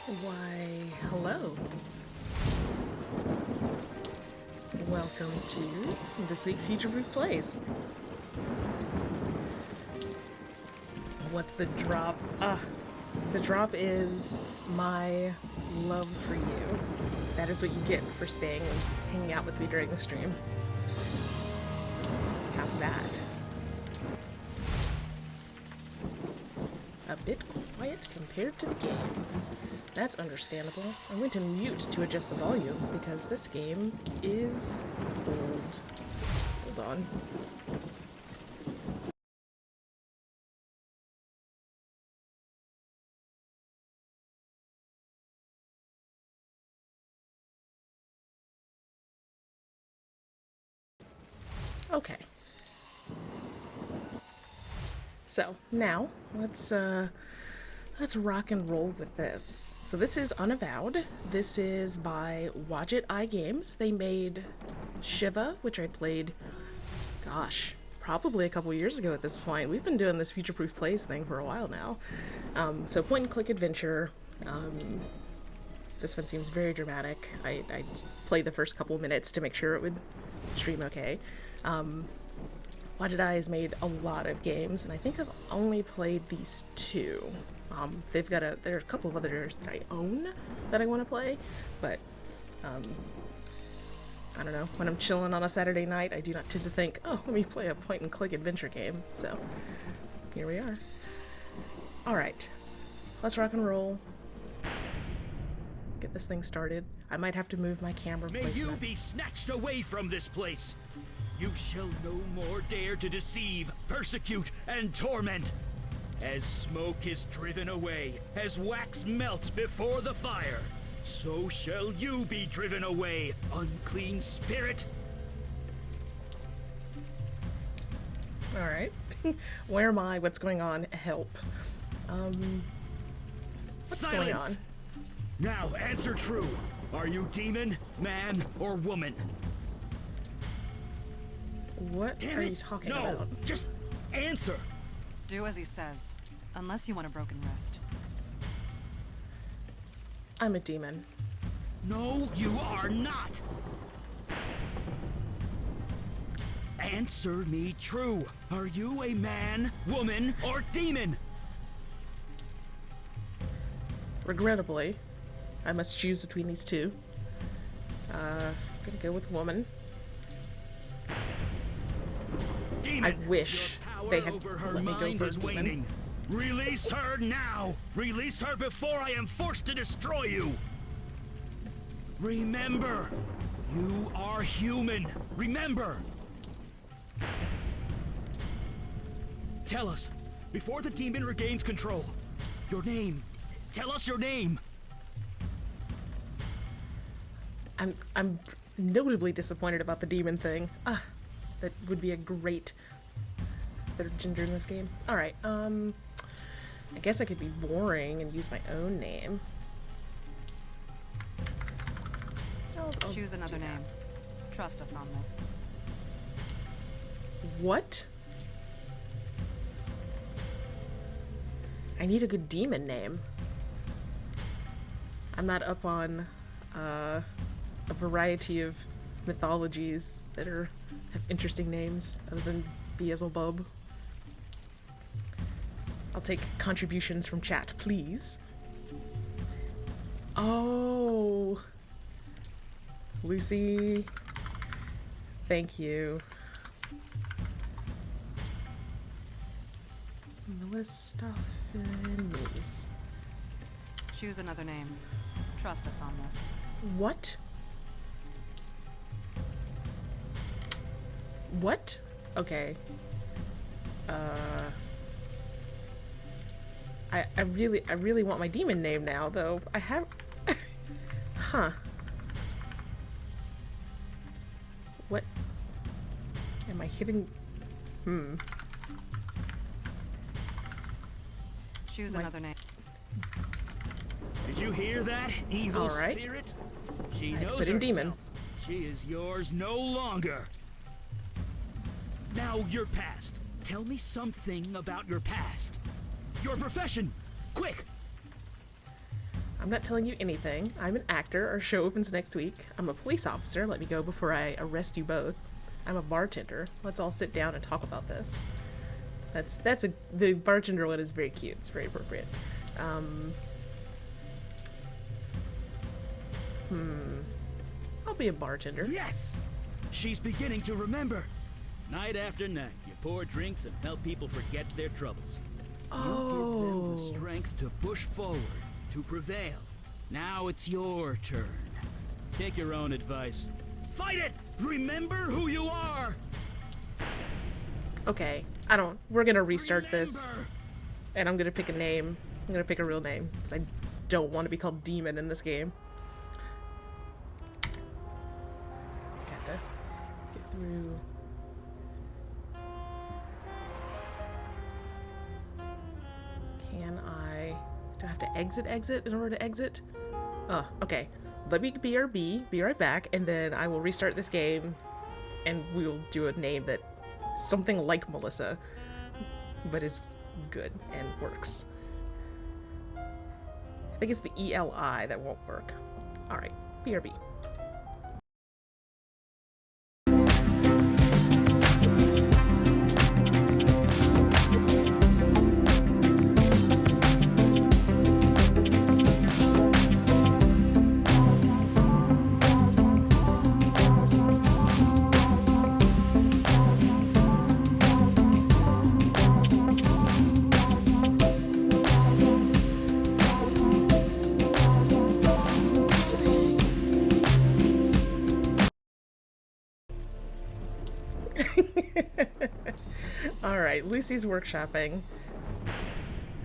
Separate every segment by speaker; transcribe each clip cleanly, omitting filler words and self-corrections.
Speaker 1: Why, hello. Welcome to this week's Future Proof Plays. What's the drop? The drop is my love for you. That is what you get for staying and hanging out with me during the stream. How's that? A bit quiet compared to the game. That's understandable. I went to mute to adjust the volume because this game is old. Hold on. Okay. So now let's rock and roll with this. So this is Unavowed. This is by Wadjet Eye games. They made Shiva, which I played, gosh, probably a couple years ago at this point. We've been doing this Future Proof Plays thing for a while now. So point and click adventure. This one seems very dramatic. I just played the first couple minutes to make sure it would stream okay. Wadjet Eye has made a lot of games, and I think I've only played these two. There are a couple of others that I own that I want to play, but I don't know. When I'm chilling on a Saturday night, I do not tend to think, oh, let me play a point and click adventure game. So here we are. All right, let's rock and roll. Get this thing started. I might have to move my camera placement.
Speaker 2: May you be snatched away from this place. You shall no more dare to deceive, persecute, and torment. As smoke is driven away, as wax melts before the fire, so shall you be driven away, unclean spirit.
Speaker 1: All right. Where am I? What's going on? Help. What's
Speaker 2: Silence.
Speaker 1: going on?
Speaker 2: Now answer true. Are you demon, man, or woman?
Speaker 1: What
Speaker 2: Damn
Speaker 1: are
Speaker 2: it.
Speaker 1: you talking
Speaker 2: No,
Speaker 1: about?
Speaker 2: just answer.
Speaker 3: Do as he says, unless you want a broken wrist.
Speaker 1: I'm a demon.
Speaker 2: No, you are not. Answer me true. Are you a man, woman, or demon?
Speaker 1: Regrettably, I must choose between these two. Gonna go with woman.
Speaker 2: Demon.
Speaker 1: I wish
Speaker 2: Your power
Speaker 1: they had
Speaker 2: over her
Speaker 1: let me go
Speaker 2: mind
Speaker 1: for
Speaker 2: is
Speaker 1: demon.
Speaker 2: waning. Release her now. Release her before I am forced to destroy you. Remember, you are human. Remember. Tell us, before the demon regains control, your name. Tell us your name.
Speaker 1: I'm notably disappointed about the demon thing. That would be a great bit of ginger in this game. All right. I guess I could be boring and use my own name. I'll
Speaker 3: Choose another
Speaker 1: do that.
Speaker 3: name. Trust us on this.
Speaker 1: What? I need a good demon name. I'm not up on a variety of mythologies that have interesting names other than Beelzebub. I'll take contributions from chat, please. Oh, Lucy, thank you. Mephistopheles.
Speaker 3: Choose another name. Trust us on this.
Speaker 1: What? What? Okay. I really want my demon name now, though. I have... Huh. What? Am I hitting...
Speaker 3: Choose
Speaker 1: My-
Speaker 3: another name.
Speaker 2: Did you hear that, evil
Speaker 1: All right.
Speaker 2: spirit? She
Speaker 1: I
Speaker 2: knows
Speaker 1: put in
Speaker 2: herself.
Speaker 1: demon.
Speaker 2: She is yours no longer. Now your past. Tell me something about your past. Your profession. Quick.
Speaker 1: I'm not telling you anything. I'm an actor. Our show opens next week. I'm a police officer. Let me go before I arrest you both. I'm a bartender. Let's all sit down and talk about this. The bartender one is very cute. It's very appropriate. I'll be a bartender.
Speaker 2: Yes! She's beginning to remember. Night after night, you pour drinks and help people forget their troubles. You give them the strength to push forward, to prevail. Now it's your turn. Take your own advice. Fight it! Remember who you are!
Speaker 1: Okay, we're gonna restart this. And I'm gonna pick a name. I'm gonna pick a real name, because I don't want to be called Demon in this game. Gotta get through. Do I have to exit in order to exit? Oh, okay. Let me BRB, be right back, and then I will restart this game, and we'll do a name that something like Melissa, but is good and works. I think it's the ELI that won't work. Alright, BRB. Alright, Lucy's workshopping.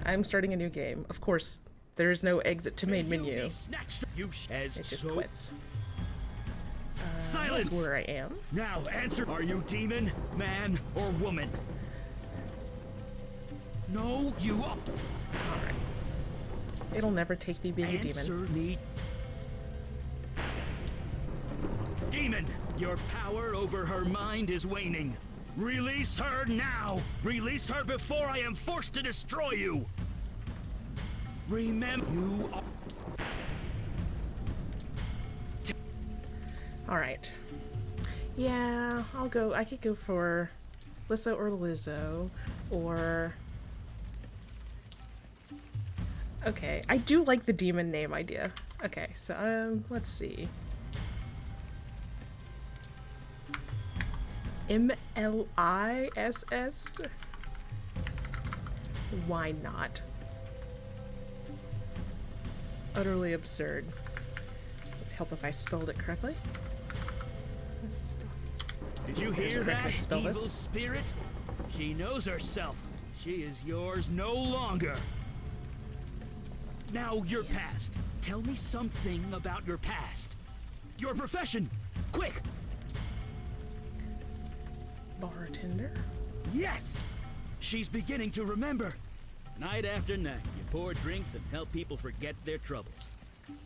Speaker 1: I'm starting a new game. Of course, there is no exit to main menu. It just quits.
Speaker 2: Silence!
Speaker 1: That's where I am.
Speaker 2: Now answer. Are you demon, man, or woman? No, you are.
Speaker 1: Alright. It'll never take me being a demon.
Speaker 2: Answer me. Demon, your power over her mind is waning. Release her now! Release her before I am forced to destroy you! Remember, you are...
Speaker 1: Alright. Yeah, I could go for Lissa or Lizzo, or... Okay, I do like the demon name idea. Okay, so, let's see. MLISS? Why not? Utterly absurd. Would help if I spelled it correctly.
Speaker 2: Did you hear that, evil spirit? She knows herself. She is yours no longer. Now, your past. Tell me something about your past. Your profession. Quick!
Speaker 1: Bartender?
Speaker 2: Yes! She's beginning to remember. Night after night, you pour drinks and help people forget their troubles.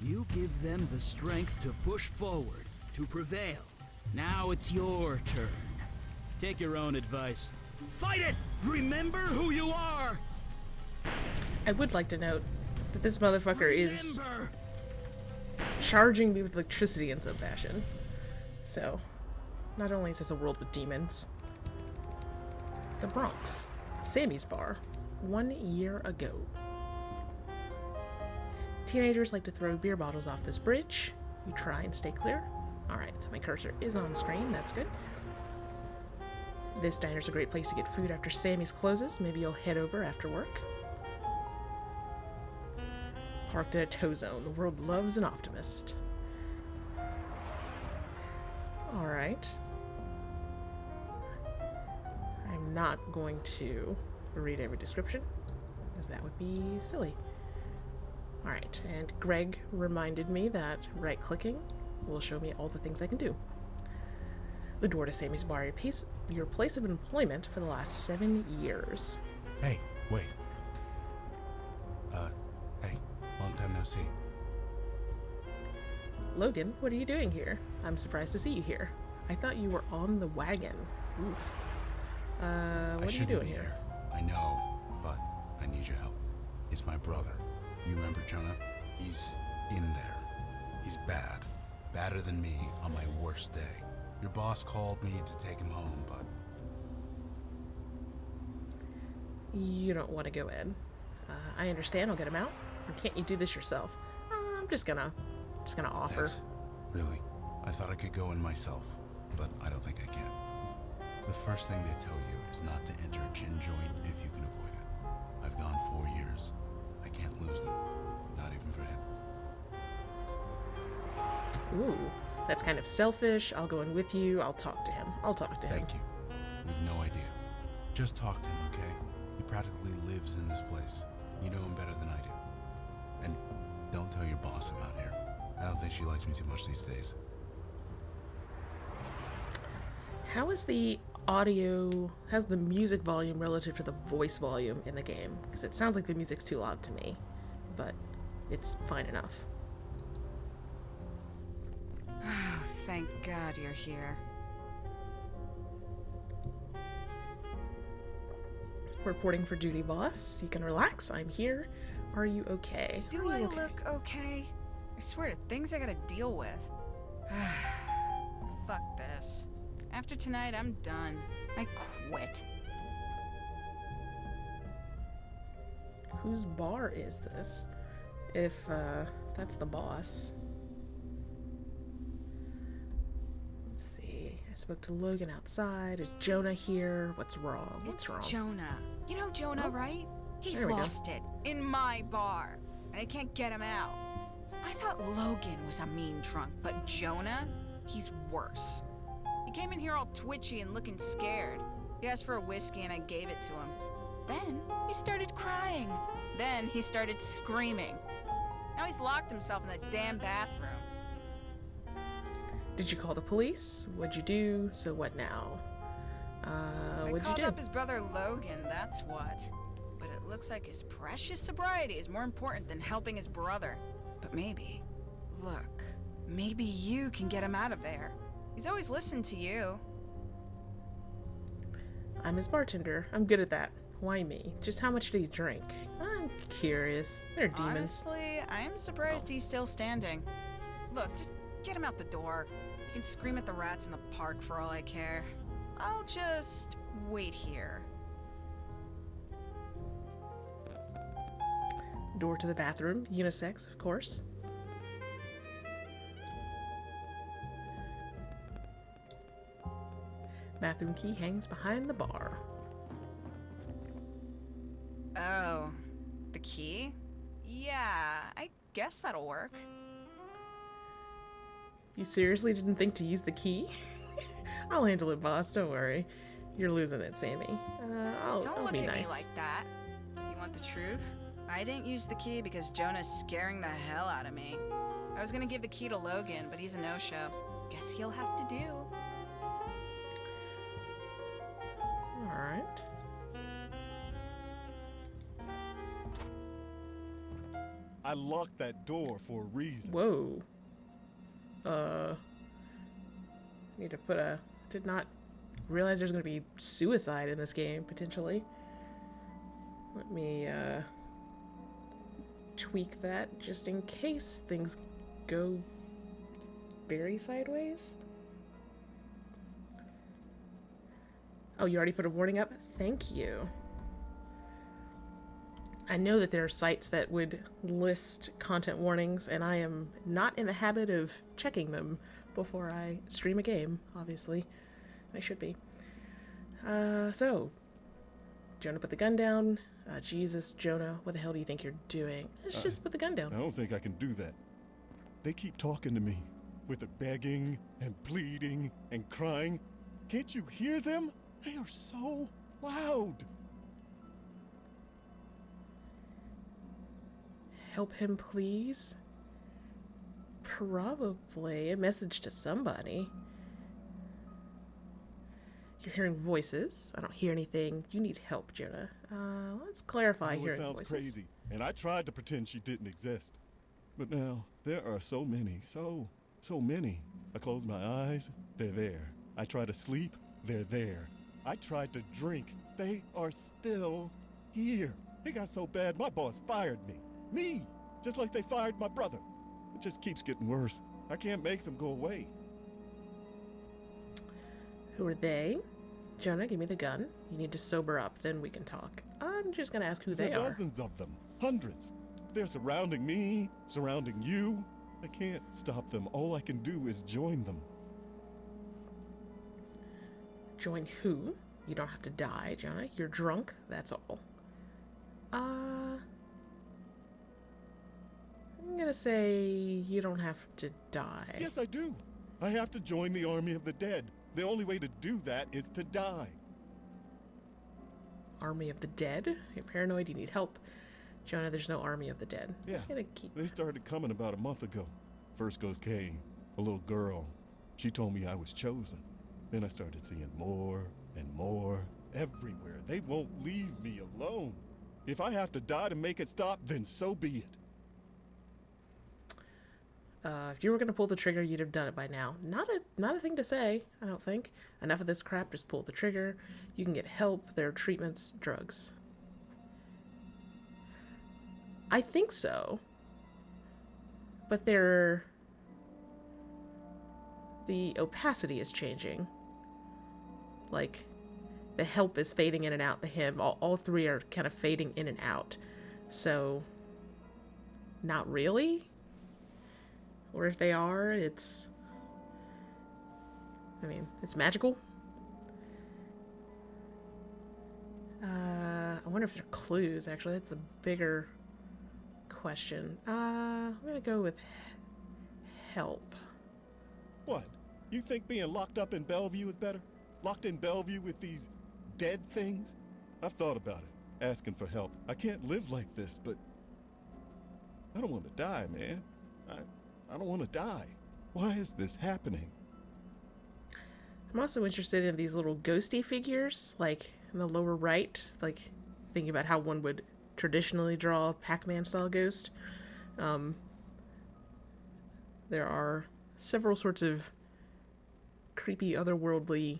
Speaker 2: You give them the strength to push forward, to prevail. Now it's your turn. Take your own advice. Fight it! Remember who you are!
Speaker 1: I would like to note that this motherfucker is charging me with electricity in some fashion. So, not only is this a world with demons. The Bronx, Sammy's bar, 1 year ago. Teenagers like to throw beer bottles off this bridge. You try and stay clear. Alright, so my cursor is on screen, that's good. This diner's a great place to get food after Sammy's closes. Maybe you'll head over after work. Parked in a tow zone. The world loves an optimist. Alright. I'm not going to read every description, because that would be silly. Alright, and Greg reminded me that right-clicking will show me all the things I can do. The door to Sammy's bar, your place of employment for the last 7 years.
Speaker 4: Hey, wait. Hey, long time no see.
Speaker 1: Logan, what are you doing here? I'm surprised to see you here. I thought you were on the wagon. Oof. What are you doing here?
Speaker 4: I know, but I need your help. It's my brother. You remember Jonah? He's in there. He's bad. Badder than me on my worst day. Your boss called me to take him home, but...
Speaker 1: You don't want to go in. I understand, I'll get him out. Or can't you do this yourself? I'm just gonna offer.
Speaker 4: Thanks. Really? I thought I could go in myself, but I don't think I can. The first thing they tell you is not to enter a gin joint if you can avoid it. I've gone 4 years. I can't lose them. Not even for him.
Speaker 1: Ooh, that's kind of selfish. I'll go in with you. I'll talk to him.
Speaker 4: Thank you. We've no idea. Just talk to him, okay? He practically lives in this place. You know him better than I do. And don't tell your boss I'm out here. I don't think she likes me too much these days.
Speaker 1: How is the music volume relative to the voice volume in the game? Because it sounds like the music's too loud to me, but it's fine enough.
Speaker 3: Oh, thank God you're here.
Speaker 1: Reporting for duty, boss. You can relax. I'm here. Are you okay?
Speaker 3: Do I look okay? I swear to things I gotta deal with. Fuck this. After tonight, I'm done. I quit.
Speaker 1: Whose bar is this? If, that's the boss. Let's see. I spoke to Logan outside. Is Jonah here? What's wrong? What's wrong?
Speaker 3: It's Jonah. You know Jonah, right? He's
Speaker 1: There we go.
Speaker 3: lost it. In my bar. And I can't get him out. I thought Logan was a mean drunk, but Jonah? He's worse. He came in here all twitchy and looking scared. He asked for a whiskey and I gave it to him. Then he started crying. Then he started screaming. Now he's locked himself in the damn bathroom.
Speaker 1: Did you call the police? What'd you do? So what now?
Speaker 3: I
Speaker 1: What'd you
Speaker 3: called
Speaker 1: do?
Speaker 3: up his brother Logan, that's what. But it looks like his precious sobriety is more important than helping his brother. But maybe, look, maybe you can get him out of there. He's always listened to you.
Speaker 1: I'm his bartender. I'm good at that. Why me? Just how much did he drink? I'm curious. They're demons.
Speaker 3: Honestly, I'm surprised he's still standing. Look, just get him out the door. You can scream at the rats in the park for all I care. I'll just wait here.
Speaker 1: Door to the bathroom. Unisex, of course. Bathroom key hangs behind the bar.
Speaker 3: Oh, the key? Yeah, I guess that'll work.
Speaker 1: You seriously didn't think to use the key? I'll handle it, boss. Don't worry. You're losing it, Sammy. I'll
Speaker 3: Don't look
Speaker 1: be
Speaker 3: at
Speaker 1: nice.
Speaker 3: me like that. You want the truth? I didn't use the key because Jonah's scaring the hell out of me. I was gonna give the key to Logan, but he's a no-show. Guess he'll have to do.
Speaker 1: Alright.
Speaker 5: I locked that door for a reason.
Speaker 1: Whoa. Need to put a... Did not realize there's gonna be suicide in this game, potentially. Let me, tweak that just in case things go very sideways. Oh, you already put a warning up? Thank you. I know that there are sites that would list content warnings, and I am not in the habit of checking them before I stream a game, obviously. I should be. So, Jonah put the gun down. Jesus, Jonah, what the hell do you think you're doing? Let's just put the gun
Speaker 5: I
Speaker 1: down.
Speaker 5: don't think I can do that. They keep talking to me with the begging and pleading and crying. Can't you hear them? They are so loud.
Speaker 1: Help him, please? Probably a message to somebody. You're hearing voices. I don't hear anything. You need help, Jonah. Let's clarify
Speaker 5: I know it
Speaker 1: hearing
Speaker 5: sounds
Speaker 1: voices.
Speaker 5: crazy, and I tried to pretend she didn't exist. But now, there are so many, so many. I close my eyes, they're there. I try to sleep, they're there. I tried to drink, they are still here. It got so bad, my boss fired me. Me! just like they fired my brother. It just keeps getting worse. I can't make them go away.
Speaker 1: Who are they? Jonah, give me the gun. You need to sober up, then we can talk. I'm just gonna ask who they
Speaker 5: There are
Speaker 1: are.
Speaker 5: dozens of them, hundreds. They're surrounding me, surrounding you. I can't stop them. All I can do is join them.
Speaker 1: Join who? You don't have to die, Jonah. You're drunk, that's all. I'm gonna say you don't have to die.
Speaker 5: Yes, I do. I have to join the army of the dead. The only way to do that is to die.
Speaker 1: Army of the dead? You're paranoid, you need help. Jonah, there's no army of the dead.
Speaker 5: Yeah,
Speaker 1: Just gonna keep...
Speaker 5: they started coming about a month ago. First goes Kay, a little girl. She told me I was chosen. Then I started seeing more and more everywhere. They won't leave me alone. If I have to die to make it stop, then so be it.
Speaker 1: If you were gonna pull the trigger, you'd have done it by now. Not a thing to say, I don't think. Enough of this crap, just pull the trigger. You can get help, there are treatments, drugs. I think so. But the opacity is changing. Like, the help is fading in and out, the him, all three are kind of fading in and out. So, not really? Or if they are, it's magical. I wonder if they're clues, actually. That's the bigger question. I'm gonna go with help.
Speaker 5: What? You think being locked up in Bellevue is better? Locked in Bellevue with these dead things? I've thought about it, asking for help. I can't live like this, but I don't want to die, man. I don't want to die. Why is this happening?
Speaker 1: I'm also interested in these little ghosty figures, like in the lower right, like thinking about how one would traditionally draw a Pac-Man style ghost. There are several sorts of creepy, otherworldly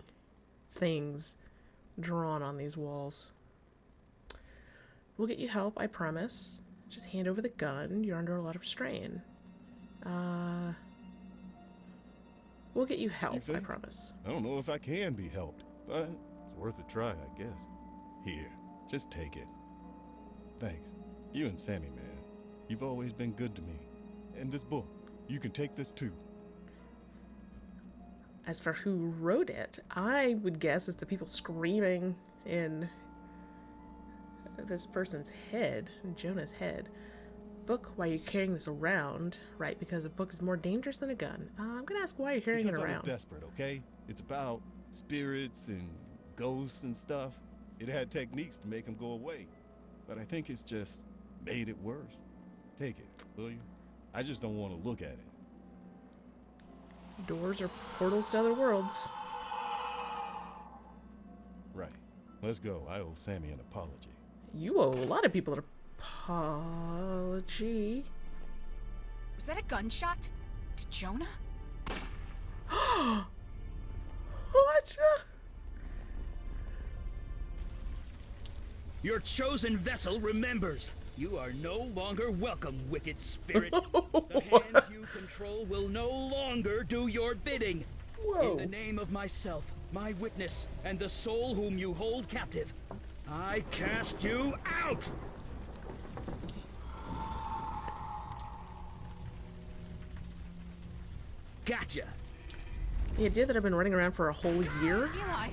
Speaker 1: things drawn on these walls. We'll get you help, I promise. Just hand over the gun. You're under a lot of strain. We'll get you help, I promise.
Speaker 5: I don't know if I can be helped, but it's worth a try, I guess. Here, just take it. Thanks. You and Sammy, man. You've always been good to me. And this book, you can take this too.
Speaker 1: As for who wrote it, I would guess it's the people screaming in this person's head, Jonah's head. Book, why you're carrying this around, right? Because a book is more dangerous than a gun. I'm gonna ask why you're carrying it around.
Speaker 5: Because I was desperate, okay? It's about spirits and ghosts and stuff. It had techniques to make them go away. But I think it's just made it worse. Take it, will you? I just don't want to look at it.
Speaker 1: Doors are portals to other worlds.
Speaker 5: Right. Let's go. I owe Sammy an apology.
Speaker 1: You owe a lot of people an apology.
Speaker 3: Was that a gunshot? To Jonah?
Speaker 1: What?
Speaker 2: Your chosen vessel remembers. You are no longer welcome, wicked spirit. The hands you control will no longer do your bidding.
Speaker 1: Whoa.
Speaker 2: In the name of myself, my witness, and the soul whom you hold captive, I cast you out! Gotcha!
Speaker 1: The idea that I've been running around for a whole year?
Speaker 3: Eli!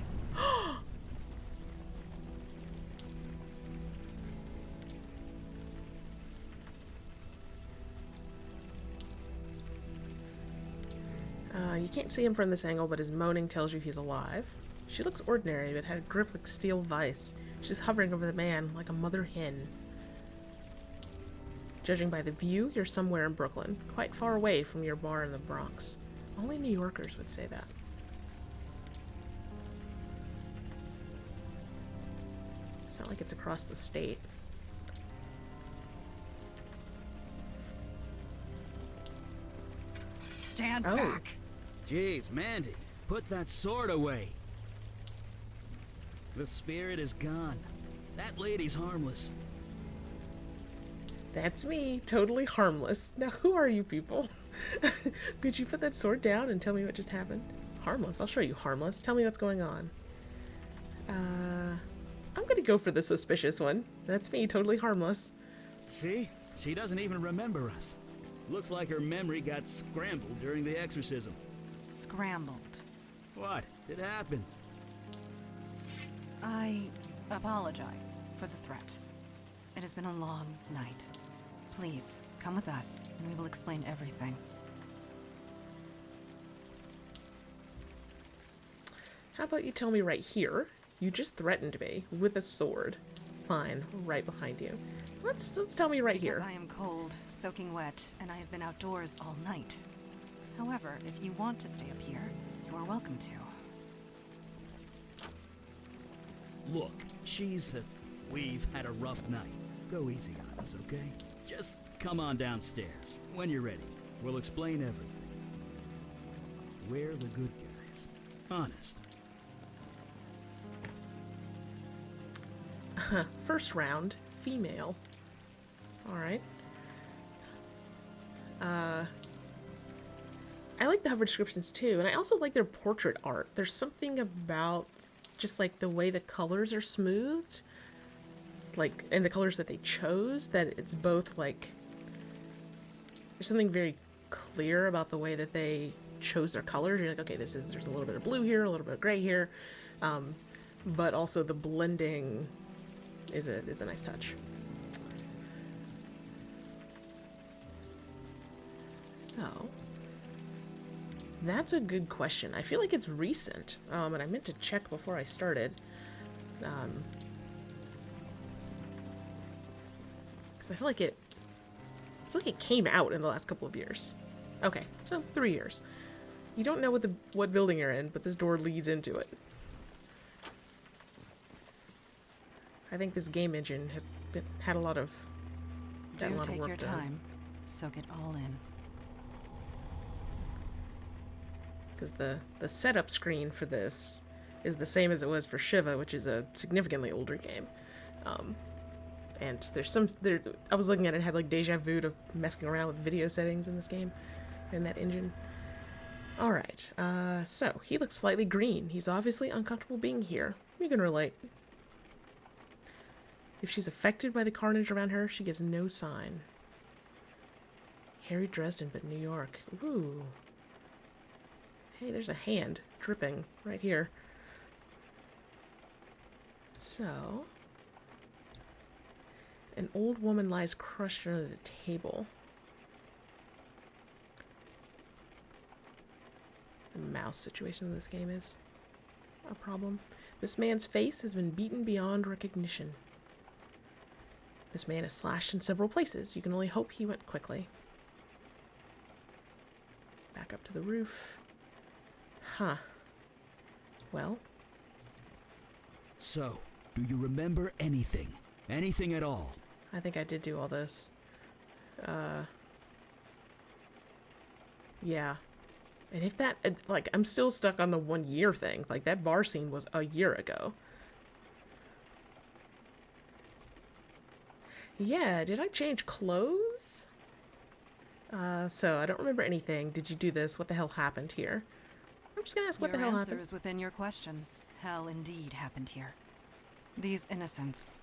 Speaker 1: You can't see him from this angle, but his moaning tells you he's alive. She looks ordinary, but had a grip like steel vice. She's hovering over the man like a mother hen. Judging by the view, you're somewhere in Brooklyn, quite far away from your bar in the Bronx. Only New Yorkers would say that. It's not like it's across the state.
Speaker 3: Stand
Speaker 1: Oh.
Speaker 3: back!
Speaker 2: Jeez, Mandy, put that sword away. The spirit is gone. That lady's harmless.
Speaker 1: That's me, totally harmless. Now, who are you people? Could you put that sword down and tell me what just happened? Harmless. I'll show you harmless. Tell me what's going on. I'm gonna go for the suspicious one. That's me, totally harmless.
Speaker 2: See? She doesn't even remember us. Looks like her memory got scrambled during the exorcism.
Speaker 6: Scrambled.
Speaker 2: What? It happens.
Speaker 6: I apologize for the threat. It has been a long night. Please, come with us, and we will explain everything.
Speaker 1: How about you tell me right here? You just threatened me with a sword. Fine, right behind you. Let's tell me right here.
Speaker 6: Because I am cold, soaking wet, and I have been outdoors all night. However, if you want to stay up here, you are welcome to.
Speaker 2: Look, we've had a rough night. Go easy on us, okay? Just come on downstairs. When you're ready, we'll explain everything. We're the good guys. Honest.
Speaker 1: First round, female. Alright. I like the hover descriptions too, and I also like their portrait art. There's something about just like the way the colors are smoothed, like, and the colors that they chose, that it's both like, there's something very clear about the way that they chose their colors. You're like, okay, there's a little bit of blue here, a little bit of gray here, but also the blending is a nice touch. So, that's a good question. I feel like it's recent, and I meant to check before I started. Because I feel like it came out in the last couple of years. Okay, so 3 years. You don't know what building you're in, but this door leads into it. I think this game engine has had a lot of
Speaker 6: Do
Speaker 1: work
Speaker 6: take your
Speaker 1: done.
Speaker 6: time. Soak it all in.
Speaker 1: Because the setup screen for this is the same as it was for Shiva, which is a significantly older game. And I was looking at it, had like deja vu of messing around with video settings in this game, in that engine. Alright, so he looks slightly green. He's obviously uncomfortable being here. You can relate. If she's affected by the carnage around her, she gives no sign. Harry Dresden, but New York. Ooh. Hey, there's a hand dripping right here. So, an old woman lies crushed under the table. The mouse situation in this game is a problem. This man's face has been beaten beyond recognition. This man is slashed in several places. You can only hope he went quickly. Back up to the roof. Huh. Well.
Speaker 2: So, do you remember anything? Anything at all?
Speaker 1: I think I did do all this. Yeah. And if that, like, I'm still stuck on the 1 year thing. Like, that bar scene was a year ago. Yeah, did I change clothes? So I don't remember anything. Did you do this? What the hell happened here? I'm just gonna ask what the hell
Speaker 6: Your answer
Speaker 1: happened.
Speaker 6: is within your question. Hell indeed happened here. These innocents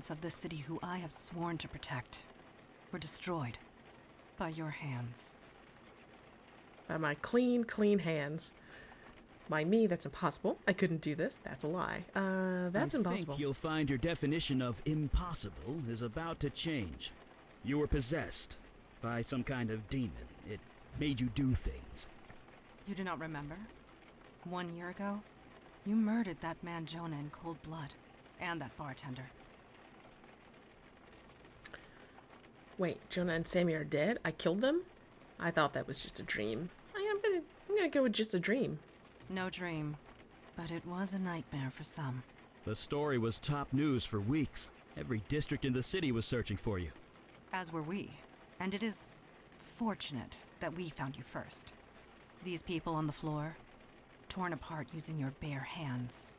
Speaker 6: of the city who I have sworn to protect, were destroyed by your hands.
Speaker 1: By my clean hands. By me, that's impossible. I couldn't do this. That's a lie. That's impossible.
Speaker 2: I think you'll find your definition of impossible is about to change. You were possessed by some kind of demon. It made you do things.
Speaker 6: You do not remember? 1 year ago, you murdered that man Jonah in cold blood, and that bartender.
Speaker 1: Wait, Jonah and Sammy are dead? I killed them? I thought that was just a dream. I'm gonna go with just a dream.
Speaker 6: No dream, but it was a nightmare for some.
Speaker 2: The story was top news for weeks. Every district in the city was searching for you.
Speaker 6: As were we, and it is fortunate that we found you first. These people on the floor, torn apart using your bare hands.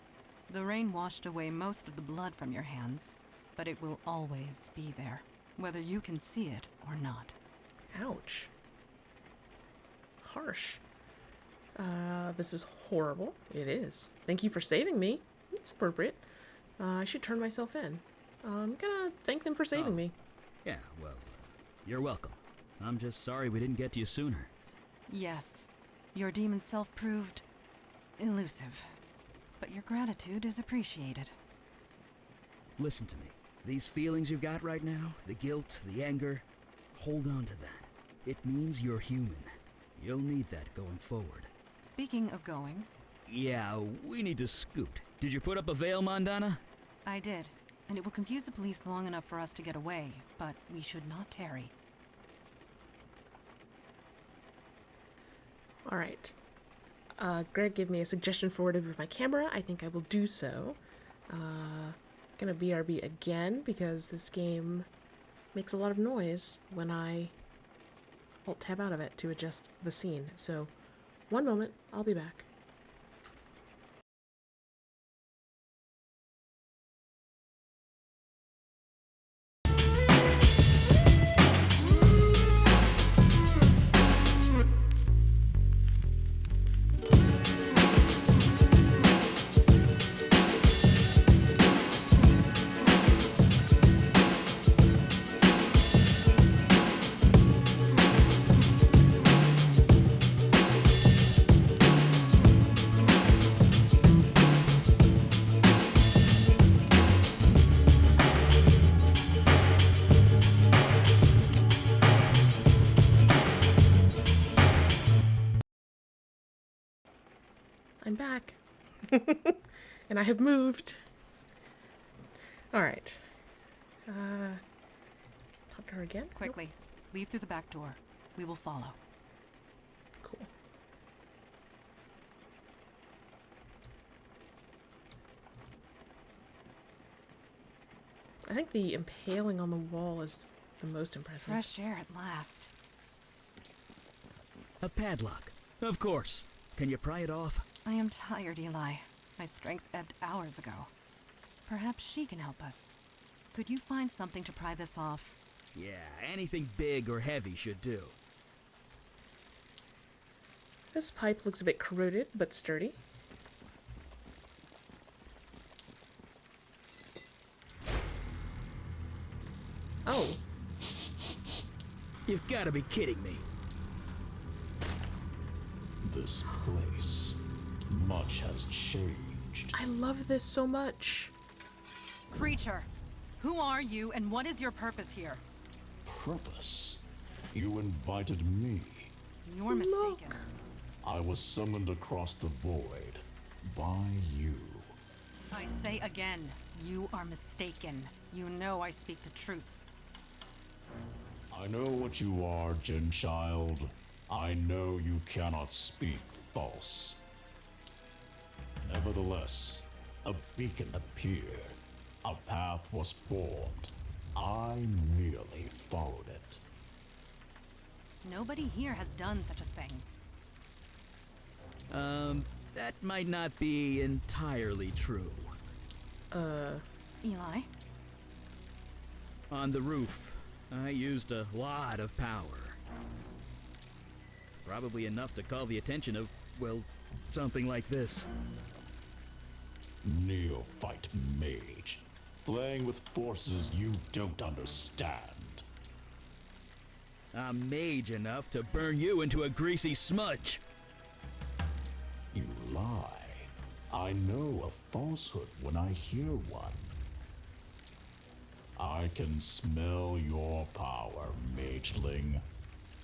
Speaker 6: The rain washed away most of the blood from your hands, but it will always be there. whether you can see it or not.
Speaker 1: Ouch. Harsh. This is horrible. It is. Thank you for saving me. It's appropriate. I should turn myself in. I'm gonna thank them for saving me.
Speaker 2: Yeah, well, you're welcome. I'm just sorry we didn't get to you sooner.
Speaker 6: Yes, your demon self proved elusive, but your gratitude is appreciated.
Speaker 2: Listen to me. These feelings you've got right now, the guilt, the anger, hold on to that. It means you're human. You'll need that going forward.
Speaker 6: Speaking of going,
Speaker 2: Yeah, we need to scoot. Did you put up a veil, Mondana?
Speaker 6: I did, and it will confuse the police long enough for us to get away, but we should not tarry.
Speaker 1: Alright. Greg gave me a suggestion for where to move my camera. I think I will do so. Gonna BRB again because this game makes a lot of noise when I Alt-tab out of it to adjust the scene. So, one moment, I'll be back. I'm back. And I have moved. Alright. Talk to her again? Nope.
Speaker 6: Quickly, leave through the back door. We will follow.
Speaker 1: Cool. I think the impaling on the wall is the most impressive.
Speaker 6: Fresh air at last.
Speaker 2: A padlock. Of course. Can you pry it off?
Speaker 6: I am tired, Eli. My strength ebbed hours ago. Perhaps she can help us. Could you find something to pry this off?
Speaker 2: Yeah, anything big or heavy should do.
Speaker 1: This pipe looks a bit corroded, but sturdy. Oh.
Speaker 2: You've got to be kidding me.
Speaker 7: This place, much has changed.
Speaker 1: I love this so much.
Speaker 6: Creature, who are you and what is your purpose here?
Speaker 7: Purpose? You invited me.
Speaker 6: You're mistaken.
Speaker 7: I was summoned across the void by you.
Speaker 6: I say again, you are mistaken. You know I speak the truth.
Speaker 7: I know what you are, Jin Child. I know you cannot speak false. Nevertheless, a beacon appeared. A path was formed. I merely followed it.
Speaker 6: Nobody here has done such a thing.
Speaker 2: That might not be entirely true.
Speaker 6: Eli?
Speaker 2: On the roof, I used a lot of power. Probably enough to call the attention of, well, something like this.
Speaker 7: Neophyte mage, playing with forces you don't understand.
Speaker 2: I'm mage enough to burn you into a greasy smudge.
Speaker 7: You lie. I know a falsehood when I hear one. I can smell your power, mageling.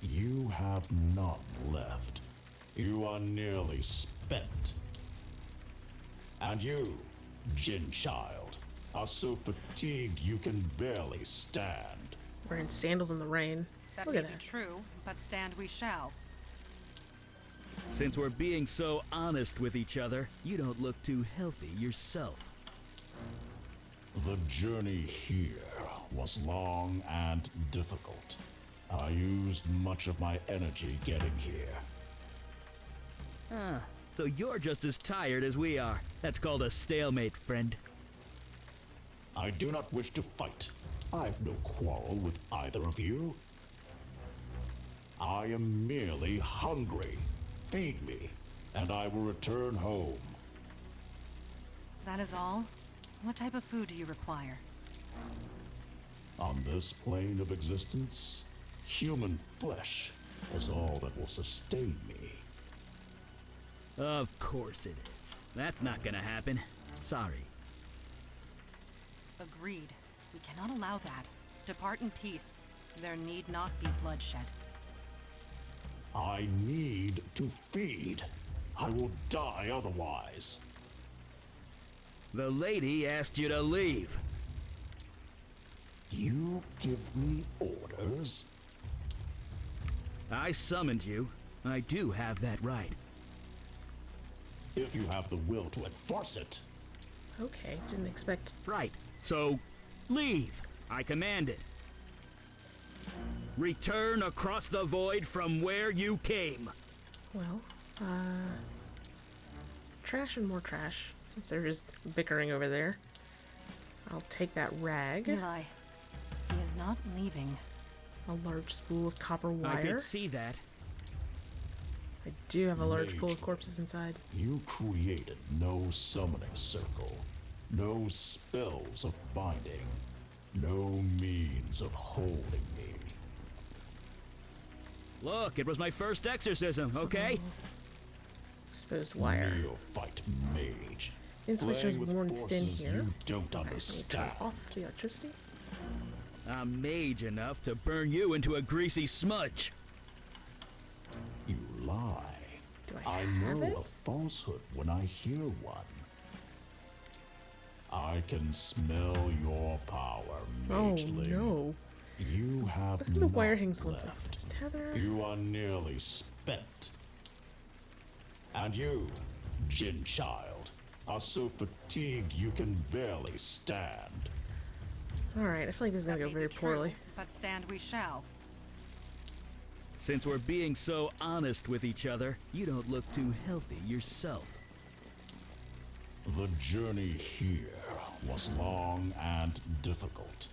Speaker 7: You have none left. You are nearly spent. And you, Jin Child, are so fatigued you can barely stand.
Speaker 1: Wearing sandals in the rain.
Speaker 6: That
Speaker 1: Look
Speaker 6: may
Speaker 1: at
Speaker 6: be
Speaker 1: that.
Speaker 6: true, but stand we shall.
Speaker 2: Since we're being so honest with each other, you don't look too healthy yourself.
Speaker 7: The journey here was long and difficult. I used much of my energy getting here.
Speaker 2: Ah, so you're just as tired as we are. That's called a stalemate, friend.
Speaker 7: I do not wish to fight. I've no quarrel with either of you. I am merely hungry. Feed me, and I will return home.
Speaker 6: That is all? What type of food do you require?
Speaker 7: On this plane of existence, human flesh is all that will sustain me.
Speaker 2: Of course it is. That's not gonna happen. Sorry.
Speaker 6: Agreed. We cannot allow that. Depart in peace. There need not be bloodshed.
Speaker 7: I need to feed. I will die otherwise.
Speaker 2: The lady asked you to leave.
Speaker 7: You give me orders?
Speaker 2: I summoned you. I do have that right.
Speaker 7: If you have the will to enforce it.
Speaker 1: Okay, didn't expect.
Speaker 2: Right. So, leave. I command it. Return across the void from where you came.
Speaker 1: Well, trash and more trash, since they're just bickering over there. I'll take that rag.
Speaker 6: Eli, he is not leaving.
Speaker 1: A large spool of copper
Speaker 2: I
Speaker 1: wire.
Speaker 2: could see that.
Speaker 1: I do have a large
Speaker 7: Mage
Speaker 1: pool of
Speaker 7: Lord,
Speaker 1: corpses inside.
Speaker 7: You created no summoning circle, no spells of binding, no means of holding me.
Speaker 2: Look, it was my first exorcism, okay?
Speaker 1: Exposed wire.
Speaker 7: Neophyte mage.
Speaker 1: Insulation is
Speaker 7: Playing with
Speaker 1: worn thin
Speaker 7: forces
Speaker 1: here.
Speaker 7: you don't
Speaker 1: Okay, let me turn
Speaker 7: understand.
Speaker 1: off the electricity.
Speaker 2: I'm mage enough to burn you into a greasy smudge.
Speaker 7: You lie.
Speaker 1: Do I have
Speaker 7: know
Speaker 1: it?
Speaker 7: a falsehood when I hear one. I can smell your power,
Speaker 1: Oh
Speaker 7: mageling.
Speaker 1: no.
Speaker 7: You have
Speaker 1: Look at the wire
Speaker 7: not
Speaker 1: hangs limp like
Speaker 7: left.
Speaker 1: this. Tether.
Speaker 7: You are nearly spent. And you, Jin child, are so fatigued you can barely stand.
Speaker 1: Alright, I feel like this is gonna
Speaker 6: That
Speaker 1: go
Speaker 6: may
Speaker 1: very
Speaker 6: be true,
Speaker 1: poorly.
Speaker 6: but stand we shall.
Speaker 2: Since we're being so honest with each other, you don't look too healthy yourself.
Speaker 7: The journey here was long and difficult.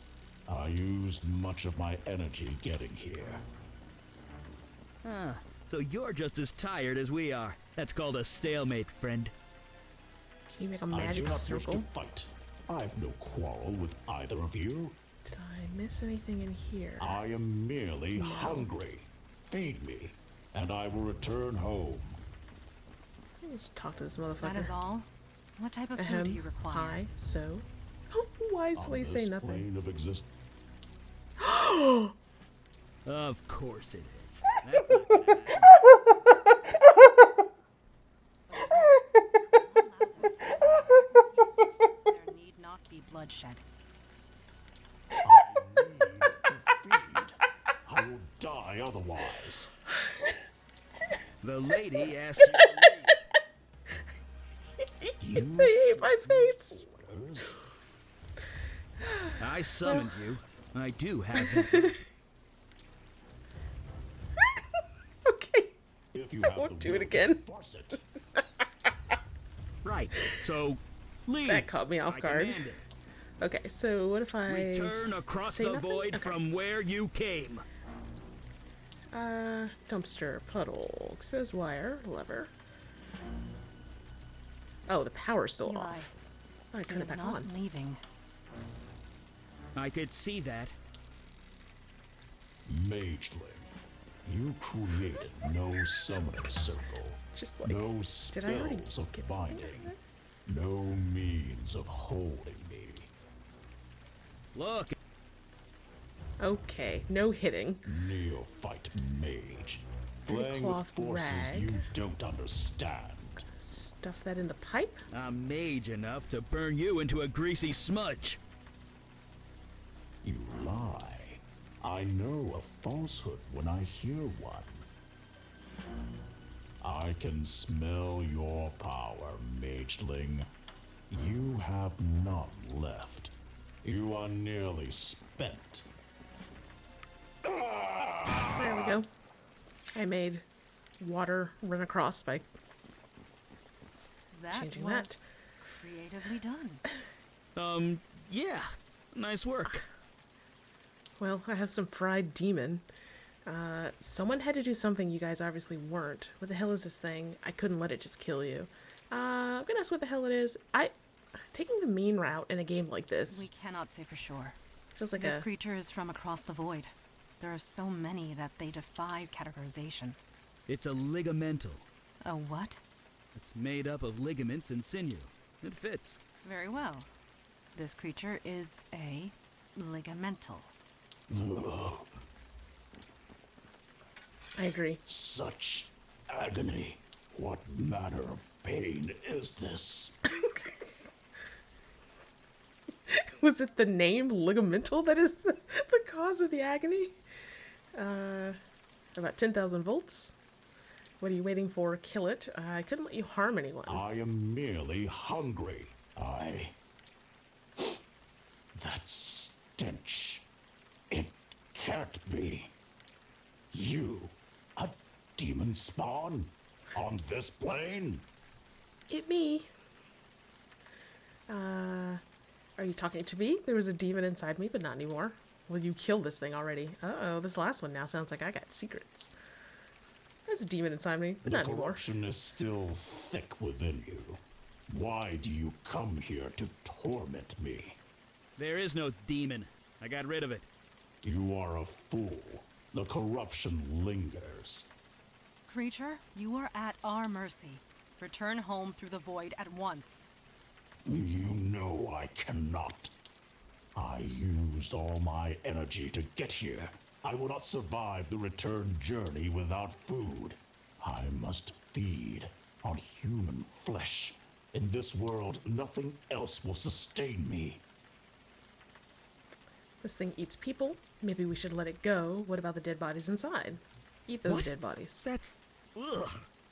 Speaker 7: I used much of my energy getting here.
Speaker 2: Ah, so you're just as tired as we are. That's called a stalemate, friend.
Speaker 1: Can you make a
Speaker 7: I do
Speaker 1: magic
Speaker 7: not
Speaker 1: circle?
Speaker 7: wish to fight. I have no quarrel with either of you.
Speaker 1: Did I miss anything in here?
Speaker 7: I am merely hungry. Feed me, and I will return home.
Speaker 1: Let me just talk to this motherfucker.
Speaker 6: That is all? What type of food do you require?
Speaker 1: Hi, so. Wisely
Speaker 7: On
Speaker 1: say
Speaker 7: this
Speaker 1: nothing.
Speaker 7: plane of existence.
Speaker 2: Of course it is. That's not gonna happen.
Speaker 6: There need not be bloodshed.
Speaker 7: I need to feed. I will die otherwise.
Speaker 2: The lady asked you to leave.
Speaker 7: You
Speaker 1: They ate my face.
Speaker 7: orders?
Speaker 2: I summoned you. I do have that.
Speaker 1: Okay.
Speaker 7: If you have
Speaker 1: won't
Speaker 7: the
Speaker 1: do it
Speaker 7: will to
Speaker 1: again.
Speaker 7: enforce it.
Speaker 2: Right. So, leave.
Speaker 1: That caught me off
Speaker 2: I
Speaker 1: guard.
Speaker 2: command it.
Speaker 1: Okay, so what if I
Speaker 2: Return across
Speaker 1: say
Speaker 2: the
Speaker 1: nothing?
Speaker 2: void
Speaker 1: Okay.
Speaker 2: from where you came.
Speaker 1: Dumpster, puddle, exposed wire, lever. Oh, the power's still
Speaker 6: Eli,
Speaker 1: off. I
Speaker 6: he
Speaker 1: turn it
Speaker 6: is
Speaker 1: back
Speaker 6: not
Speaker 1: on.
Speaker 6: leaving.
Speaker 2: I could see that.
Speaker 7: Mageling, you created no summoning circle,
Speaker 1: Just like,
Speaker 7: no
Speaker 1: did I already
Speaker 7: spells of
Speaker 1: get something
Speaker 7: binding,
Speaker 1: out of it?
Speaker 7: no means of holding me.
Speaker 2: Look,
Speaker 1: Okay, no hitting.
Speaker 7: Neophyte mage,
Speaker 1: Pretty
Speaker 7: playing with
Speaker 1: cloth
Speaker 7: forces
Speaker 1: rag.
Speaker 7: you don't understand.
Speaker 1: Stuff that in the pipe.
Speaker 2: I'm mage enough to burn you into a greasy smudge.
Speaker 7: You lie. I know a falsehood when I hear one. I can smell your power, mageling. You have none left. You are nearly spent.
Speaker 1: There we go. I made water run across by
Speaker 6: That
Speaker 1: changing
Speaker 6: was
Speaker 1: that.
Speaker 6: creatively done.
Speaker 2: Yeah. Nice work.
Speaker 1: Well, I have some fried demon. Someone had to do something you guys obviously weren't. What the hell is this thing? I couldn't let it just kill you. I'm gonna ask what the hell it is. Taking the mean route in a game like
Speaker 6: We
Speaker 1: this
Speaker 6: cannot say for sure.
Speaker 1: feels like
Speaker 6: This
Speaker 1: a...
Speaker 6: creature is from across the void. There are so many that they defy categorization.
Speaker 2: It's a ligamental.
Speaker 6: A what?
Speaker 2: It's made up of ligaments and sinew. It fits.
Speaker 6: Very well. This creature is a ligamental.
Speaker 1: I agree.
Speaker 7: Such agony. What manner of pain is this?
Speaker 1: Was it the name ligamental that is the cause of the agony? About 10,000 volts. What are you waiting for? Kill it. I couldn't let you harm anyone.
Speaker 7: I am merely hungry. That stench. It can't be. You, a demon spawn? On this plane?
Speaker 1: It me. Are you talking to me? There was a demon inside me, but not anymore. Well, you killed this thing already. Uh-oh, this last one now sounds like I got secrets. There's a demon inside me, but
Speaker 7: The
Speaker 1: not anymore.
Speaker 7: corruption is still thick within you. Why do you come here to torment me?
Speaker 2: There is no demon. I got rid of it.
Speaker 7: You are a fool. The corruption lingers.
Speaker 6: Creature, you are at our mercy. Return home through the void at once.
Speaker 7: You know I cannot. I used all my energy to get here. I will not survive the return journey without food. I must feed on human flesh. In this world, nothing else will sustain me.
Speaker 1: This thing eats people. Maybe we should let it go. What about the dead bodies inside? Eat those
Speaker 2: What?
Speaker 1: dead bodies.
Speaker 2: That's... Ugh.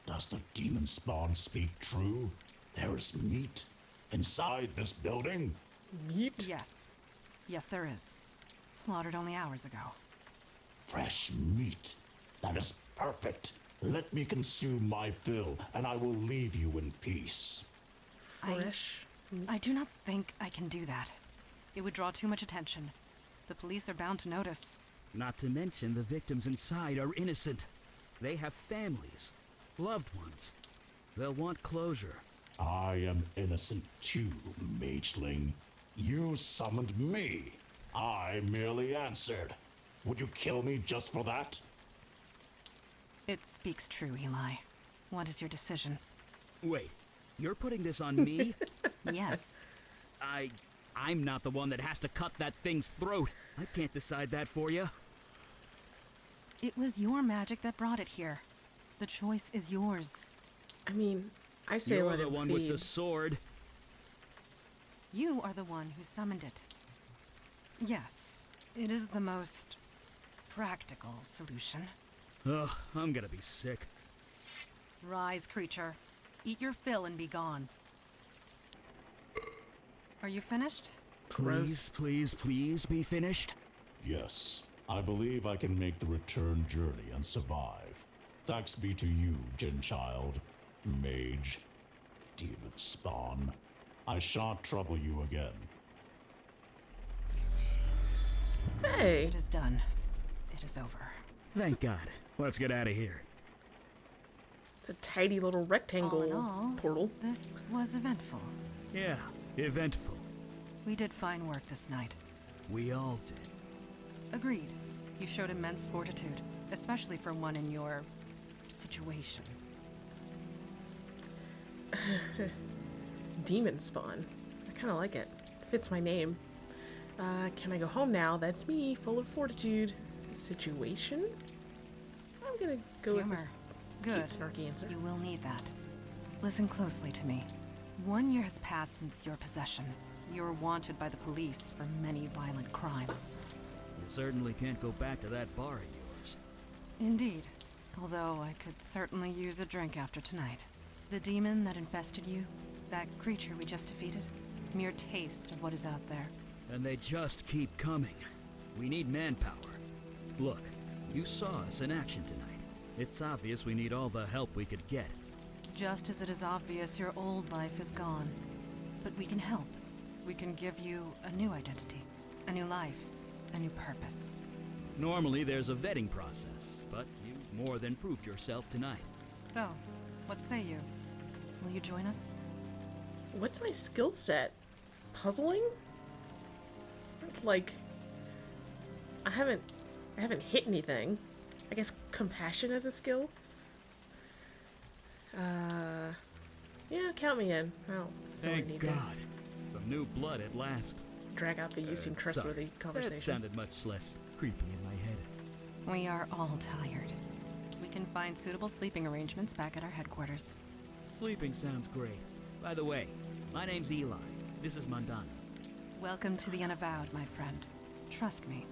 Speaker 7: Does the demon spawn speak true? There is meat inside this building?
Speaker 1: Meat?
Speaker 6: Yes. Yes, there is. Slaughtered only hours ago.
Speaker 7: Fresh meat. That is perfect. Let me consume my fill, and I will leave you in peace.
Speaker 1: Fresh meat.
Speaker 6: I do not think I can do that. It would draw too much attention. The police are bound to notice.
Speaker 2: Not to mention the victims inside are innocent. They have families, loved ones. They'll want closure.
Speaker 7: I am innocent too, mageling. You summoned me. I merely answered. Would you kill me just for that?
Speaker 6: It speaks true, Eli. What is your decision?
Speaker 2: Wait, you're putting this on me?
Speaker 6: Yes.
Speaker 2: I'm not the one that has to cut that thing's throat. I can't decide that for you.
Speaker 6: It was your magic that brought it here. The choice is yours.
Speaker 1: I mean, I say
Speaker 2: You're
Speaker 1: let
Speaker 2: the
Speaker 1: it
Speaker 2: one
Speaker 1: feed.
Speaker 2: with the sword.
Speaker 6: You are the one who summoned it. Yes, it is the most practical solution.
Speaker 2: Ugh, I'm gonna be sick.
Speaker 6: Rise, creature. Eat your fill and be gone. Are you finished?
Speaker 2: Please, please, please be finished.
Speaker 7: Yes. I believe I can make the return journey and survive. Thanks be to you, Jin Child, Mage, Demon Spawn. I shan't trouble you again.
Speaker 1: Hey!
Speaker 6: It is done. It is over.
Speaker 2: Thank God. Let's get out of here.
Speaker 1: It's a tidy little rectangle
Speaker 6: All in all,
Speaker 1: portal.
Speaker 6: this was eventful.
Speaker 2: Yeah, eventful.
Speaker 6: We did fine work this night.
Speaker 2: We all did.
Speaker 6: Agreed. You showed immense fortitude, especially for one in your situation.
Speaker 1: Demon spawn. I kind of like it. Fits my name. Can I go home now? That's me, full of fortitude. Situation? I'm gonna go with this
Speaker 6: Good.
Speaker 1: cute, snarky answer.
Speaker 6: You will need that. Listen closely to me. 1 year has passed since your possession. You're wanted by the police for many violent crimes.
Speaker 2: You certainly can't go back to that bar of yours.
Speaker 6: Indeed. Although I could certainly use a drink after tonight. The demon that infested you, that creature we just defeated, mere taste of what is out there.
Speaker 2: And they just keep coming. We need manpower. Look, you saw us in action tonight. It's obvious we need all the help we could get.
Speaker 6: Just as it is obvious your old life is gone. But we can help. We can give you a new identity, a new life. a new purpose.
Speaker 2: Normally there's a vetting process, but you more than proved yourself tonight.
Speaker 6: So, what say you? Will you join us?
Speaker 1: What's my skill set? Puzzling? Like, I haven't hit anything. I guess compassion as a skill? Yeah, count me in. I don't really
Speaker 2: Thank
Speaker 1: need
Speaker 2: God.
Speaker 1: to
Speaker 2: Some new blood at last.
Speaker 1: drag out the you seem trustworthy
Speaker 2: Sorry,
Speaker 1: conversation.
Speaker 2: That sounded much less creepy in my head.
Speaker 6: We are all tired. We can find suitable sleeping arrangements back at our headquarters.
Speaker 2: Sleeping sounds great. By the way, my name's Eli. This is Mandana.
Speaker 6: Welcome to the Unavowed, my friend. Trust me,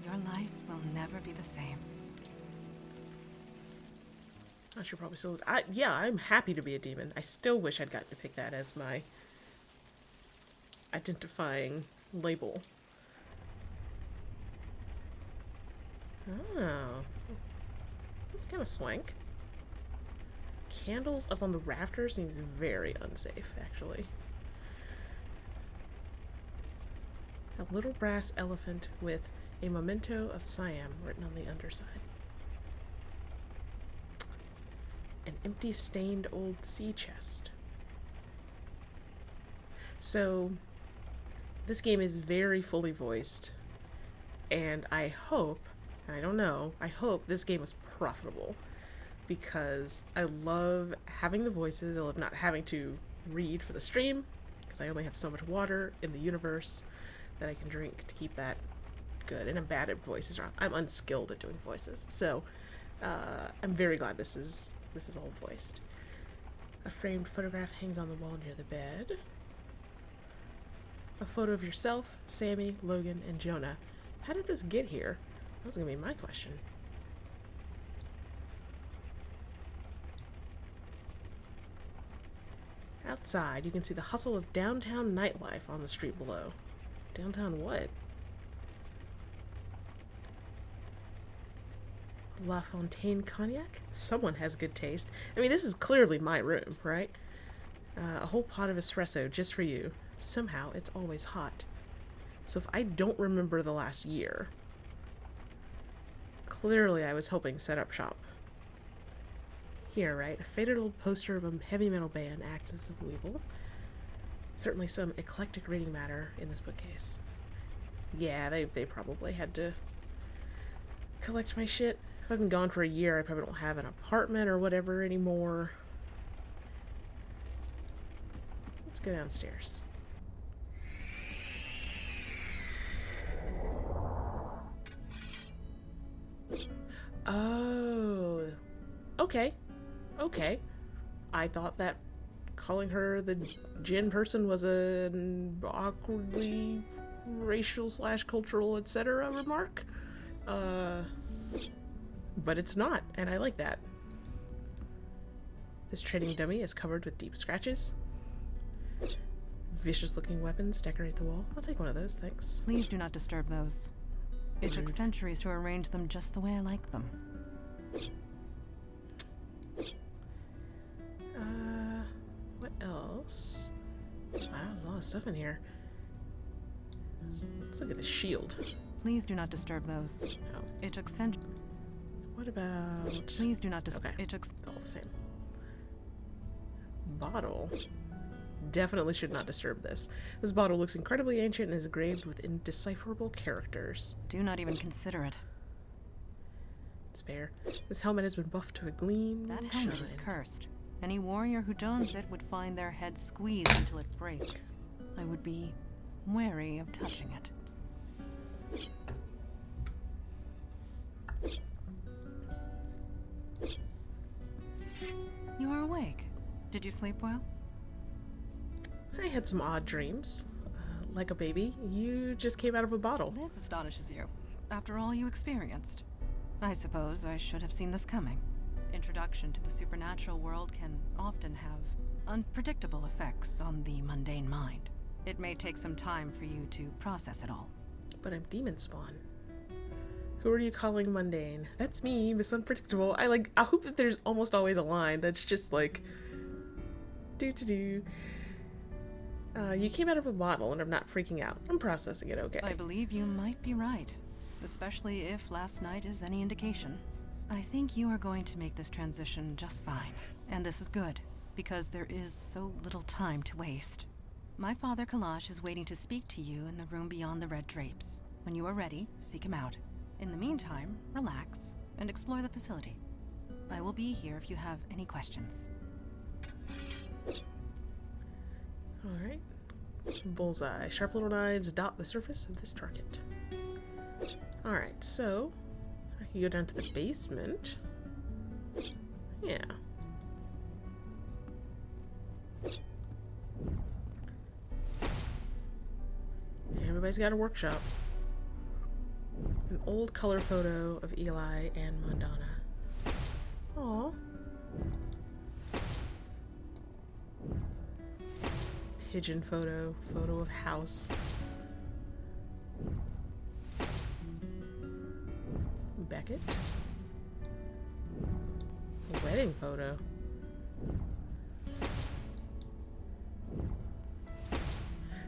Speaker 6: your life will never be the same.
Speaker 1: I should probably still. Yeah, I'm happy to be a demon. I still wish I'd gotten to pick that as my identifying label. Oh. That's kind of swank. Candles up on the rafters seems very unsafe, actually. A little brass elephant with a memento of Siam written on the underside. An empty, stained old sea chest. So, this game is very fully voiced, and I hope, and I don't know, I hope this game is profitable, because I love having the voices. I love not having to read for the stream, because I only have so much water in the universe that I can drink to keep that good, and I'm bad at voices. I'm unskilled at doing voices, so I'm very glad this is all voiced. A framed photograph hangs on the wall near the bed. A photo of yourself, Sammy, Logan, and Jonah. How did this get here? That was gonna be my question. Outside, you can see the hustle of downtown nightlife on the street below. Downtown what? La Fontaine Cognac? Someone has good taste. I mean, this is clearly my room, right? A whole pot of espresso just for you. Somehow, it's always hot. So if I don't remember the last year, clearly I was hoping set up shop. Here, right? A faded old poster of a heavy metal band, Axis of Weevil. Certainly some eclectic reading matter in this bookcase. Yeah, they probably had to collect my shit. If I've been gone for a year, I probably don't have an apartment or whatever anymore. Let's go downstairs. Oh. Okay. Okay. I thought that calling her the Jinn person was an awkwardly racial / cultural etc. remark. But it's not, and I like that. This trading dummy is covered with deep scratches. Vicious looking weapons decorate the wall. I'll take one of those, thanks.
Speaker 6: Please do not disturb those. It took centuries to arrange them just the way I like them.
Speaker 1: What else? Wow, there's a lot of stuff in here. Let's look at the shield.
Speaker 6: Please do not disturb those.
Speaker 1: Oh.
Speaker 6: It took centuries.
Speaker 1: What about...
Speaker 6: Please do not disturb.
Speaker 1: Okay.
Speaker 6: It took.
Speaker 1: It's all the same. Bottle. Definitely should not disturb this. This bottle looks incredibly ancient and is engraved with indecipherable characters.
Speaker 6: Do not even consider it.
Speaker 1: It's fair. This helmet has been buffed to a gleam
Speaker 6: That
Speaker 1: and
Speaker 6: helmet
Speaker 1: shine.
Speaker 6: is cursed. Any warrior who dons it would find their head squeezed until it breaks. I would be wary of touching it. You are awake. Did you sleep well?
Speaker 1: I had some odd dreams. Like a baby, you just came out of a bottle.
Speaker 6: This astonishes you. After all you experienced. I suppose I should have seen this coming. Introduction to the supernatural world can often have unpredictable effects on the mundane mind. It may take some time for you to process it all.
Speaker 1: But I'm demon spawn. Who are you calling mundane? That's me, Miss Unpredictable. I hope that there's almost always a line that's just like... do-do-do. You came out of a bottle and I'm not freaking out. I'm processing it okay.
Speaker 6: I believe you might be right, especially if last night is any indication. I think you are going to make this transition just fine. And this is good, because there is so little time to waste. My father Kalash is waiting to speak to you in the room beyond the red drapes. When you are ready, seek him out. In the meantime, relax and explore the facility. I will be here if you have any questions.
Speaker 1: Alright. Bullseye. Sharp little knives dot the surface of this target. Alright, so I can go down to the basement. Yeah. Everybody's got a workshop. An old color photo of Eli and Madonna. Aww. Pigeon photo, photo of house. Beckett. A wedding photo.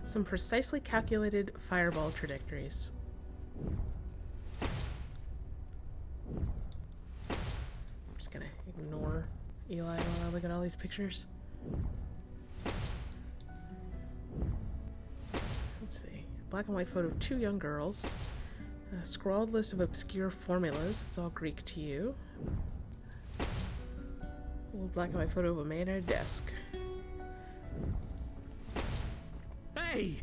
Speaker 1: Some precisely calculated fireball trajectories. I'm just gonna ignore Eli while I look at all these pictures. Let's see. Black and white photo of two young girls. A scrawled list of obscure formulas. It's all Greek to you. A little black and white photo of a man at a desk.
Speaker 2: Hey!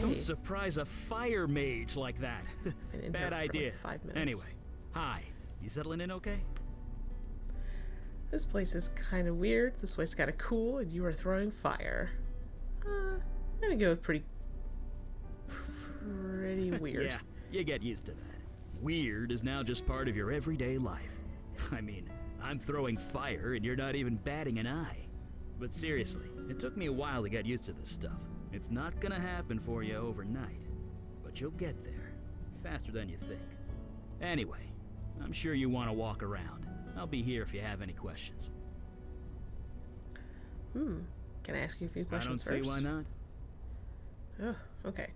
Speaker 2: Don't surprise a fire mage like that.
Speaker 1: Been in
Speaker 2: Bad
Speaker 1: here for
Speaker 2: idea.
Speaker 1: like 5 minutes.
Speaker 2: Anyway, hi. You settling in okay?
Speaker 1: This place is kind of weird. This place is kind of cool, and you are throwing fire. I'm gonna go with pretty weird.
Speaker 2: Yeah, you get used to that. Weird is now just part of your everyday life. I mean, I'm throwing fire and you're not even batting an eye. But seriously, it took me a while to get used to this stuff. It's not gonna happen for you overnight. But you'll get there. Faster than you think. Anyway, I'm sure you want to walk around. I'll be here if you have any questions.
Speaker 1: Can I ask you a few questions
Speaker 2: I don't
Speaker 1: first?
Speaker 2: see why not.
Speaker 1: Oh, okay.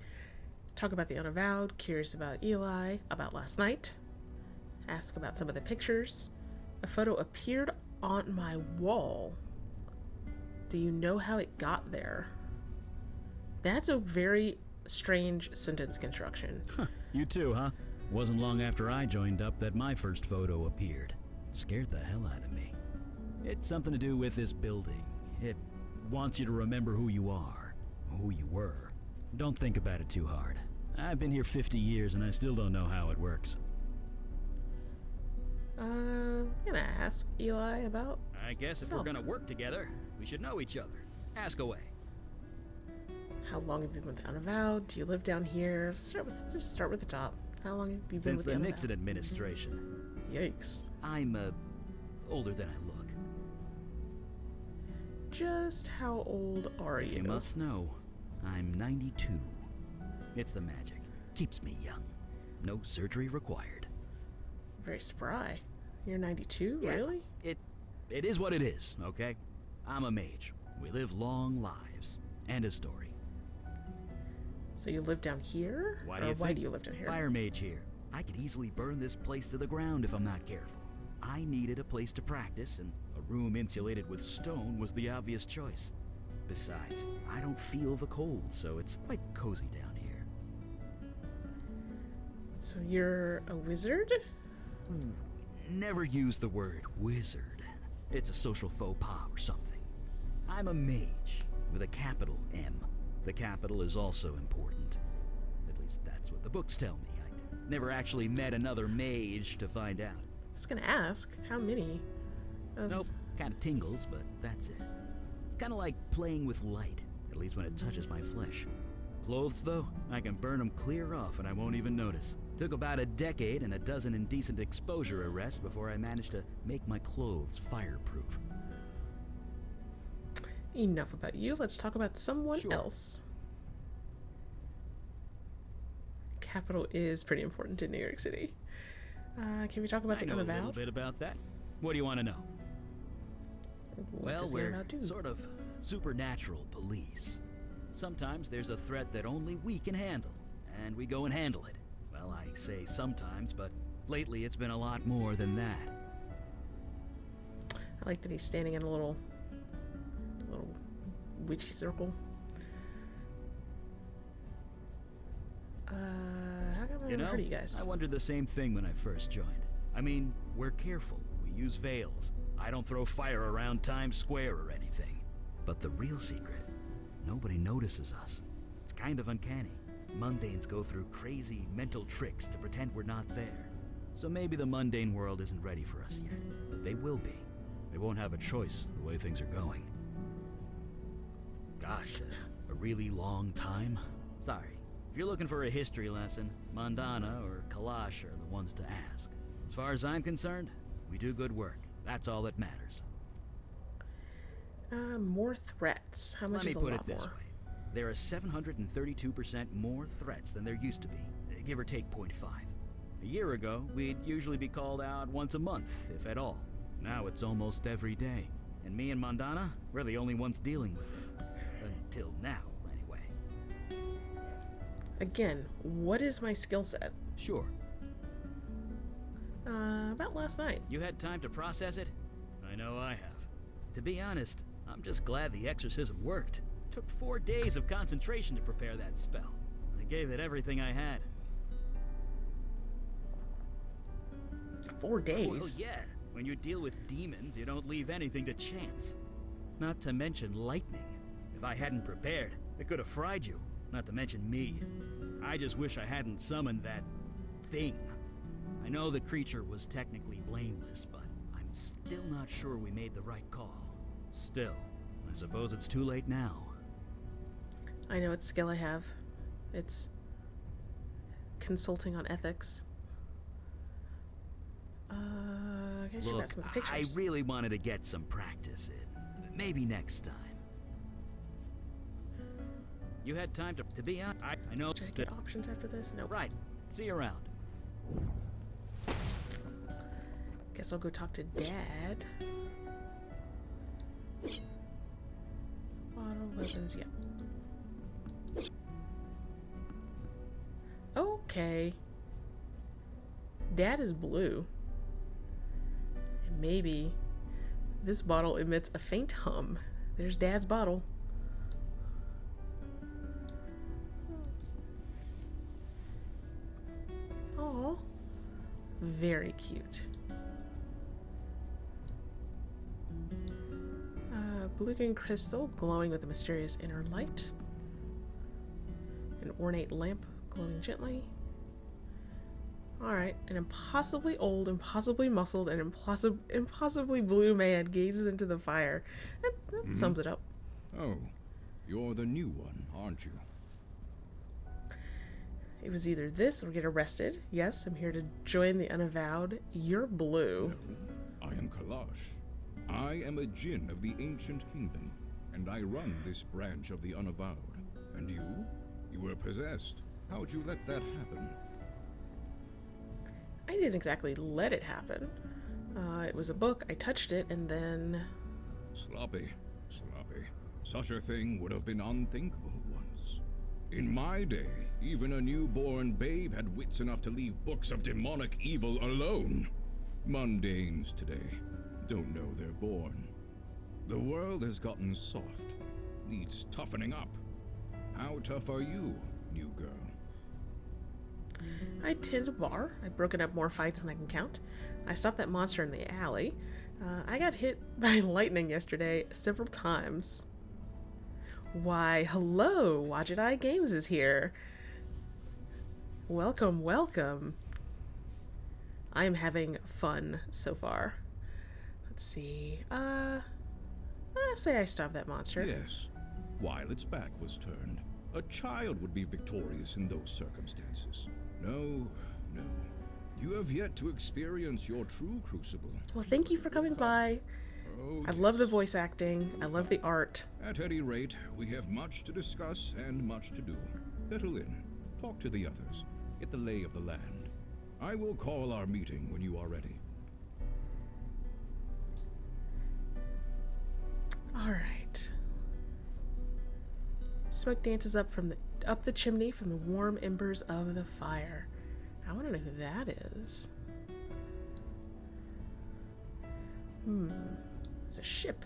Speaker 1: Talk about the Unavowed, curious about Eli, about last night. Ask about some of the pictures. A photo appeared on my wall. Do you know how it got there? That's a very strange sentence construction.
Speaker 2: You too, huh? Wasn't long after I joined up that my first photo appeared. Scared the hell out of me. It's something to do with this building. It wants you to remember who you are, who you were. Don't think about it too hard. I've been here 50 years and I still don't know how it works.
Speaker 1: I'm gonna ask Eli about
Speaker 2: I guess if
Speaker 1: self.
Speaker 2: we're gonna work together, we should know each other. Ask away.
Speaker 1: How long have you been with the Unavowed? Do you live down here? Just start with the top. How long have you been
Speaker 2: Since
Speaker 1: with
Speaker 2: the
Speaker 1: Unavowed?
Speaker 2: Nixon administration.
Speaker 1: Yikes.
Speaker 2: I'm, older than I look.
Speaker 1: Just how old are
Speaker 2: If you must know, I'm 92. It's the magic. Keeps me young. No surgery required.
Speaker 1: Very spry. You're 92,
Speaker 2: Yeah.
Speaker 1: really?
Speaker 2: It is what it is, okay? I'm a mage. We live long lives. And a story.
Speaker 1: So you live down here?
Speaker 2: Why
Speaker 1: Or
Speaker 2: do you
Speaker 1: why
Speaker 2: think?
Speaker 1: do you live down here?
Speaker 2: Fire mage here. I could easily burn this place to the ground if I'm not careful. I needed a place to practice, and a room insulated with stone was the obvious choice. Besides, I don't feel the cold, so it's quite cozy down here.
Speaker 1: So you're a wizard?
Speaker 2: Never use the word wizard. It's a social faux pas or something. I'm a mage with a capital M. The capital is also important. At least that's what the books tell me. I never actually met another mage to find out.
Speaker 1: I was gonna ask, how many?
Speaker 2: Nope, kind of tingles, but that's it. It's kind of like playing with light, at least when it touches my flesh. Clothes, though, I can burn them clear off and I won't even notice. Took about a decade and a dozen indecent exposure arrests before I managed to make my clothes fireproof.
Speaker 1: Enough about you. Let's talk about someone
Speaker 2: Sure.
Speaker 1: else. Capital is pretty important in New York City. Can we talk about
Speaker 2: I
Speaker 1: the
Speaker 2: know a little
Speaker 1: Unavowed?
Speaker 2: bit about that. What do you want to know?
Speaker 1: What
Speaker 2: Well,
Speaker 1: does the
Speaker 2: we're
Speaker 1: Unavowed do?
Speaker 2: sort of supernatural police. Sometimes there's a threat that only we can handle, and we go and handle it. Well, I say sometimes, but lately it's been a lot more than that.
Speaker 1: I like that he's standing in a little witchy circle. How come I
Speaker 2: You
Speaker 1: never
Speaker 2: know,
Speaker 1: heard of you guys?
Speaker 2: I wondered the same thing when I first joined. I mean, we're careful. We use veils. I don't throw fire around Times Square or anything. But the real secret, nobody notices us. It's kind of uncanny. Mundanes go through crazy mental tricks to pretend we're not there. So maybe the mundane world isn't ready for us yet, but they will be. They won't have a choice the way things are going. Gosh, a really long time? Sorry. If you're looking for a history lesson, Mandana or Kalash are the ones to ask. As far as I'm concerned, we do good work. That's all that matters.
Speaker 1: More threats. How much
Speaker 2: Let me
Speaker 1: is a
Speaker 2: put
Speaker 1: lot
Speaker 2: it this
Speaker 1: more?
Speaker 2: way. There are 732% more threats than there used to be, give or take 0.5. A year ago, we'd usually be called out once a month, if at all. Now it's almost every day. And me and Mandana, we're the only ones dealing with it. Until now, anyway.
Speaker 1: Again, what is my skill set?
Speaker 2: Sure.
Speaker 1: About last night.
Speaker 2: You had time to process it? I know I have. To be honest, I'm just glad the exorcism worked. Took 4 days of concentration to prepare that spell. I gave it everything I had.
Speaker 1: 4 days?
Speaker 2: Well, yeah. When you deal with demons, you don't leave anything to chance. Not to mention lightning. If I hadn't prepared, it could have fried you. Not to mention me. I just wish I hadn't summoned that thing. I know the creature was technically blameless, but I'm still not sure we made the right call. Still, I suppose it's too late now.
Speaker 1: I know what skill I have. It's consulting on ethics. I guess you got
Speaker 2: Look,
Speaker 1: some
Speaker 2: I
Speaker 1: pictures.
Speaker 2: really wanted to get some practice in. Maybe next time. You had time to be on. I know.
Speaker 1: Should I get options after this? No.
Speaker 2: Right. See you around.
Speaker 1: Guess I'll go talk to Dad. Auto weapons, yeah. Okay. Dad is blue. And maybe this bottle emits a faint hum. There's Dad's bottle. Oh, very cute. Blue-green crystal glowing with a mysterious inner light. An ornate lamp glowing gently. Alright, an impossibly old, impossibly muscled, and impossibly blue man gazes into the fire. That sums it up.
Speaker 8: Oh, you're the new one, aren't you?
Speaker 1: It was either this or get arrested. Yes, I'm here to join the Unavowed. You're blue.
Speaker 8: No, I am Kalash. I am a djinn of the ancient kingdom, and I run this branch of the Unavowed. And you? You were possessed. How'd you let that happen?
Speaker 1: I didn't exactly let it happen. It was a book, I touched it, and then...
Speaker 8: Sloppy. Such a thing would have been unthinkable once. In my day, even a newborn babe had wits enough to leave books of demonic evil alone. Mundanes today don't know they're born. The world has gotten soft, needs toughening up. How tough are you, new girl?
Speaker 1: I tend a bar. I've broken up more fights than I can count. I stopped that monster in the alley. I got hit by lightning yesterday several times. Why, hello, Wadjet Eye Games is here. Welcome, welcome. I'm having fun so far. Let's see. I say I stopped that monster.
Speaker 8: Yes. While its back was turned, a child would be victorious in those circumstances. No. You have yet to experience your true crucible.
Speaker 1: Well, thank you for coming by.
Speaker 8: Oh,
Speaker 1: I love the voice acting. I love the art.
Speaker 8: At any rate, we have much to discuss and much to do. Settle in. Talk to the others. Get the lay of the land. I will call our meeting when you are ready.
Speaker 1: All right. Smoke dances up the chimney from the warm embers of the fire. I want to know who that is. It's a ship.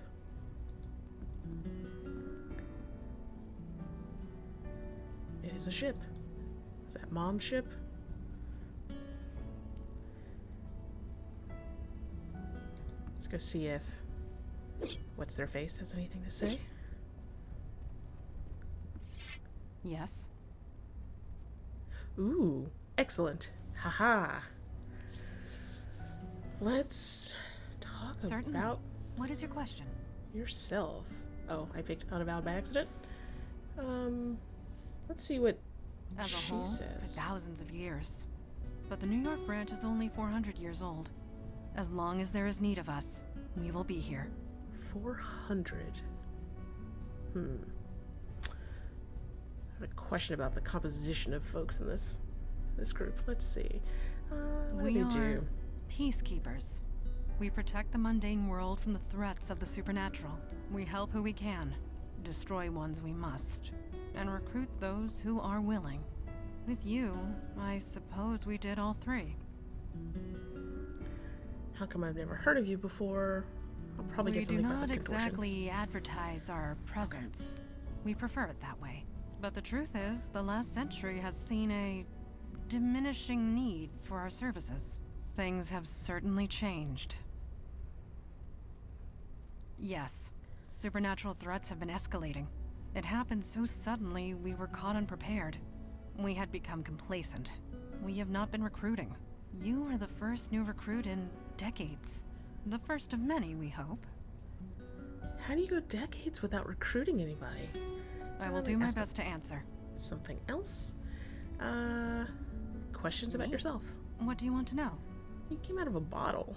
Speaker 1: It is a ship. Is that Mom's ship? Let's go see if What's Their Face has anything to say.
Speaker 6: Yes.
Speaker 1: Ooh, excellent. Haha. Let's talk
Speaker 6: Certainly.
Speaker 1: about
Speaker 6: What is your question?
Speaker 1: yourself. Oh, I picked Unavowed by accident. Let's see what
Speaker 6: As a
Speaker 1: she
Speaker 6: whole, for
Speaker 1: says.
Speaker 6: thousands of years. But the New York branch is only 400 years old. As long as there is need of us, we will be here.
Speaker 1: 400. I have a question about the composition of folks in this group. Let's see. What
Speaker 6: We
Speaker 1: do
Speaker 6: are
Speaker 1: they do?
Speaker 6: peacekeepers. We protect the mundane world from the threats of the supernatural. We help who we can, destroy ones we must, and recruit those who are willing. With you, I suppose we did all three.
Speaker 1: How come I've never heard of you before? I'll probably
Speaker 6: We
Speaker 1: get
Speaker 6: do
Speaker 1: something about
Speaker 6: not
Speaker 1: the contortions.
Speaker 6: exactly advertise our presence. We prefer it that way. But the truth is, the last century has seen a diminishing need for our services. Things have certainly changed. Yes, supernatural threats have been escalating. It happened so suddenly we were caught unprepared. We had become complacent. We have not been recruiting. You are the first new recruit in decades. The first of many, we hope.
Speaker 1: How do you go decades without recruiting anybody?
Speaker 6: I will do my best to answer.
Speaker 1: Something else? Questions about
Speaker 6: Me?
Speaker 1: yourself.
Speaker 6: What do you want to know?
Speaker 1: You came out of a bottle.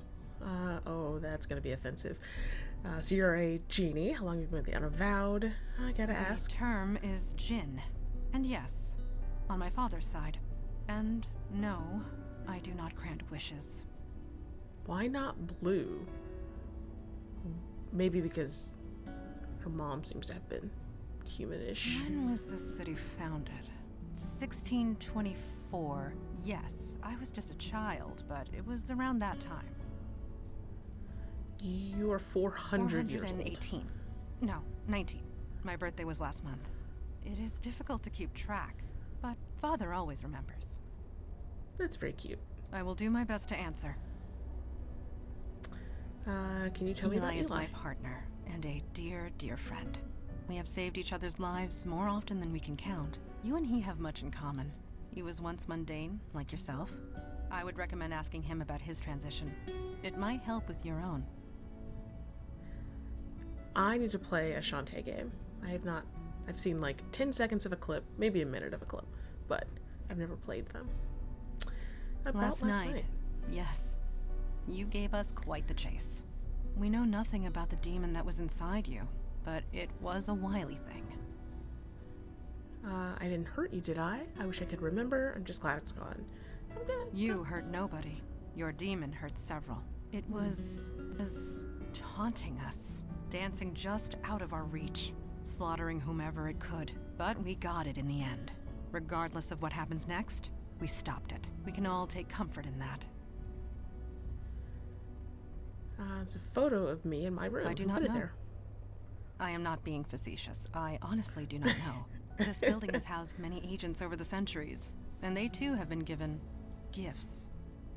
Speaker 1: Oh, that's gonna be offensive. So you're a genie. How long have you been with the Unavowed? I gotta ask.
Speaker 6: The term is Jinn. And yes, on my father's side. And no, I do not grant wishes.
Speaker 1: Why not blue? Maybe because her mom seems to have been humanish.
Speaker 6: When was this city founded? 1624. Yes, I was just a child, but it was around that time.
Speaker 1: You are 400 years old.
Speaker 6: 418. No, 19. My birthday was last month. It is difficult to keep track, but father always remembers.
Speaker 1: That's very cute.
Speaker 6: I will do my best to answer.
Speaker 1: Can you tell me about
Speaker 6: Eli is
Speaker 1: Eli?
Speaker 6: my partner and a dear, dear friend. We have saved each other's lives more often than we can count. You and he have much in common. He was once mundane, like yourself. I would recommend asking him about his transition. It might help with your own.
Speaker 1: I need to play a Shantae game. I've seen like 10 seconds of a clip, maybe a minute of a clip, but I've never played them. About last night.
Speaker 6: Yes. You gave us quite the chase. We know nothing about the demon that was inside you, but it was a wily thing.
Speaker 1: I didn't hurt you, did I? I wish I could remember. I'm just glad it's gone.
Speaker 6: You hurt nobody. Your demon hurt several. It was taunting us, dancing just out of our reach, slaughtering whomever it could. But we got it in the end. Regardless of what happens next, we stopped it. We can all take comfort in that.
Speaker 1: It's a photo of me in my room.
Speaker 6: I do
Speaker 1: Who
Speaker 6: not
Speaker 1: put it
Speaker 6: know.
Speaker 1: there?
Speaker 6: I am not being facetious. I honestly do not know. This building has housed many agents over the centuries, and they too have been given gifts.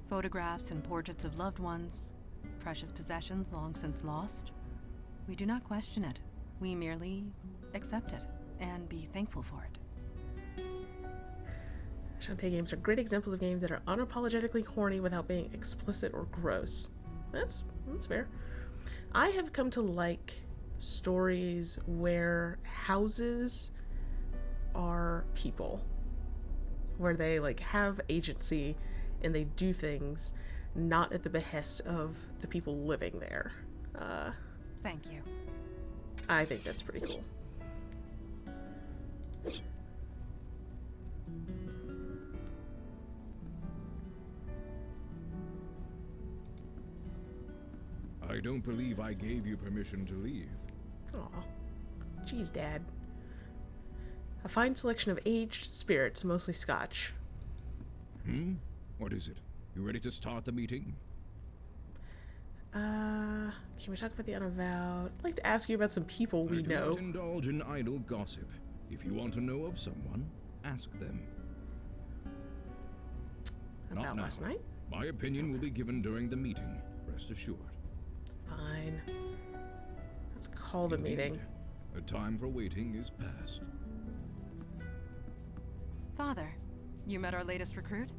Speaker 6: Photographs and portraits of loved ones, precious possessions long since lost. We do not question it. We merely accept it and be thankful for it.
Speaker 1: Shantae games are great examples of games that are unapologetically horny without being explicit or gross. That's fair. I have come to like stories where houses are people, where they like have agency and they do things not at the behest of the people living there.
Speaker 6: Thank you.
Speaker 1: I think that's pretty cool.
Speaker 8: I don't believe I gave you permission to leave.
Speaker 1: Aw. Jeez, Dad. A fine selection of aged spirits, mostly Scotch.
Speaker 8: What is it? You ready to start the meeting?
Speaker 1: Can we talk about the Unavowed? I'd like to ask you about some people we
Speaker 8: I do
Speaker 1: know.
Speaker 8: not indulge in idle gossip. If you want to know of someone, ask them. Not
Speaker 1: About
Speaker 8: now.
Speaker 1: last night?
Speaker 8: My opinion will be given during the meeting. Rest assured.
Speaker 1: Fine. Let's call the
Speaker 8: Indeed.
Speaker 1: meeting.
Speaker 8: The time for waiting is past.
Speaker 6: Father, you met our latest recruit?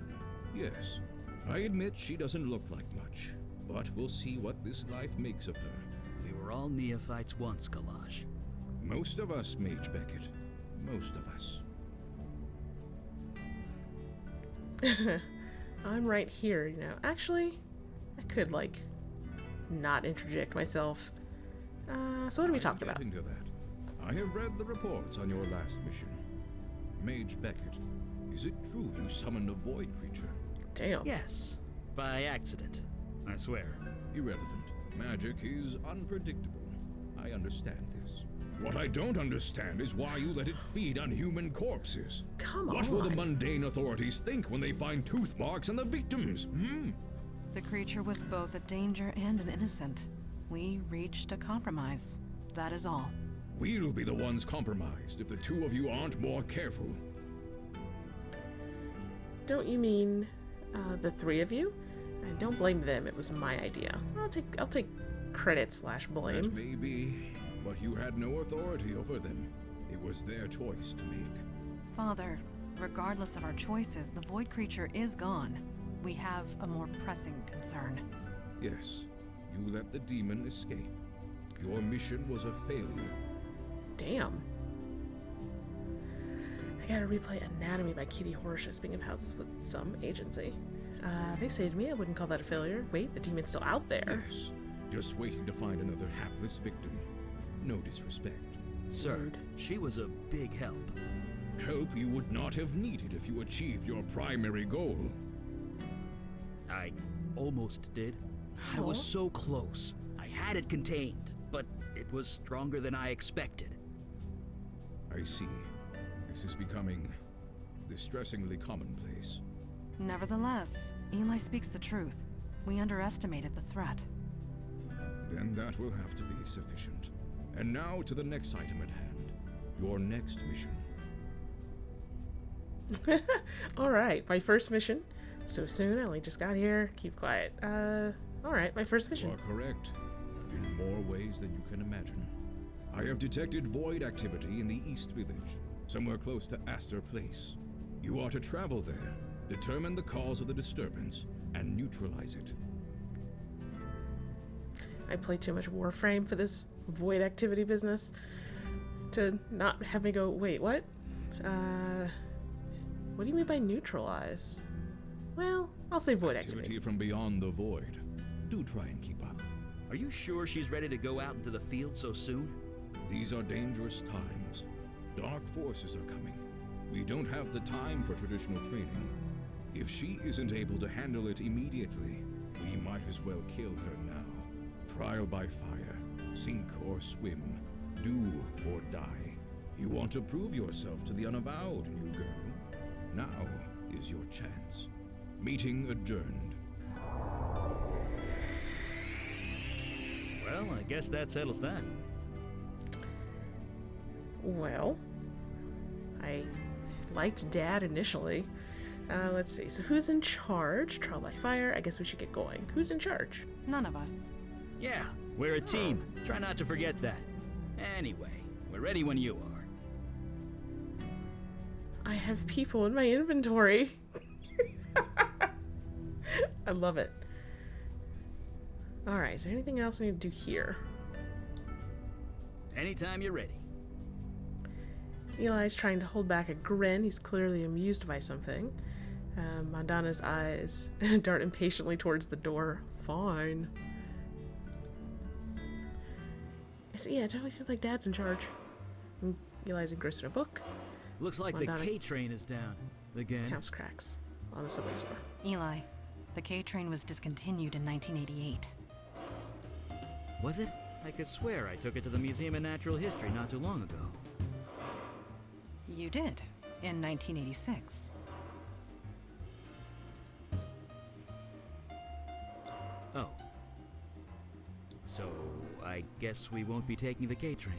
Speaker 8: Yes, I admit she doesn't look like much, but we'll see what this life makes of her.
Speaker 2: We were all neophytes once, Kalaj.
Speaker 8: Most of us, Mage Beckett. Most of us.
Speaker 1: I'm right here, you know. Actually, I could, like, not interject myself. So what are we talking about?
Speaker 8: Getting to that. I have read the reports on your last mission. Mage Beckett, is it true you summoned a void creature?
Speaker 1: Damn.
Speaker 2: Yes, by accident, I swear.
Speaker 8: Irrelevant. Magic is unpredictable. I understand this. What I don't understand is why you let it feed on human corpses.
Speaker 1: Come
Speaker 8: What
Speaker 1: on.
Speaker 8: will the mundane authorities think when they find tooth marks on the victims?
Speaker 6: The creature was both a danger and an innocent. We reached a compromise. That is all.
Speaker 8: We'll be the ones compromised if the two of you aren't more careful.
Speaker 1: Don't you mean the three of you? And don't blame them. It was my idea. I'll take credit /
Speaker 8: That
Speaker 1: blame.
Speaker 8: may be, but you had no authority over them. It was their choice to make.
Speaker 6: Father, regardless of our choices, the void creature is gone. We have a more pressing concern.
Speaker 8: Yes, you let the demon escape. Your mission was a failure.
Speaker 1: Damn. I gotta replay Anatomy by Kitty Horsham, speaking of houses with some agency. They saved me. I wouldn't call that a failure. Wait, the demon's still out there.
Speaker 8: Yes, just waiting to find another hapless victim. No disrespect.
Speaker 2: Sir,
Speaker 1: Rude.
Speaker 2: she was a big help.
Speaker 8: Help you would not have needed if you achieved your primary goal.
Speaker 2: I almost did. I was
Speaker 1: Aw.
Speaker 2: so close. I had it contained, but it was stronger than I expected.
Speaker 8: I see. This is becoming distressingly commonplace.
Speaker 6: Nevertheless, Eli speaks the truth. We underestimated the threat.
Speaker 8: Then that will have to be sufficient. And now to the next item at hand. Your next mission.
Speaker 1: Alright, my first mission. So soon, I only just got here. Keep quiet. Alright, my first
Speaker 8: You
Speaker 1: mission.
Speaker 8: are correct. In more ways than you can imagine. I have detected void activity in the East Village, somewhere close to Astor Place. You are to travel there, determine the cause of the disturbance, and neutralize it.
Speaker 1: I play too much Warframe for this void activity business to not have me go, wait, what? What do you mean by neutralize? Well, I'll say void activity.
Speaker 8: From beyond the void. Do try and keep up.
Speaker 2: Are you sure she's ready to go out into the field so soon?
Speaker 8: These are dangerous times. Dark forces are coming. We don't have the time for traditional training. If she isn't able to handle it immediately, we might as well kill her now. Trial by fire, sink or swim, do or die. You want to prove yourself to the Unavowed, new girl. Now is your chance. Meeting adjourned.
Speaker 2: Well, I guess that settles that.
Speaker 1: Well, I liked Dad initially. Let's see. So who's in charge? Trial by fire. I guess we should get going. Who's in charge?
Speaker 6: None of us.
Speaker 2: Yeah, we're a team. Try not to forget that. Anyway, we're ready when you are.
Speaker 1: I have people in my inventory. I love it. Alright, is there anything else I need to do here?
Speaker 2: Anytime you're ready.
Speaker 1: Eli's trying to hold back a grin. He's clearly amused by something. Mandana's eyes dart impatiently towards the door. Fine. Yeah, it definitely seems like Dad's in charge. And Eli's engrossed in a book.
Speaker 2: Looks like
Speaker 1: Madonna.
Speaker 2: the K train is down. Again.
Speaker 1: Counts cracks on the subway floor.
Speaker 6: Eli, the K train was discontinued in 1988.
Speaker 2: Was it? I could swear I took it to the Museum of Natural History not too long ago.
Speaker 6: You did, in 1986.
Speaker 2: Oh. So, I guess we won't be taking the K train.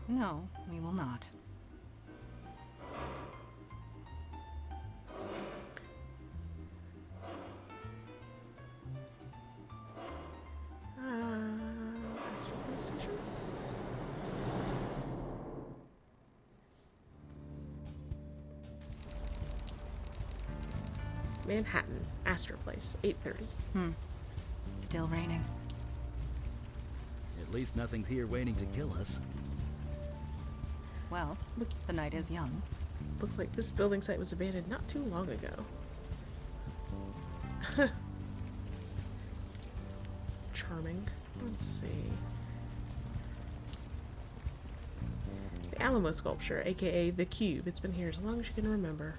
Speaker 6: No, we will not.
Speaker 1: Astral Police Station? Manhattan, Astor Place, 8:30.
Speaker 6: Still raining.
Speaker 2: At least nothing's here waiting to kill us.
Speaker 6: Well, the night is young.
Speaker 1: Looks like this building site was abandoned not too long ago. Charming. Let's see. The Alamo sculpture, aka the Cube. It's been here as long as you can remember.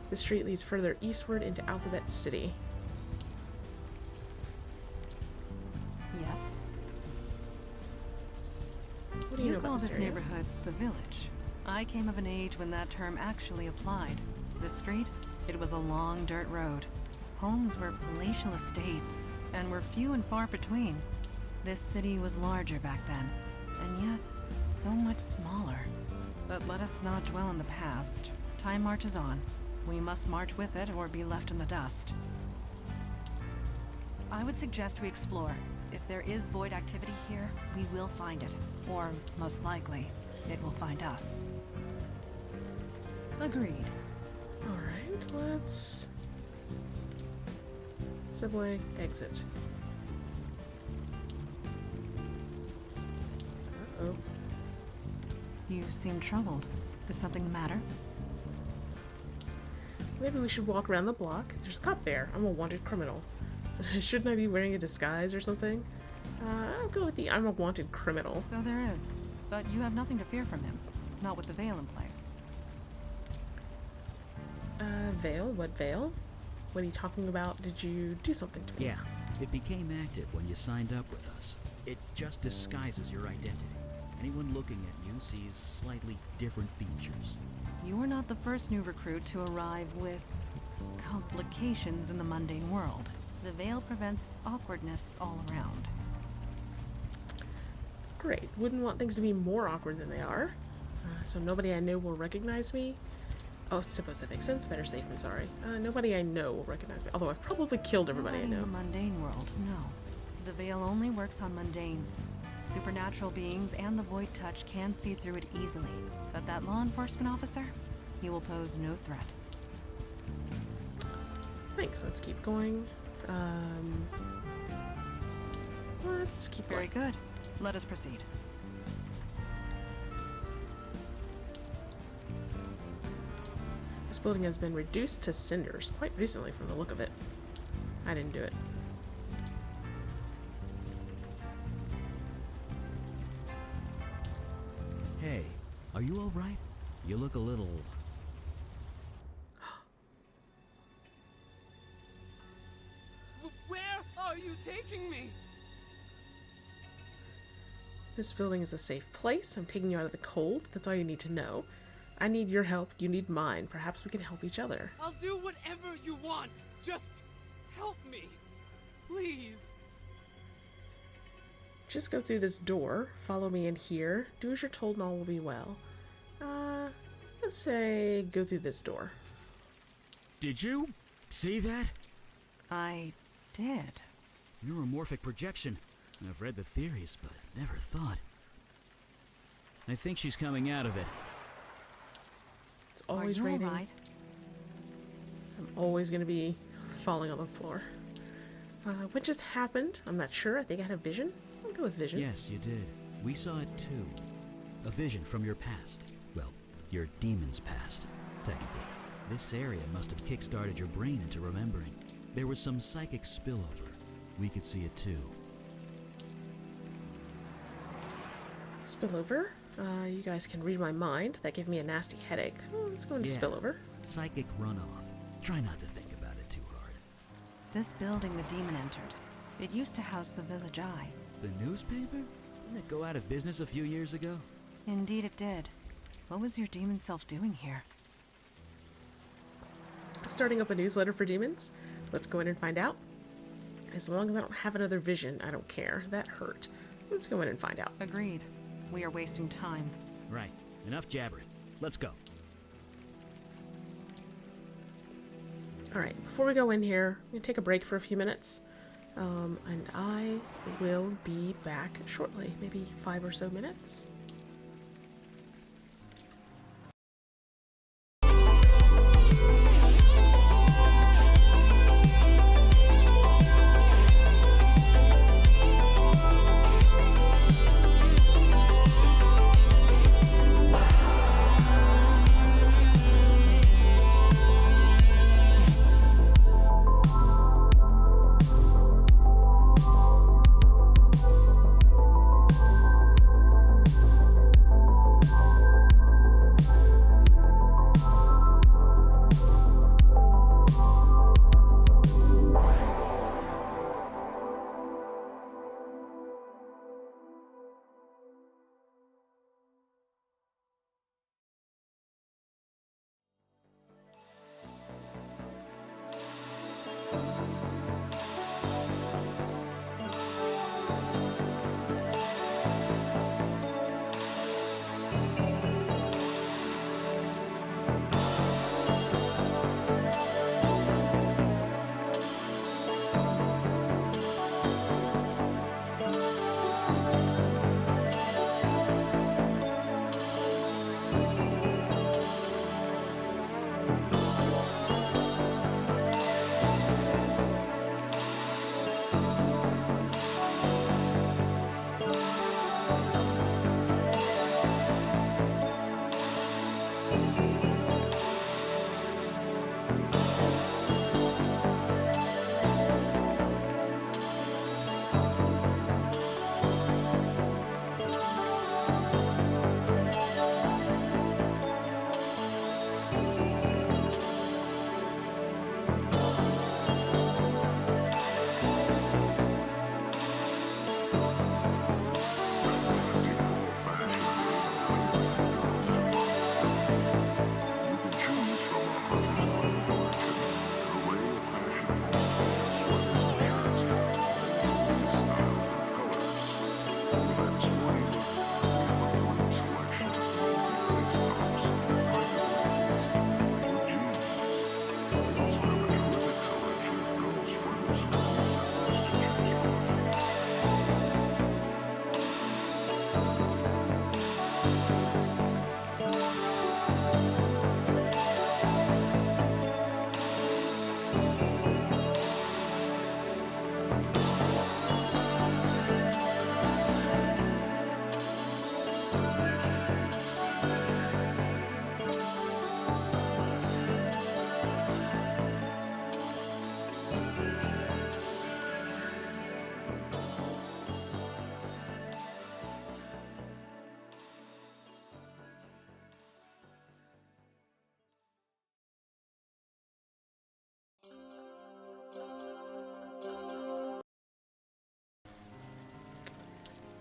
Speaker 1: The street leads further eastward into Alphabet City.
Speaker 6: Yes.
Speaker 1: What do you know
Speaker 6: call
Speaker 1: about
Speaker 6: this
Speaker 1: this area?
Speaker 6: neighborhood the Village. I came of an age when that term actually applied. This street, it was a long dirt road. Homes were palatial estates, and were few and far between. This city was larger back then, and yet so much smaller. But let us not dwell in the past. Time marches on. We must march with it or be left in the dust. I would suggest we explore. If there is void activity here, we will find it. Or, most likely, it will find us. Agreed.
Speaker 1: Alright, let's... Subway, exit. Uh-oh.
Speaker 6: You seem troubled. Is something the matter?
Speaker 1: Maybe we should walk around the block. There's a cop there. I'm a wanted criminal. Shouldn't I be wearing a disguise or something? I'll go with the I'm a wanted criminal.
Speaker 6: So there is. But you have nothing to fear from him. Not with the veil in place.
Speaker 1: Veil? What veil? What are you talking about? Did you do something to me?
Speaker 2: Yeah, it became active when you signed up with us. It just disguises your identity. Anyone looking at you sees slightly different features.
Speaker 6: You are not the first new recruit to arrive with complications in the mundane world. The veil prevents awkwardness all around.
Speaker 1: Great. Wouldn't want things to be more awkward than they are. So nobody I know will recognize me. Oh, suppose that makes sense. Better safe than sorry. Nobody I know will recognize me. Although I've probably killed everybody I
Speaker 6: Not in
Speaker 1: know.
Speaker 6: the mundane world, no. The veil only works on mundanes. Supernatural beings and the void touch can see through it easily. But that law enforcement officer, he will pose no threat.
Speaker 1: Thanks. Let's keep going. Let's keep
Speaker 6: Very
Speaker 1: going.
Speaker 6: good. Let us proceed.
Speaker 1: This building has been reduced to cinders quite recently from the look of it. I didn't do it.
Speaker 2: Hey, are you alright? You look a little...
Speaker 9: Where are you taking me?
Speaker 1: This building is a safe place. I'm taking you out of the cold. That's all you need to know. I need your help. You need mine. Perhaps we can help each other.
Speaker 9: I'll do whatever you want. Just help me. Please.
Speaker 1: Just go through this door. Follow me in here. Do as you're told and all will be well. Let's say go through this door.
Speaker 2: Did you see that?
Speaker 6: I did.
Speaker 2: Neuromorphic projection. I've read the theories, but never thought. I think she's coming out of it.
Speaker 1: It's always
Speaker 6: Are you
Speaker 1: raining.
Speaker 6: all right?
Speaker 1: I'm always going to be falling on the floor. What just happened? I'm not sure. I think I had a vision. I'll go with vision.
Speaker 2: Yes, you did. We saw it too. A vision from your past. Well, your demon's past, technically. This area must have kickstarted your brain into remembering. There was some psychic spillover. We could see it too.
Speaker 1: Spillover. You guys can read my mind. That gave me a nasty headache. Oh, let's go into
Speaker 2: Yeah.
Speaker 1: spillover.
Speaker 2: Psychic runoff. Try not to think about it too hard.
Speaker 6: This building the demon entered. It used to house the Village Eye.
Speaker 2: The newspaper? Didn't it go out of business a few years ago?
Speaker 6: Indeed it did. What was your demon self doing here?
Speaker 1: Starting up a newsletter for demons? Let's go in and find out. As long as I don't have another vision, I don't care. That hurt. Let's go in and find out.
Speaker 6: Agreed. We are wasting time.
Speaker 2: Right. Enough jabbering. Let's go.
Speaker 1: Alright, before we go in here, I'm going to take a break for a few minutes. And I will be back shortly. Maybe 5 or so minutes.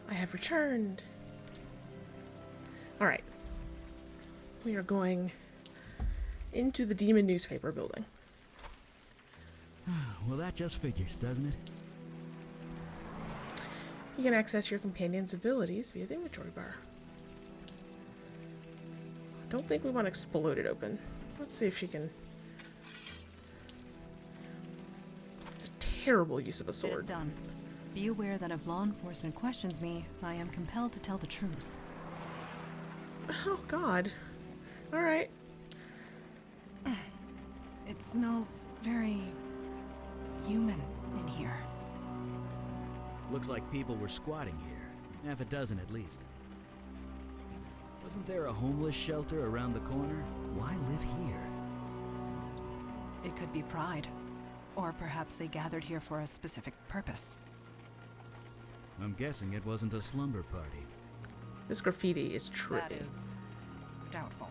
Speaker 1: I have returned. Alright. We are going into the demon newspaper building.
Speaker 2: Well, that just figures, doesn't it?
Speaker 1: You can access your companion's abilities via the inventory bar. I don't think we want to explode it open. Let's see if she can... It's a terrible use of a
Speaker 6: It is
Speaker 1: sword.
Speaker 6: done. Be aware that if law enforcement questions me, I am compelled to tell the truth.
Speaker 1: Oh, God. Alright.
Speaker 6: It smells very human in here.
Speaker 2: Looks like people were squatting here. Half a dozen at least. Wasn't there a homeless shelter around the corner? Why live here?
Speaker 6: It could be pride. Or perhaps they gathered here for a specific purpose.
Speaker 2: I'm guessing it wasn't a slumber party.
Speaker 1: This graffiti is trippy.
Speaker 6: That is doubtful.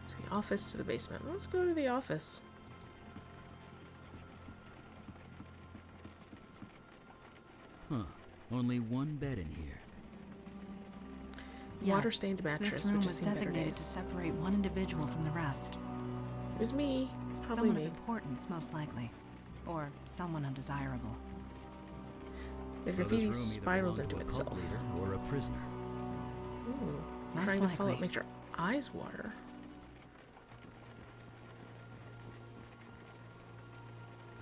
Speaker 1: To the office, to the basement. Let's go to the office.
Speaker 2: Huh. Only one bed in here.
Speaker 6: Yes,
Speaker 1: Water-stained mattress,
Speaker 6: this room
Speaker 1: which
Speaker 6: was
Speaker 1: has seen better
Speaker 6: designated to
Speaker 1: days.
Speaker 6: separate one individual from the rest.
Speaker 1: It was me. It's probably
Speaker 6: Someone
Speaker 1: me.
Speaker 6: of importance, most likely. Or someone undesirable.
Speaker 1: The
Speaker 2: So this
Speaker 1: graffiti
Speaker 2: room either
Speaker 1: spirals
Speaker 2: belonged
Speaker 1: into
Speaker 2: to a cult
Speaker 1: itself.
Speaker 2: leader or a prisoner.
Speaker 1: Ooh,
Speaker 6: Most
Speaker 1: trying to follow
Speaker 6: likely.
Speaker 1: it makes your eyes water.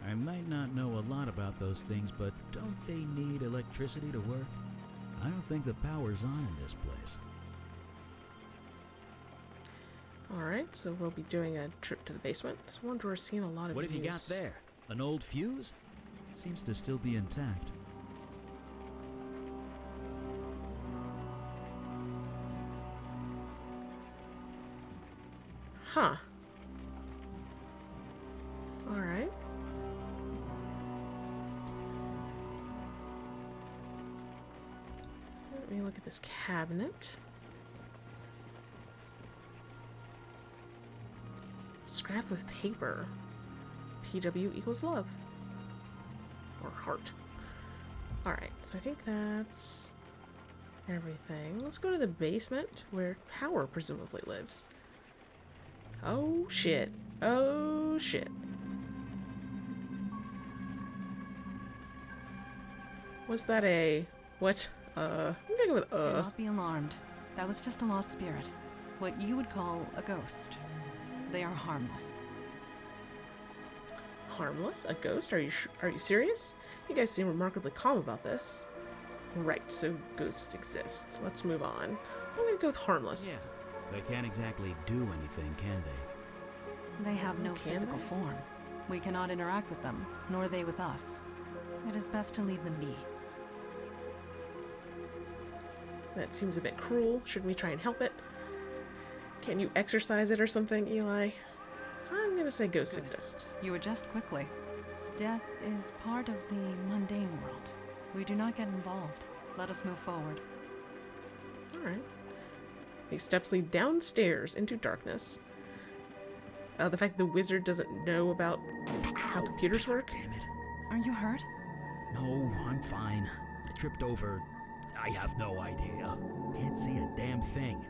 Speaker 2: I might not know a lot about those things, but don't they need electricity to work? I don't think the power's on in this place.
Speaker 1: Alright, so we'll be doing a trip to the basement. This one door's seen a lot of
Speaker 2: What have you got
Speaker 1: use.
Speaker 2: there? An old fuse? Seems to still be intact.
Speaker 1: Huh. Alright. Let me look at this cabinet. Scrap with paper. PW equals love. Or heart. Alright, so I think that's everything. Let's go to the basement where Power presumably lives. Oh shit. Oh shit. Was that a... what? I'm gonna go with
Speaker 6: Do not be alarmed. That was just a lost spirit. What you would call a ghost. They are harmless.
Speaker 1: Harmless? A ghost? Are you serious? You guys seem remarkably calm about this. Right, so ghosts exist. Let's move on. I'm gonna go with harmless.
Speaker 2: Yeah, they can't exactly do anything, can they?
Speaker 6: They have no
Speaker 1: Can
Speaker 6: physical
Speaker 1: they?
Speaker 6: form. We cannot interact with them, nor they with us. It is best to leave them be.
Speaker 1: That seems a bit cruel. Shouldn't we try and help it? Can you exercise it or something, Eli? I'm gonna say ghosts exist.
Speaker 6: You adjust quickly. Death is part of the mundane world. We do not get involved. Let us move forward.
Speaker 1: Alright. These steps lead downstairs into darkness. The fact the wizard doesn't know about how computers work.
Speaker 2: Damn it.
Speaker 6: Are you hurt?
Speaker 2: No, I'm fine. I tripped over... I have no idea. Can't see a damn thing.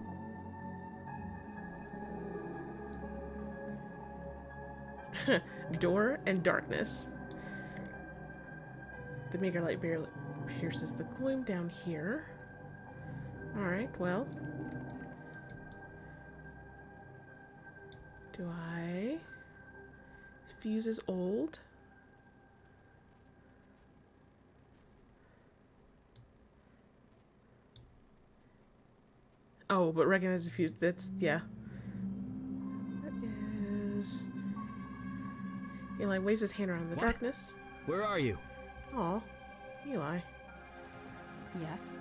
Speaker 1: Door and darkness. The meager light barely pierces the gloom down here. Alright, well. Do I... Fuse is old. Oh, but recognize the fuse. That's, yeah. That is... Eli waves his hand around in the
Speaker 2: What?
Speaker 1: darkness.
Speaker 2: Where are you?
Speaker 1: Aw, Eli.
Speaker 6: Yes.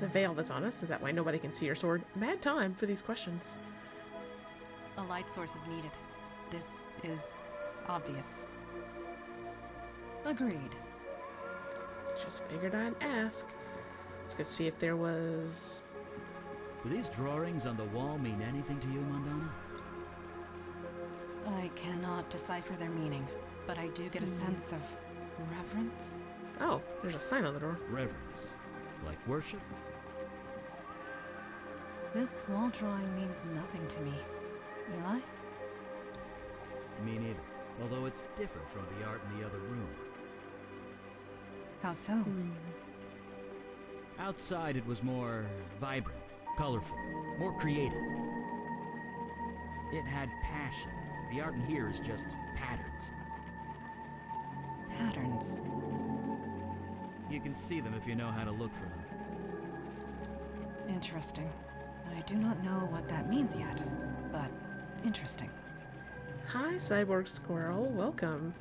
Speaker 1: The veil that's on us, is that why nobody can see your sword? Bad time for these questions.
Speaker 6: A light source is needed. This is obvious. Agreed.
Speaker 1: Just figured I'd ask. Let's go see if there was...
Speaker 2: Do these drawings on the wall mean anything to you, Mandana?
Speaker 6: I cannot decipher their meaning, but I do get a sense of reverence.
Speaker 1: Oh, there's a sign on the door.
Speaker 2: Reverence. Like worship?
Speaker 6: This wall drawing means nothing to me. Eli?
Speaker 2: Me neither. Although it's different from the art in the other room.
Speaker 6: How so?
Speaker 2: Outside it was more vibrant, colorful, more creative. It had passion. The art in here is just patterns.
Speaker 6: Patterns.
Speaker 2: You can see them if you know how to look for them.
Speaker 6: Interesting. I do not know what that means yet, but interesting.
Speaker 1: Hi, Cyborg Squirrel. Welcome.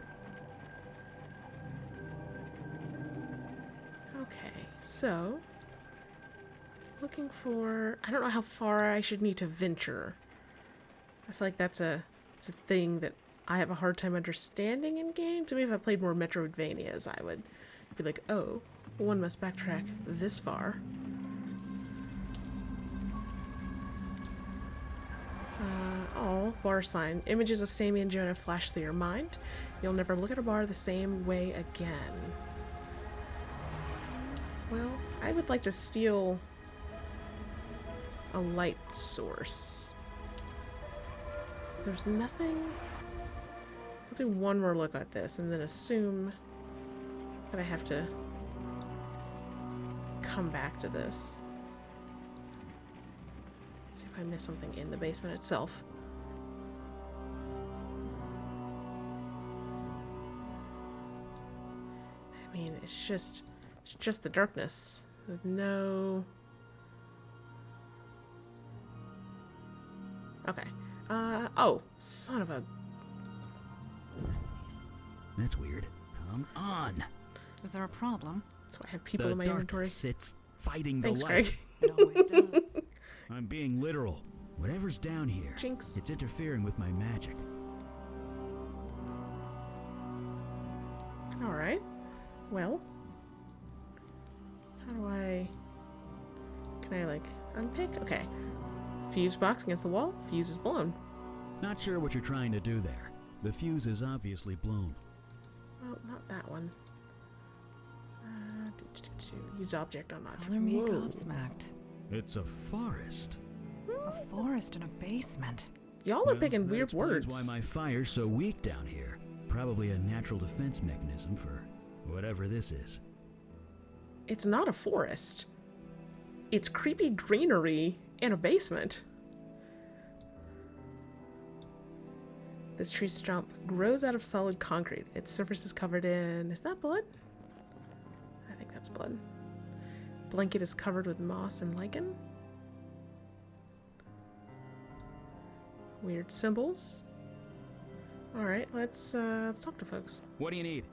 Speaker 1: Okay, so... Looking for... I don't know how far I should need to venture. I feel like it's a thing that I have a hard time understanding in games. Maybe if I played more Metroidvanias, I would be like, oh, one must backtrack this far. Oh, bar sign. Images of Sammy and Jonah flash through your mind. You'll never look at a bar the same way again. Well, I would like to steal a light source. There's nothing... I'll do one more look at this and then assume that I have to come back to this. See if I miss something in the basement itself. I mean, it's just the darkness. There's no... Okay. Oh, son of a...
Speaker 2: That's weird. Come on.
Speaker 6: Is there a problem?
Speaker 1: So I have people in my inventory.
Speaker 2: It's fighting
Speaker 1: Thanks,
Speaker 2: the light.
Speaker 6: It always does.
Speaker 2: I'm being literal. Whatever's down here,
Speaker 1: Jinx.
Speaker 2: it's interfering with my magic.
Speaker 1: Alright. Well. How do I... Can I, like, unpick? Okay. Fuse box against the wall. Fuse is blown.
Speaker 2: Not sure what you're trying to do there. The fuse is obviously blown.
Speaker 1: Well, not that one. Use object on object.
Speaker 6: Color me
Speaker 1: Whoa.
Speaker 6: gobsmacked.
Speaker 2: It's a forest.
Speaker 6: A forest in a basement.
Speaker 1: Y'all are
Speaker 2: Well,
Speaker 1: picking
Speaker 2: that
Speaker 1: weird
Speaker 2: explains
Speaker 1: words.
Speaker 2: why my fire's so weak down here. Probably a natural defense mechanism for whatever this is.
Speaker 1: It's not a forest. It's creepy greenery in a basement. This tree stump grows out of solid concrete. Its surface is covered in... Is that blood? I think that's blood. Blanket is covered with moss and lichen. Weird symbols. Alright, let's talk to folks.
Speaker 2: What do you need?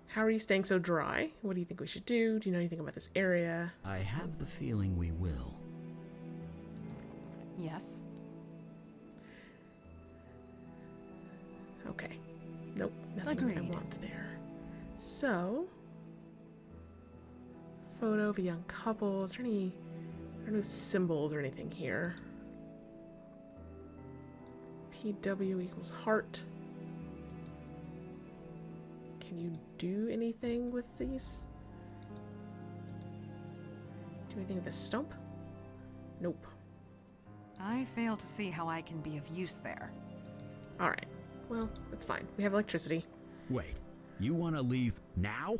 Speaker 1: How are you staying so dry? What do you think we should do? Do you know anything about this area?
Speaker 2: I have the feeling we will.
Speaker 6: Yes.
Speaker 1: Okay. Nope, nothing I
Speaker 6: Agreed.
Speaker 1: want there. So, photo of a young couple. Is there any... There are no symbols or anything here. PW equals heart. Can you do anything with these? Do anything with the stump? Nope.
Speaker 6: I fail to see how I can be of use there.
Speaker 1: Alright. Well, that's fine. We have electricity.
Speaker 2: Wait, you want to leave now?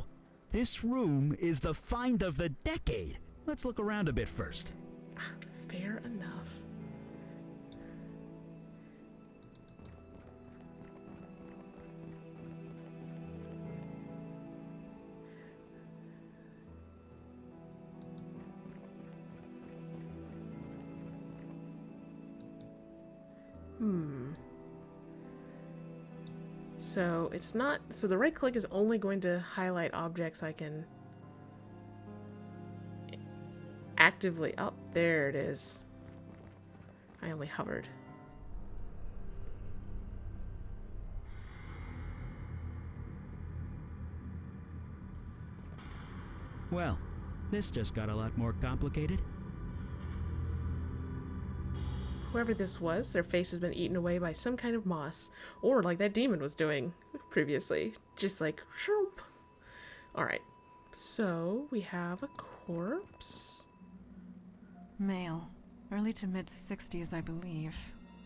Speaker 2: This room is the find of the decade. Let's look around a bit first.
Speaker 1: Fair enough. So it's not, so the right click is only going to highlight objects I can actively, oh, there it is. I only hovered.
Speaker 2: Well, this just got a lot more complicated.
Speaker 1: Whoever this was, their face has been eaten away by some kind of moss. Or like that demon was doing previously. Just like, shroom. Alright. So, we have a corpse.
Speaker 6: Male. Early to mid-60s, I believe.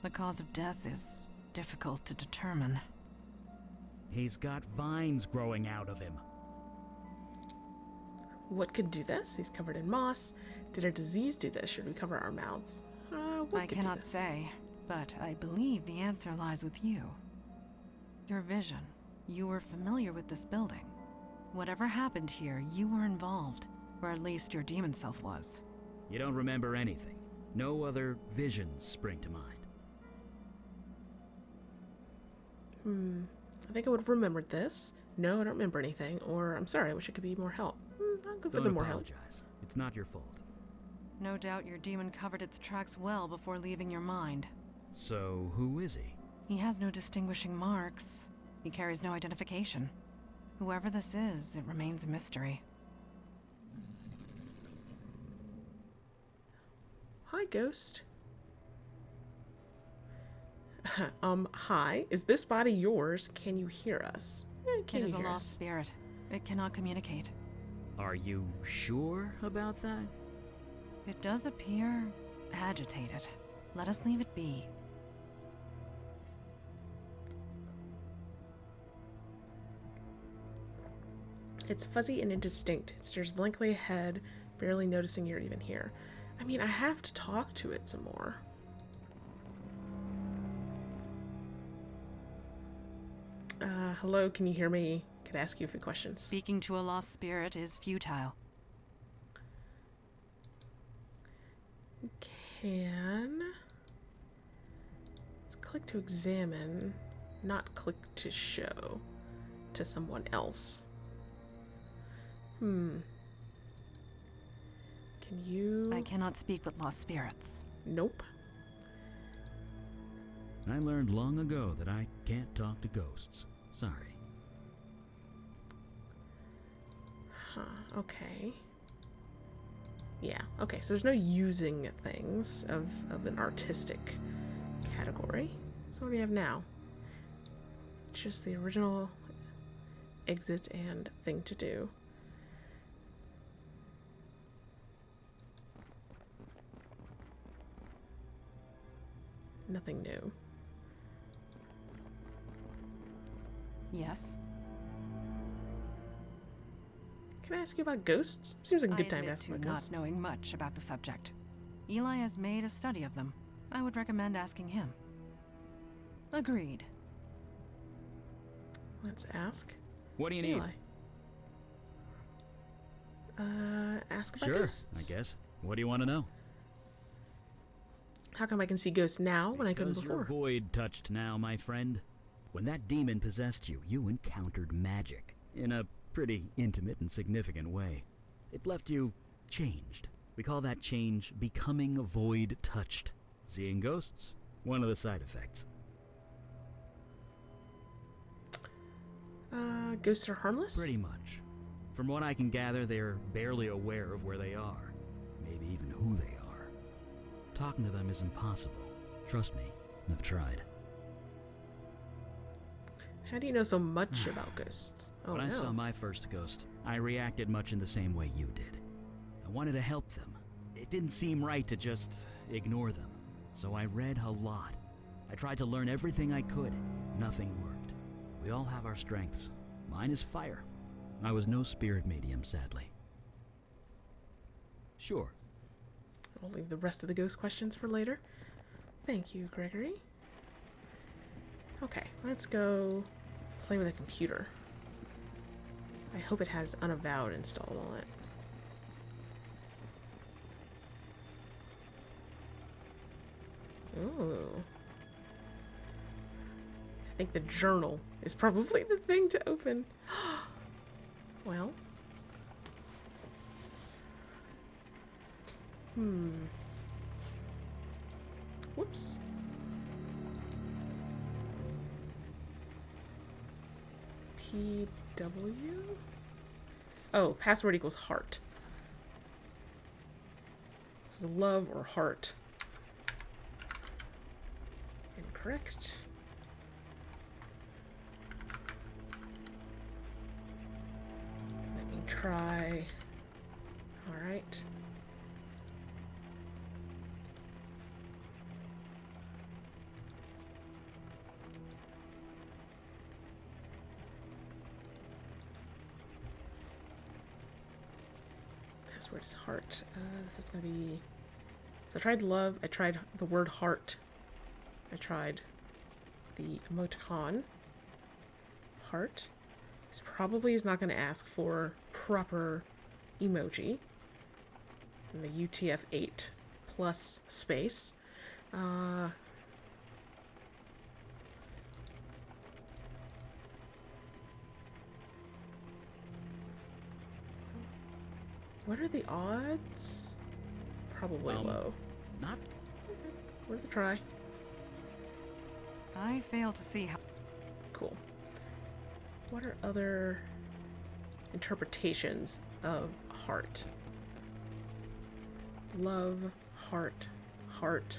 Speaker 6: The cause of death is difficult to determine.
Speaker 2: He's got vines growing out of him.
Speaker 1: What could do this? He's covered in moss. Did our disease do this? Should we cover our mouths? What
Speaker 6: I
Speaker 1: could do
Speaker 6: cannot
Speaker 1: this?
Speaker 6: say, but I believe the answer lies with you. Your vision. You were familiar with this building. Whatever happened here, you were involved, or at least your demon self was.
Speaker 2: You don't remember anything. No other visions spring to mind.
Speaker 1: I think I would have remembered this. No, I don't remember anything. Or, I'm sorry, I wish I could be more help. I'll go for
Speaker 2: Don't
Speaker 1: the more help.
Speaker 2: apologize. It's not your fault.
Speaker 6: No doubt your demon covered its tracks well before leaving your mind.
Speaker 2: So, who is he?
Speaker 6: He has no distinguishing marks. He carries no identification. Whoever this is, it remains a mystery.
Speaker 1: Hi, ghost. Hi. Is this body yours? Can you hear us? Can
Speaker 6: It
Speaker 1: you
Speaker 6: is a
Speaker 1: hear
Speaker 6: lost
Speaker 1: us?
Speaker 6: spirit. It cannot communicate.
Speaker 2: Are you sure about that?
Speaker 6: It does appear agitated. Let us leave it be.
Speaker 1: It's fuzzy and indistinct. It stares blankly ahead, barely noticing you're even here. I mean, I have to talk to it some more. Hello, can you hear me? Could I ask you a few questions?
Speaker 6: Speaking to a lost spirit is futile.
Speaker 1: Let's click to examine, not click to show to someone else. Can you...
Speaker 6: I cannot speak with lost spirits.
Speaker 1: Nope.
Speaker 2: I learned long ago that I can't talk to ghosts. Sorry.
Speaker 1: Okay. Yeah, okay, so there's no using things of an artistic category. So what do we have now? Just the original exit and thing to do. Nothing new.
Speaker 6: Yes.
Speaker 1: Can I ask you about ghosts? Seems like a good
Speaker 6: I
Speaker 1: time to
Speaker 6: admit
Speaker 1: ask
Speaker 6: to
Speaker 1: about
Speaker 6: not
Speaker 1: ghosts.
Speaker 6: knowing much about the subject. Eli has made a study of them. I would recommend asking him. Agreed.
Speaker 1: Let's ask
Speaker 2: What do you need?
Speaker 1: Eli. Ask about
Speaker 2: Sure,
Speaker 1: ghosts.
Speaker 2: I guess. What do you want to know?
Speaker 1: How come I can see ghosts now when I couldn't
Speaker 2: Because you're
Speaker 1: before?
Speaker 2: void touched now, my friend. When that demon possessed you, you encountered magic in a pretty intimate and significant way. It left you changed. We call that change becoming void touched. Seeing ghosts, one of the side effects.
Speaker 1: Ghosts are harmless?
Speaker 2: Pretty much. From what I can gather, they're barely aware of where they are, maybe even who they are. Talking to them is impossible. Trust me, I've tried.
Speaker 1: How do you know so much about ghosts? Oh,
Speaker 2: When
Speaker 1: no.
Speaker 2: I saw my first ghost, I reacted much in the same way you did. I wanted to help them. It didn't seem right to just ignore them. So I read a lot. I tried to learn everything I could. Nothing worked. We all have our strengths. Mine is fire. I was no spirit medium, sadly. Sure.
Speaker 1: I'll leave the rest of the ghost questions for later. Thank you, Gregory. Okay, let's go play with a computer. I hope it has Unavowed installed on it. Ooh. I think the journal is probably the thing to open. Well. Whoops. PW? Oh, password equals heart. This is love or heart. Incorrect. Let me try. All right. Password is heart. This is gonna be. So I tried love. I tried the word heart. I tried the emoticon. Heart. This probably is not going to ask for proper emoji. And the UTF-8 plus space. What are the odds? Probably low.
Speaker 2: Not
Speaker 1: Okay, worth a try.
Speaker 6: I fail to see how.
Speaker 1: Cool. What are other interpretations of heart? Love, heart, heart.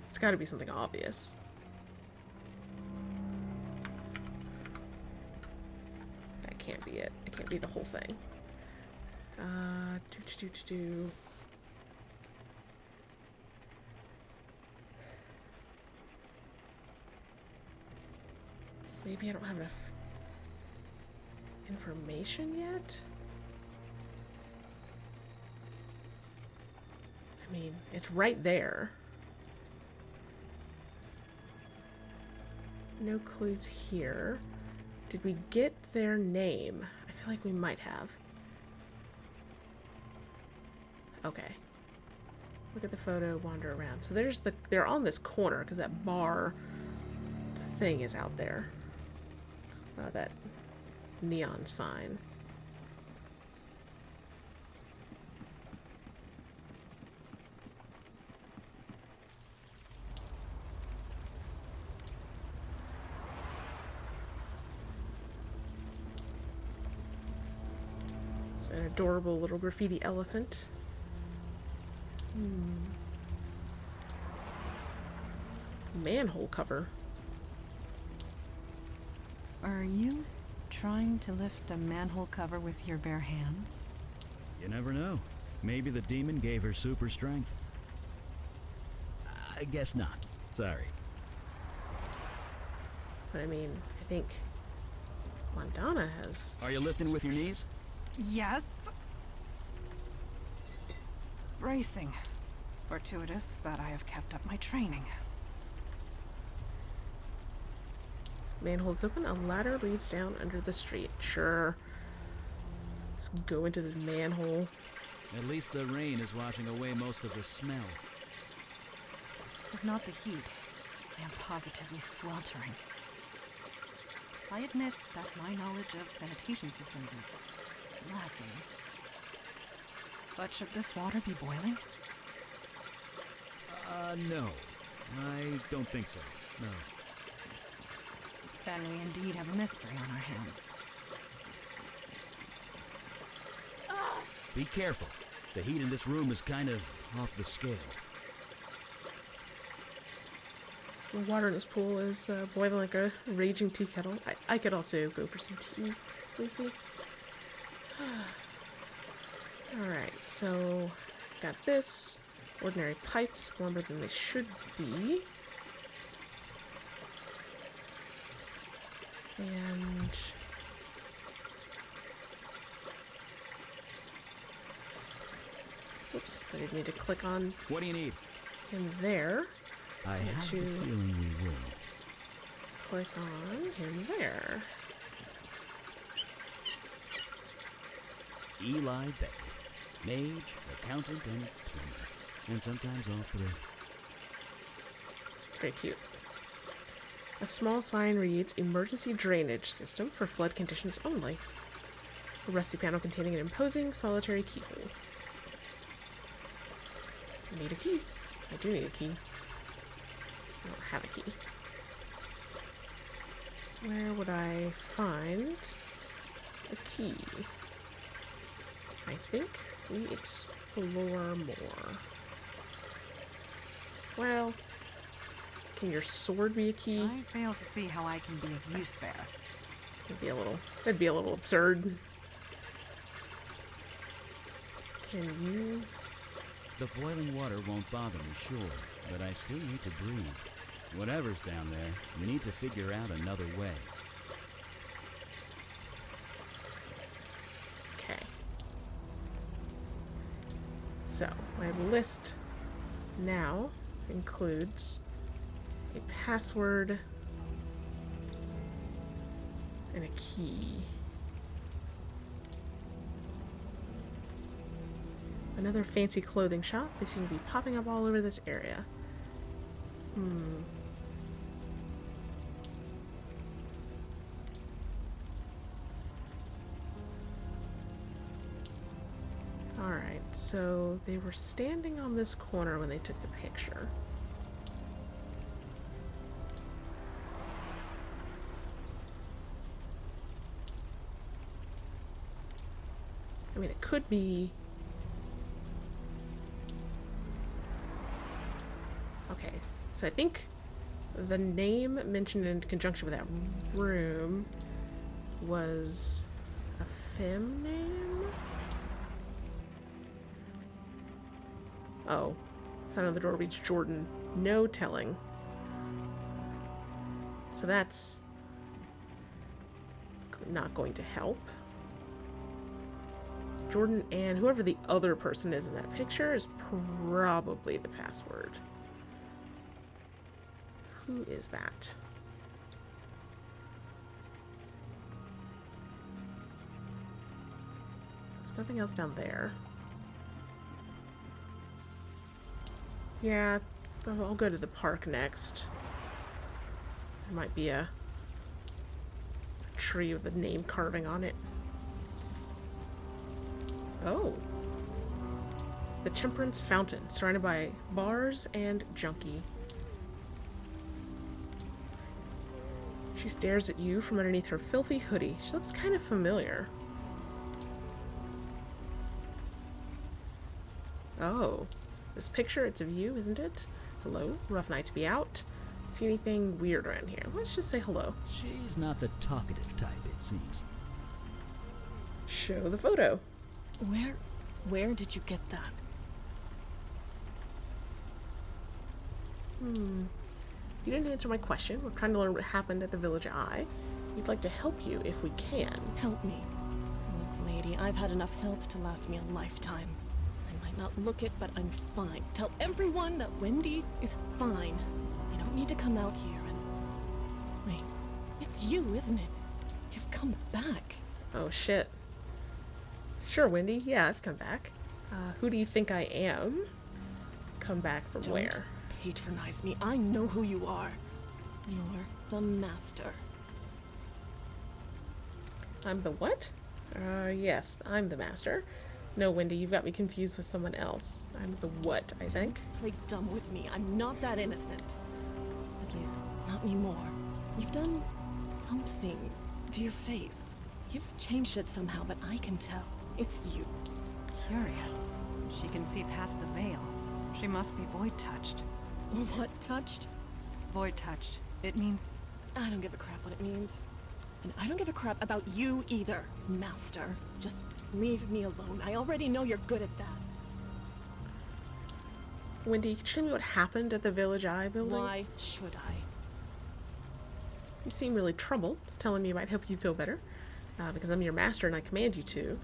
Speaker 1: It's got to be something obvious. That can't be it. It can't be the whole thing. Maybe I don't have enough information yet? I mean, it's right there. No clues here. Did we get their name? I feel like we might have. Okay. Look at the photo, wander around. So there's they're on this corner because that bar thing is out there. That neon sign. It's an adorable little graffiti elephant. Manhole cover.
Speaker 6: Are you trying to lift a manhole cover with your bare hands?
Speaker 2: You never know. Maybe the demon gave her super strength. I guess not. Sorry.
Speaker 1: But I mean, I think Madonna has...
Speaker 2: Are you lifting with your knees?
Speaker 6: Yes. Bracing. Fortuitous that I have kept up my training.
Speaker 1: Manhole's open. A ladder leads down under the street. Sure. Let's go into this manhole.
Speaker 2: At least the rain is washing away most of the smell.
Speaker 6: If not the heat, I am positively sweltering. I admit that my knowledge of sanitation systems is lacking. But should this water be boiling?
Speaker 2: No. I don't think so. No.
Speaker 6: Then we indeed have a mystery on our hands.
Speaker 2: Be careful. The heat in this room is kind of off the scale.
Speaker 1: So the water in this pool is boiling like a raging tea kettle. I could also go for some tea, Lucy. Alright, so got this. Ordinary pipes, warmer than they should be. And oops, I didn't need to click on
Speaker 2: What do you need?
Speaker 1: in there.
Speaker 2: I have
Speaker 1: to
Speaker 2: the feeling we will.
Speaker 1: click on in there.
Speaker 2: Eli Beckett. Mage, accountant, and plumber. And sometimes all three.
Speaker 1: It's very cute. A small sign reads, "Emergency drainage system for flood conditions only." A rusty panel containing an imposing solitary keyhole. I need a key. I do need a key. I don't have a key. Where would I find a key? I think we explore more. Well, can your sword be a key?
Speaker 6: I fail to see how I can be of use there.
Speaker 1: That'd be a little absurd. Can you?
Speaker 2: The boiling water won't bother me, sure, but I still need to breathe. Whatever's down there, we need to figure out another way.
Speaker 1: Okay. So, my list now includes a password and a key. Another fancy clothing shop. They seem to be popping up all over this area. Alright, so they were standing on this corner when they took the picture. I mean, it could be... Okay, So I think the name mentioned in conjunction with that room was a femme name? Oh. Sign on the door reads Jordan. No telling. So that's not going to help. Jordan and whoever the other person is in that picture is probably the password. Who is that? There's nothing else down there. Yeah, I'll go to the park next. There might be a tree with the name carving on it. Oh. The Temperance Fountain, surrounded by bars and junkie. She stares at you from underneath her filthy hoodie. She looks kind of familiar. Oh. This picture, it's of you, isn't it? Hello, rough night to be out. See anything weird around here? Let's just say hello.
Speaker 2: She's not the talkative type, it seems.
Speaker 1: Show the photo.
Speaker 10: Where did you get that?
Speaker 1: You didn't answer my question. We're trying to learn what happened at the Village Eye. We'd like to help you if we can.
Speaker 10: Help me. Look, lady, I've had enough help to last me a lifetime. I might not look it, but I'm fine. Tell everyone that Wendy is fine. You don't need to come out here and... Wait, it's you, isn't it? You've come back.
Speaker 1: Oh, shit. Sure, Wendy. Yeah, I've come back. Who do you think I am? Come back from
Speaker 10: Don't
Speaker 1: where?
Speaker 10: patronize me. I know who you are. You're the master.
Speaker 1: I'm the what? Yes, I'm the master. No, Wendy, you've got me confused with someone else. I'm the what, I think.
Speaker 10: Play dumb with me. I'm not that innocent. At least, not anymore. You've done something to your face. You've changed it somehow, but I can tell. It's you.
Speaker 6: Curious. She can see past the veil. She must be void-touched.
Speaker 10: What touched?
Speaker 6: Void-touched. It means...
Speaker 10: I don't give a crap what it means. And I don't give a crap about you either, master. Just leave me alone. I already know you're good at that.
Speaker 1: Wendy, could you tell me what happened at the Village Eye building?
Speaker 10: Why should I?
Speaker 1: You seem really troubled, telling me I might help you feel better. Because I'm your master and I command you to.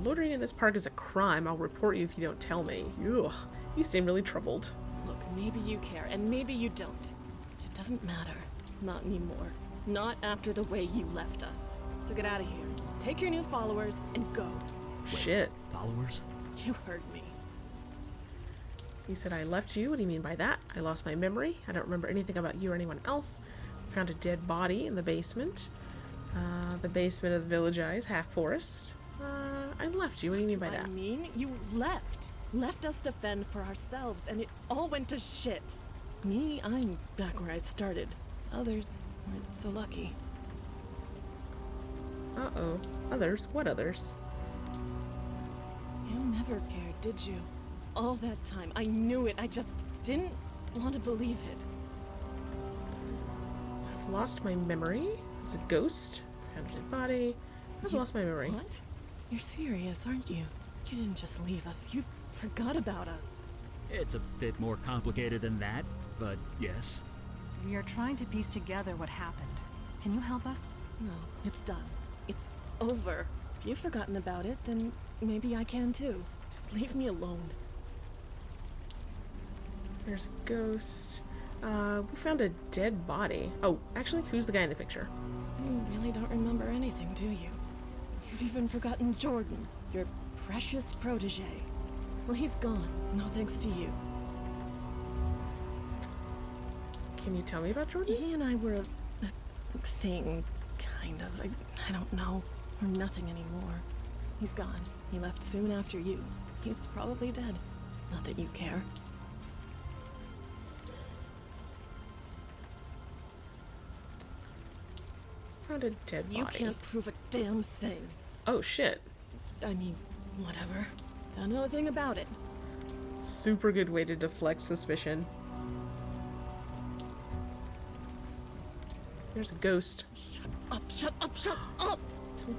Speaker 1: Loitering in this park is a crime. I'll report you if you don't tell me. Ugh, you seem really troubled.
Speaker 10: Look, maybe you care, and maybe you don't. It doesn't matter. Not anymore. Not after the way you left us. So get out of here. Take your new followers and go.
Speaker 1: Shit.
Speaker 2: Followers?
Speaker 10: You heard me.
Speaker 1: You said I left you? What do you mean by that? I lost my memory. I don't remember anything about you or anyone else. We found a dead body in the basement. The basement of the Village Eye is half forest. I left you. What do you mean by that?
Speaker 10: I mean, you left. Left us to fend for ourselves, and it all went to shit. Me, I'm back where I started. Others weren't so lucky.
Speaker 1: Uh-oh. Others? What others?
Speaker 10: You never cared, did you? All that time. I knew it. I just didn't want to believe it.
Speaker 1: I've lost my memory. It's a ghost. Found a dead body. I've lost my memory.
Speaker 10: What? You're serious, aren't you? You didn't just leave us. You forgot about us.
Speaker 2: It's a bit more complicated than that, but yes.
Speaker 6: We are trying to piece together what happened. Can you help us?
Speaker 10: No, it's done. It's over. If you've forgotten about it, then maybe I can too. Just leave me alone.
Speaker 1: There's a ghost. We found a dead body. Oh, actually, who's the guy in the picture?
Speaker 10: You really don't remember anything, do you? You've even forgotten Jordan, your precious protege. Well, he's gone. No thanks to you.
Speaker 1: Can you tell me about Jordan?
Speaker 10: He and I were a thing, kind of. I don't know. We're nothing anymore. He's gone. He left soon after you. He's probably dead. Not that you care.
Speaker 1: Found a dead body.
Speaker 10: You can't prove a damn thing.
Speaker 1: Oh, shit.
Speaker 10: I mean, whatever. Don't know a thing about it.
Speaker 1: Super good way to deflect suspicion. There's a ghost.
Speaker 10: Shut up, shut up, shut up! Don't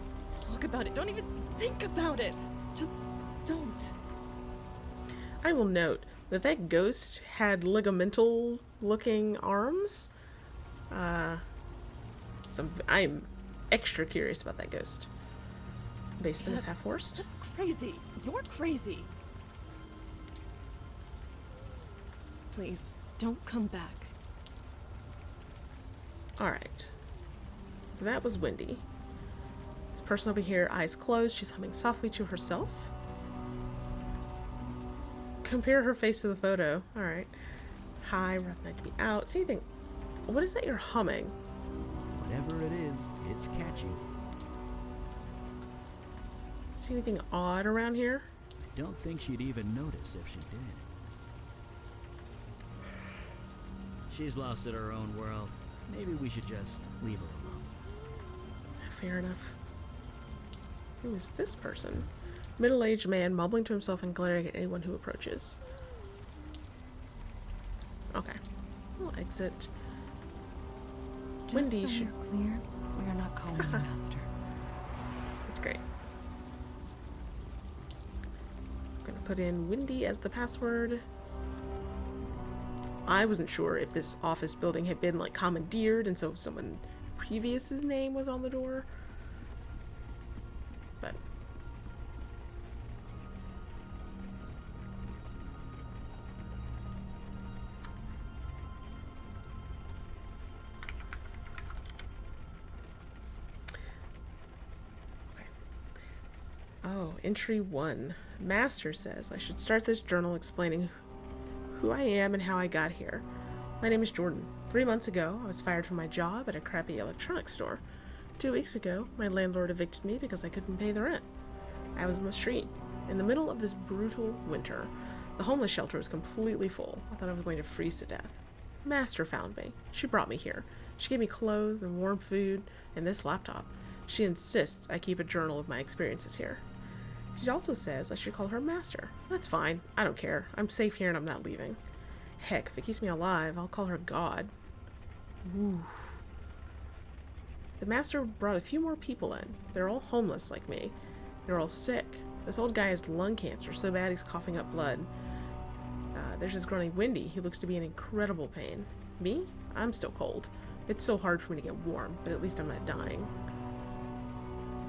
Speaker 10: talk about it. Don't even think about it. Just don't.
Speaker 1: I will note that that ghost had ligamental looking arms. So I'm extra curious about that ghost. Basement is half forced.
Speaker 10: That's crazy. You're crazy. Please, don't come back.
Speaker 1: Alright. So that was Wendy. This person over here, eyes closed, she's humming softly to herself. Compare her face to the photo. Alright. Hi, rough night to be out. See anything? What is that you're humming?
Speaker 11: Whatever it is, it's catchy.
Speaker 1: See anything odd around here?
Speaker 11: I don't think she'd even notice if she did. She's lost in her own world. Maybe we should just leave her alone.
Speaker 1: Fair enough. Who is this person? Middle-aged man mumbling to himself and glaring at anyone who approaches. Okay. We'll exit.
Speaker 6: Just
Speaker 1: Wendy,
Speaker 6: so you're clear, we are not calling you Master.
Speaker 1: That's great. I'm gonna put in Wendy as the password. I wasn't sure if this office building had been like commandeered and so someone previous's name was on the door. But okay. Oh, entry 1. Master says I should start this journal explaining who I am and how I got here. My name is Jordan. 3 months ago, I was fired from my job at a crappy electronics store. 2 weeks ago, my landlord evicted me because I couldn't pay the rent. I was in the street, in the middle of this brutal winter. The homeless shelter was completely full. I thought I was going to freeze to death. Master found me. She brought me here. She gave me clothes and warm food and this laptop. She insists I keep a journal of my experiences here. She also says I should call her Master. That's fine. I don't care. I'm safe here and I'm not leaving. Heck, if it keeps me alive, I'll call her God. Ooh. The Master brought a few more people in. They're all homeless like me. They're all sick. This old guy has lung cancer so bad he's coughing up blood. There's this groaning Wendy. He looks to be in incredible pain. Me? I'm still cold. It's so hard for me to get warm, but at least I'm not dying.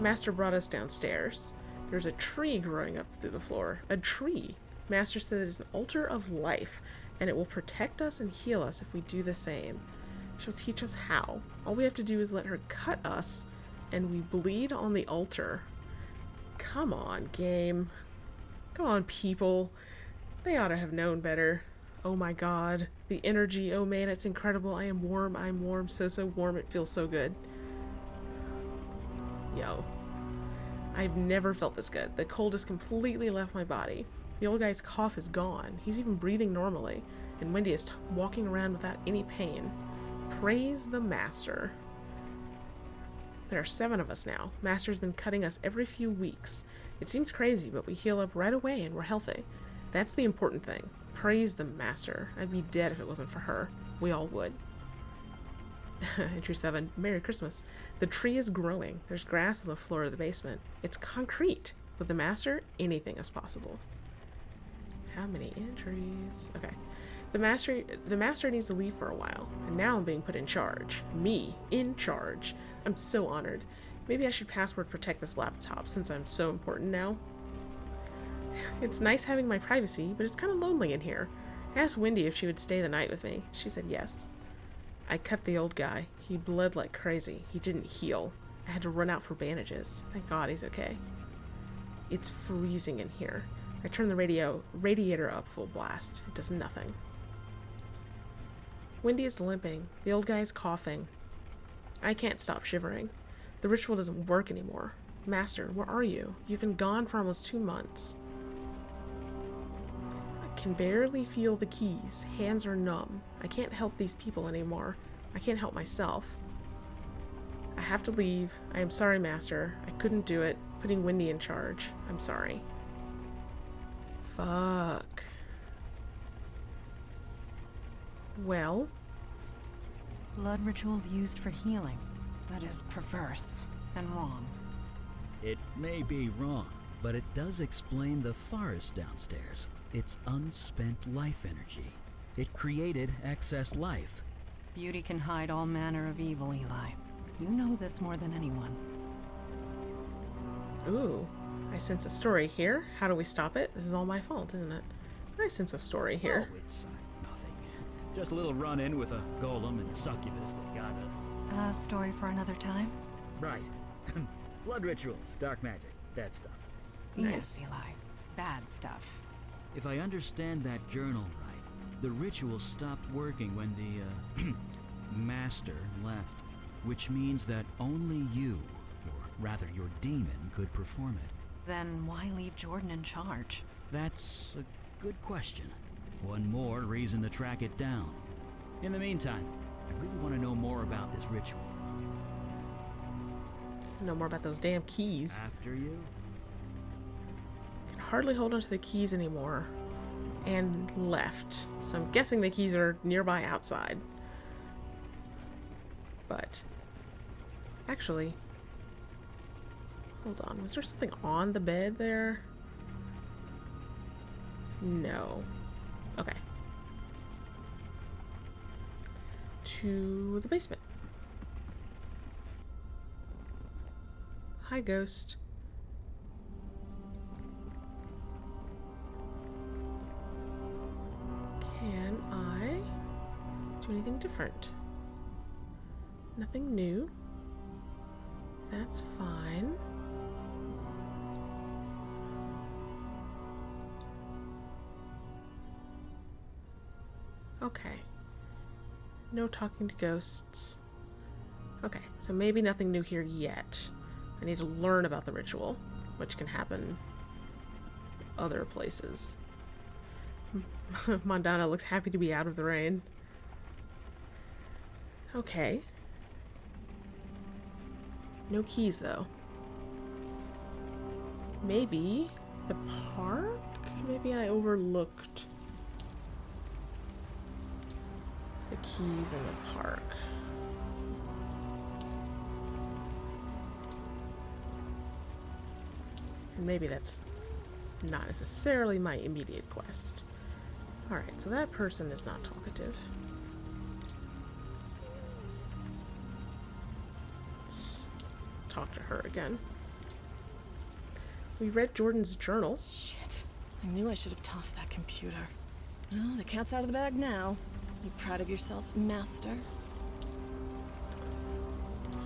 Speaker 1: Master brought us downstairs. There's a tree growing up through the floor. A tree. Master said it is an altar of life, and it will protect us and heal us if we do the same. She'll teach us how. All we have to do is let her cut us, and we bleed on the altar. Come on, game. Come on, people. They ought to have known better. Oh my god. The energy. Oh man, it's incredible. I am warm. I'm warm. So warm. It feels so good. Yo. I've never felt this good. The cold has completely left my body. The old guy's cough is gone. He's even breathing normally. And Wendy is walking around without any pain. Praise the Master. There are 7 of us now. Master's been cutting us every few weeks. It seems crazy, but we heal up right away and we're healthy. That's the important thing. Praise the Master. I'd be dead if it wasn't for her. We all would. Entry 7. Merry Christmas. The tree is growing. There's grass on the floor of the basement. It's concrete. With the Master, anything is possible. How many entries? Okay. The master needs to leave for a while, and now I'm being put in charge. Me, in charge. I'm so honored. Maybe I should password protect this laptop since I'm so important now. It's nice having my privacy, but it's kind of lonely in here. I asked Wendy if she would stay the night with me. She said yes. I cut the old guy. He bled like crazy. He didn't heal. I had to run out for bandages. Thank God he's okay. It's freezing in here. I turn the radiator up full blast. It does nothing. Wendy is limping. The old guy is coughing. I can't stop shivering. The ritual doesn't work anymore. Master, where are you? You've been gone for almost 2 months. I can barely feel the keys. Hands are numb. I can't help these people anymore. I can't help myself. I have to leave. I am sorry, Master. I couldn't do it. Putting Wendy in charge. I'm sorry. Fuck. Well,
Speaker 6: Blood rituals used for healing. That is perverse and wrong.
Speaker 11: It may be wrong, but it does explain the forest downstairs. It's unspent life energy. It created excess life.
Speaker 6: Beauty can hide all manner of evil, Eli. You know this more than anyone.
Speaker 1: Ooh, I sense a story here. How do we stop it? This is all my fault, isn't it? I sense a story here.
Speaker 11: Oh, it's nothing. Just a little run-in with a golem and a succubus. They got a...
Speaker 6: A story for another time?
Speaker 11: Right. Blood rituals, dark magic, that stuff.
Speaker 6: Yes, Eli. Bad stuff.
Speaker 11: If I understand that journal right, the ritual stopped working when the, master left, which means that only you, or rather your demon, could perform it.
Speaker 6: Then why leave Jordan in charge?
Speaker 11: That's a good question. One more reason to track it down. In the meantime, I really want to know more about this ritual.
Speaker 1: Know more about those damn keys.
Speaker 11: After you?
Speaker 1: Can hardly hold onto the keys anymore. And left. So I'm guessing the keys are nearby outside. But actually, hold on. Was there something on the bed there? No. Okay. To the basement. Hi, ghost. Can I do anything different? Nothing new. That's fine. Okay. No talking to ghosts. Okay, so maybe nothing new here yet. I need to learn about the ritual, which can happen other places. Mondana looks happy to be out of the rain. Okay. No keys, though. Maybe the park? Maybe I overlooked the keys in the park. And maybe that's not necessarily my immediate quest. Alright, so that person is not talkative. Let's talk to her again. We read Jordan's journal.
Speaker 10: Shit. I knew I should have tossed that computer. Well, the cat's out of the bag now. You proud of yourself, master?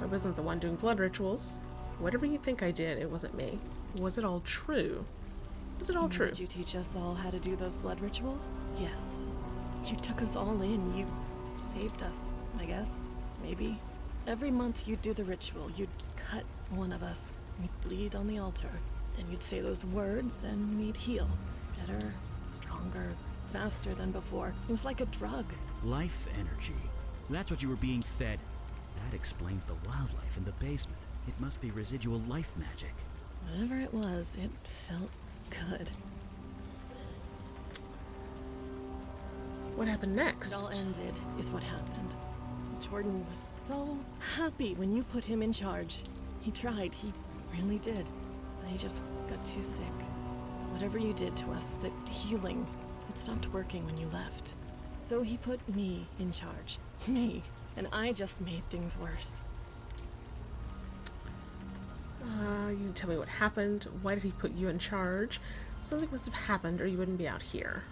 Speaker 1: I wasn't the one doing blood rituals. Whatever you think I did, it wasn't me. Was it all true? Was it all true?
Speaker 10: Did you teach us all how to do those blood rituals? Yes. You took us all in. You saved us, I guess. Maybe. Every month you'd do the ritual. You'd cut one of us. We'd bleed on the altar. Then you'd say those words and we'd heal. Better, stronger, faster than before. It was like a drug.
Speaker 11: Life energy. That's what you were being fed. That explains the wildlife in the basement. It must be residual life magic.
Speaker 10: Whatever it was, it felt good.
Speaker 1: What happened next?
Speaker 10: It all ended, is what happened. Jordan was so happy when you put him in charge. He tried, he really did. But he just got too sick. Whatever you did to us, the healing, it stopped working when you left. So he put me in charge. Me. And I just made things worse.
Speaker 1: You tell me what happened. Why did he put you in charge? Something must have happened or you wouldn't be out here.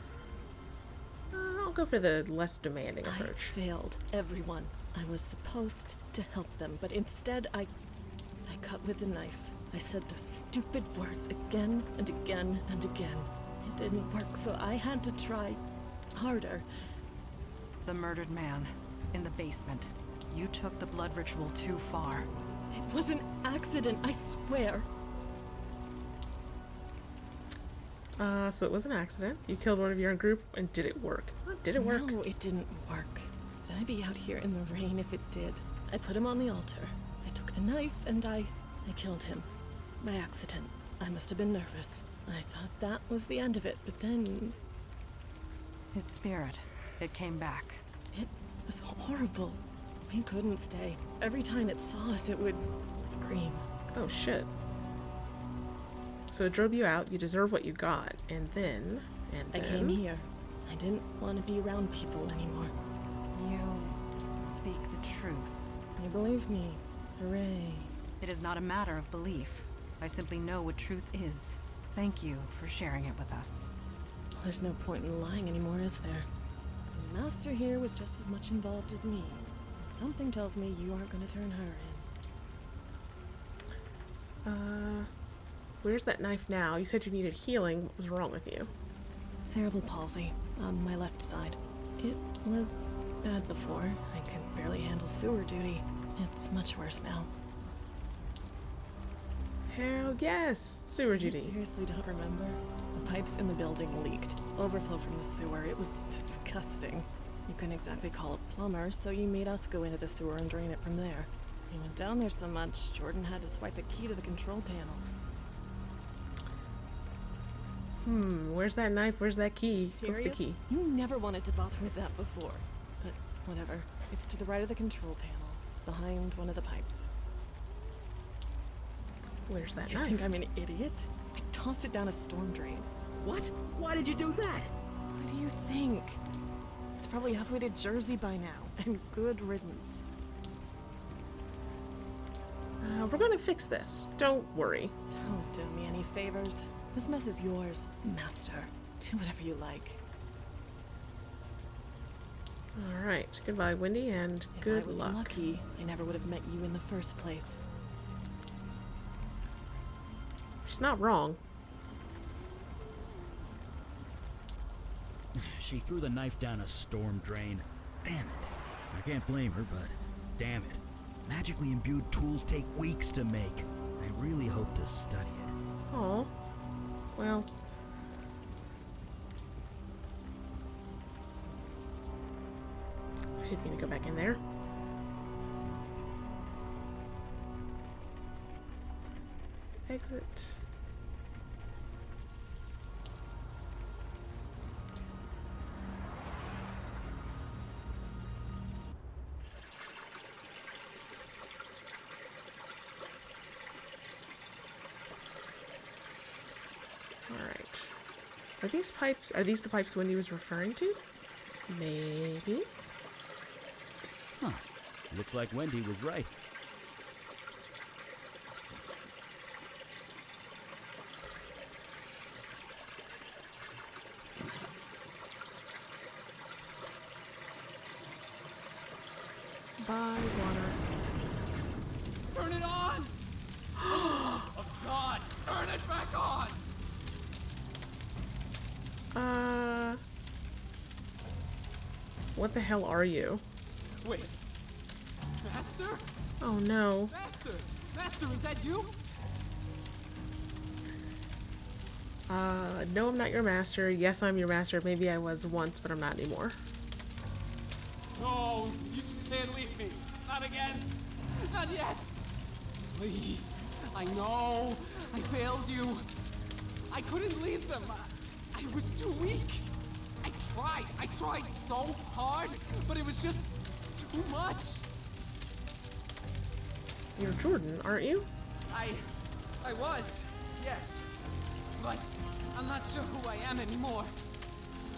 Speaker 1: I'll go for the less demanding approach.
Speaker 10: I failed everyone. I was supposed to help them, but instead I cut with the knife. I said those stupid words again and again and again. It didn't work, so I had to try harder.
Speaker 6: The murdered man in the basement. You took the blood ritual too far.
Speaker 10: It was an accident, I swear.
Speaker 1: So it was an accident. You killed one of your own group, and did it work? Did it work?
Speaker 10: No, it didn't work. Would I be out here in the rain if it did? I put him on the altar. I took the knife and I killed him. By accident. I must have been nervous. I thought that was the end of it, but then...
Speaker 6: His spirit, it came back.
Speaker 10: It was horrible. We couldn't stay. Every time it saw us, it would scream.
Speaker 1: Oh shit. So it drove you out, you deserve what you got, and then...
Speaker 10: I came here. I didn't want to be around people anymore.
Speaker 6: You speak the truth.
Speaker 10: You believe me. Hooray.
Speaker 6: It is not a matter of belief. I simply know what truth is. Thank you for sharing it with us.
Speaker 10: Well, there's no point in lying anymore, is there? The Master here was just as much involved as me. And something tells me you aren't going to turn her in.
Speaker 1: Where's that knife now? You said you needed healing. What was wrong with you?
Speaker 10: Cerebral palsy on my left side. It was bad before. I could barely handle sewer duty. It's much worse now.
Speaker 1: Hell yes! Sewer
Speaker 10: I
Speaker 1: duty.
Speaker 10: seriously don't remember. The pipes in the building leaked. Overflow from the sewer. It was disgusting. You couldn't exactly call a plumber, so you made us go into the sewer and drain it from there. We went down there so much, Jordan had to swipe a key to the control panel.
Speaker 1: Where's that knife? Where's that key? Go for the
Speaker 10: Serious?
Speaker 1: key.
Speaker 10: You never wanted to bother with that before. But whatever. It's to the right of the control panel, behind one of the pipes.
Speaker 1: Where's that
Speaker 10: You
Speaker 1: knife?
Speaker 10: think I'm an idiot? I tossed it down a storm drain.
Speaker 11: What? Why did you do that?
Speaker 10: What do you think? It's probably halfway to Jersey by now, and good riddance.
Speaker 1: We're gonna fix this. Don't worry.
Speaker 10: Don't do me any favors. This mess is yours, Master. Do whatever you like.
Speaker 1: Alright. Goodbye, Wendy, and good
Speaker 10: If I was
Speaker 1: luck.
Speaker 10: lucky, I never would have met you in the first place.
Speaker 1: She's not wrong.
Speaker 11: She threw the knife down a storm drain. Damn it. I can't blame her, but damn it. Magically imbued tools take weeks to make. I really hope to study it.
Speaker 1: Aw. Well. I didn't mean to go back in there. Exit. Alright. Are these pipes, are these the pipes Wendy was referring to? Maybe.
Speaker 11: Huh. Looks like Wendy was right.
Speaker 1: Buy water.
Speaker 9: Turn it on! Oh God! Turn it back on!
Speaker 1: What the hell are you?
Speaker 9: Wait. Master?
Speaker 1: Oh no.
Speaker 9: Master! Master, is that you?
Speaker 1: No, I'm not your master. Yes, I'm your master. Maybe I was once, but I'm not anymore.
Speaker 9: No, you just can't leave me. Not again. Not yet. Please. I know. I failed you. I couldn't leave them. I was too weak. I tried so hard, but it was just too much.
Speaker 1: You're Jordan, aren't you?
Speaker 9: I was, yes. But I'm not sure who I am anymore.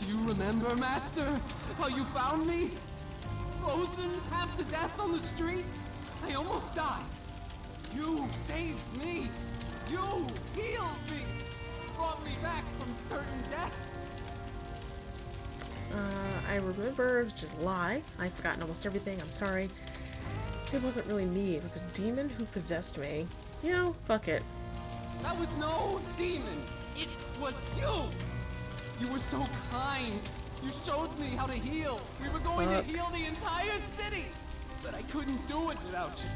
Speaker 9: Do you remember, Master? How you found me? Frozen half to death on the street? I almost died. You saved me. You healed me. Brought me back from certain death.
Speaker 1: I remember it was just a lie. I've forgotten almost everything. I'm sorry. It wasn't really me. It was a demon who possessed me. You know, fuck it.
Speaker 9: That was no demon. It was you. You were so kind. You showed me how to heal. We were going to heal the entire city. But I couldn't do it without you.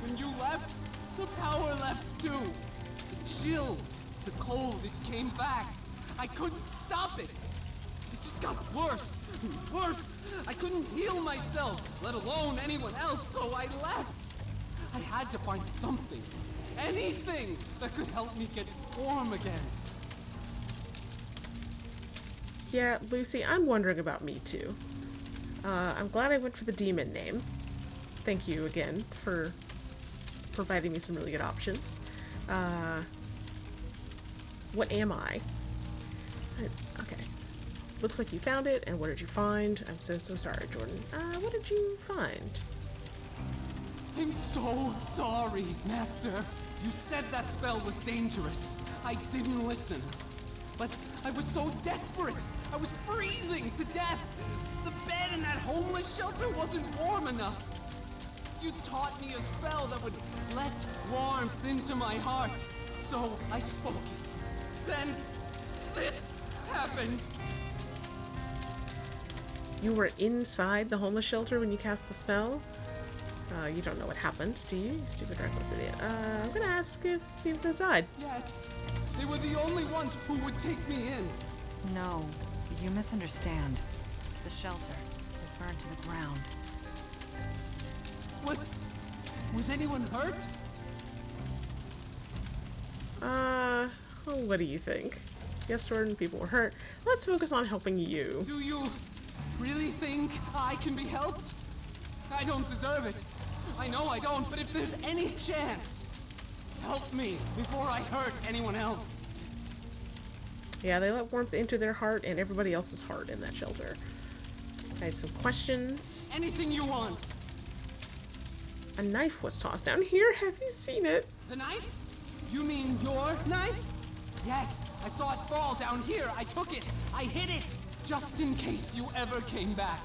Speaker 9: When you left, the power left too. The chill, the cold, it came back. I couldn't stop it. It just got worse and worse. I couldn't heal myself, let alone anyone else, so I left. I had to find something, anything that could help me get warm again.
Speaker 1: Yeah, Lucy, I'm wondering about me too. I'm glad I went for the demon name. thank you again for providing me some really good options. What am I? Okay. Looks like you found it, and what did you find? I'm so sorry, Jordan. What did you find?
Speaker 9: I'm so sorry, Master. You said that spell was dangerous. I didn't listen. But I was so desperate. I was freezing to death. The bed in that homeless shelter wasn't warm enough. You taught me a spell that would let warmth into my heart. So I spoke it. Then this happened.
Speaker 1: You were inside the homeless shelter when you cast the spell? You don't know what happened, do you? You stupid reckless idiot. I'm gonna ask if he was inside.
Speaker 9: Yes. They were the only ones who would take me in.
Speaker 6: No, you misunderstand. The shelter, it burned to the ground.
Speaker 9: Was anyone hurt?
Speaker 1: What do you think? Yes, Jordan, people were hurt. Let's focus on helping you.
Speaker 9: Do you really think I can be helped? I don't deserve it. I know I don't, but if there's any chance, help me before I hurt anyone else.
Speaker 1: Yeah, they let warmth into their heart and everybody else's heart in that shelter. I have some questions.
Speaker 9: Anything you want.
Speaker 1: A knife was tossed down here. Have you seen it?
Speaker 9: The knife? You mean your knife? Yes, I saw it fall down here. I took it. I hid it. Just in case you ever came back.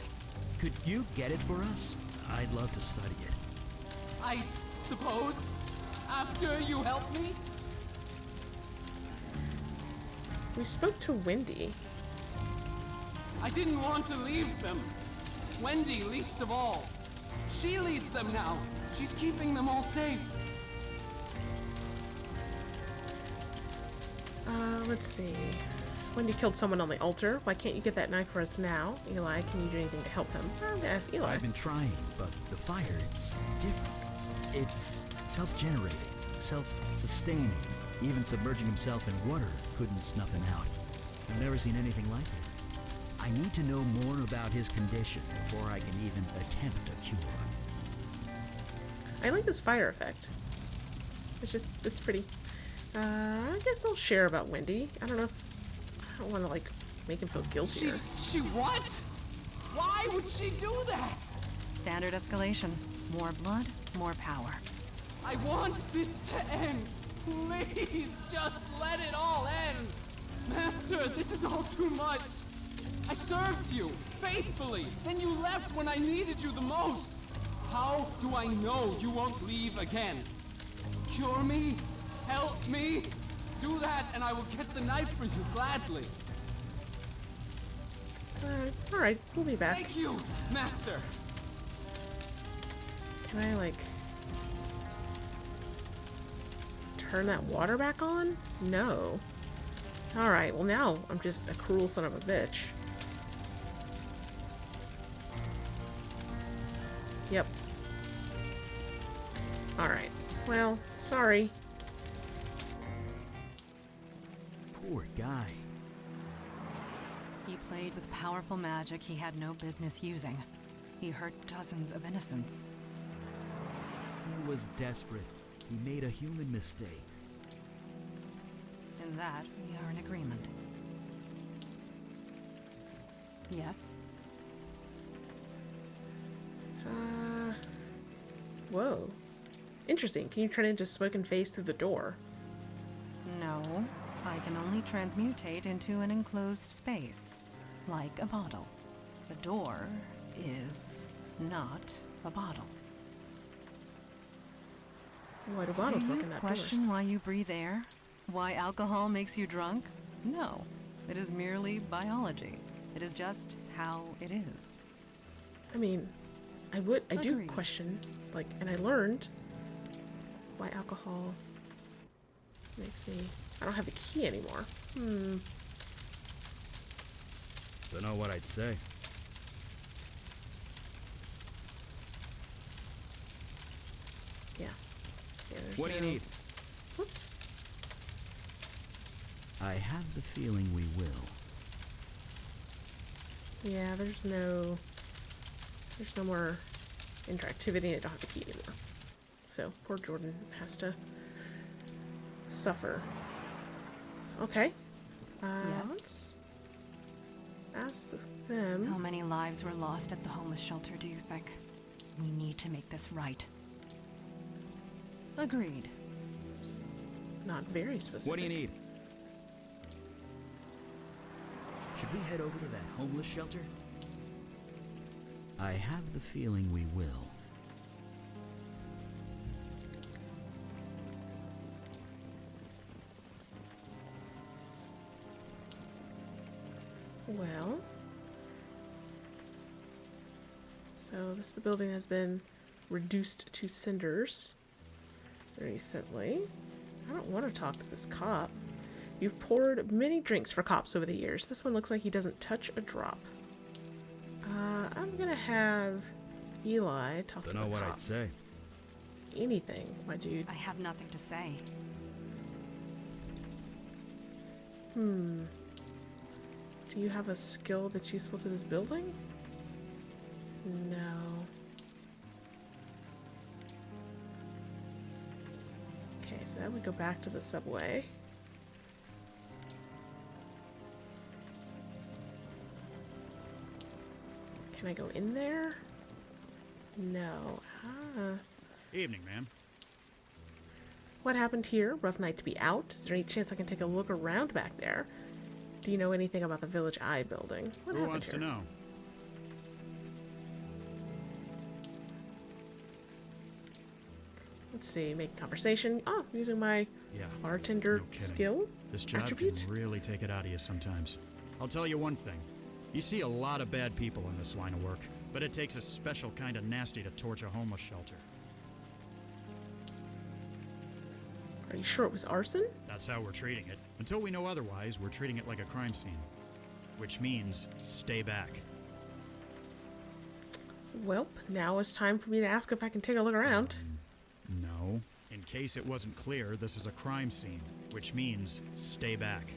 Speaker 11: Could you get it for us? I'd love to study it.
Speaker 9: I suppose. After you help me?
Speaker 1: We spoke to Wendy.
Speaker 9: I didn't want to leave them. Wendy least of all. She leads them now. She's keeping them all safe.
Speaker 1: Let's see. Wendy killed someone on the altar. Why can't you get that knife for us now? Eli, can you do anything to help him? I'm gonna ask Eli.
Speaker 11: I've been trying, but the fire, it's different. It's self-generating, self-sustaining. Even submerging himself in water couldn't snuff him out. I've never seen anything like it. I need to know more about his condition before I can even attempt a cure.
Speaker 1: I like this fire effect. It's pretty. I guess I'll share about Wendy. I don't want to like make him feel guilty.
Speaker 9: She what? Why would she do that?
Speaker 6: Standard escalation. More blood, more power.
Speaker 9: I want this to end. Please, just let it all end. Master, this is all too much. I served you faithfully. Then you left when I needed you the most. How do I know you won't leave again? Cure me? Help me? Do that and I will get the knife for you gladly.
Speaker 1: Alright, we'll be back.
Speaker 9: Thank you, Master.
Speaker 1: Can I, like, turn that water back on? No. Alright, well now I'm just a cruel son of a bitch. Yep. Alright. Well, sorry.
Speaker 11: Poor guy.
Speaker 6: He played with powerful magic he had no business using. He hurt dozens of innocents.
Speaker 11: He was desperate. He made a human mistake.
Speaker 6: In that, we are in agreement. Yes?
Speaker 1: Whoa. Interesting. Can you turn into Smoking Face through the door?
Speaker 6: No. I can only transmutate into an enclosed space, like a bottle. The door is not a bottle.
Speaker 1: Why do bottles work in that
Speaker 6: question
Speaker 1: doors?
Speaker 6: why you breathe air? Why alcohol makes you drunk? No. It is merely biology. It is just how it is.
Speaker 1: I mean, I do
Speaker 6: Agreed.
Speaker 1: question, like, and I learned why alcohol makes me... I don't have the key anymore.
Speaker 11: Don't know what I'd say.
Speaker 1: Yeah. There's
Speaker 11: What do you
Speaker 1: no-
Speaker 11: need?
Speaker 1: Whoops.
Speaker 11: I have the feeling we will.
Speaker 1: Yeah, there's no more interactivity, and I don't have the key anymore. So poor Jordan has to suffer. Okay.
Speaker 6: Yes.
Speaker 1: Let's ask them.
Speaker 6: How many lives were lost at the homeless shelter, do you think? We need to make this right. Agreed.
Speaker 1: Not very specific.
Speaker 11: What do you need? Should we head over to that homeless shelter? I have the feeling we will.
Speaker 1: Well, so the building has been reduced to cinders recently. I don't want to talk to this cop. You've poured many drinks for cops over the years. This one looks like he doesn't touch a drop. I'm gonna have Eli talk to the cop.
Speaker 11: Don't know what I'd say.
Speaker 1: Anything, my dude.
Speaker 6: I have nothing to say.
Speaker 1: Do you have a skill that's useful to this building? No. Okay, so then we go back to the subway. Can I go in there? No.
Speaker 12: Evening, ma'am.
Speaker 1: What happened here? Rough night to be out. Is there any chance I can take a look around back there? Do you know anything about the Village Eye building? What
Speaker 12: Who
Speaker 1: happened
Speaker 12: wants
Speaker 1: here?
Speaker 12: to know?
Speaker 1: Let's see, make conversation. Oh, using my
Speaker 12: Yeah.
Speaker 1: bartender
Speaker 12: No kidding.
Speaker 1: skill.
Speaker 12: This job
Speaker 1: attribute.
Speaker 12: can really take it out of you sometimes. I'll tell you one thing. You see a lot of bad people in this line of work, but it takes a special kind of nasty to torch a homeless shelter.
Speaker 1: Are you sure it was arson?
Speaker 12: That's how we're treating it. Until we know otherwise, we're treating it like a crime scene. Which means, stay back.
Speaker 1: Well, now it's time for me to ask if I can take a look around.
Speaker 12: No. In case it wasn't clear, this is a crime scene. Which means, stay back.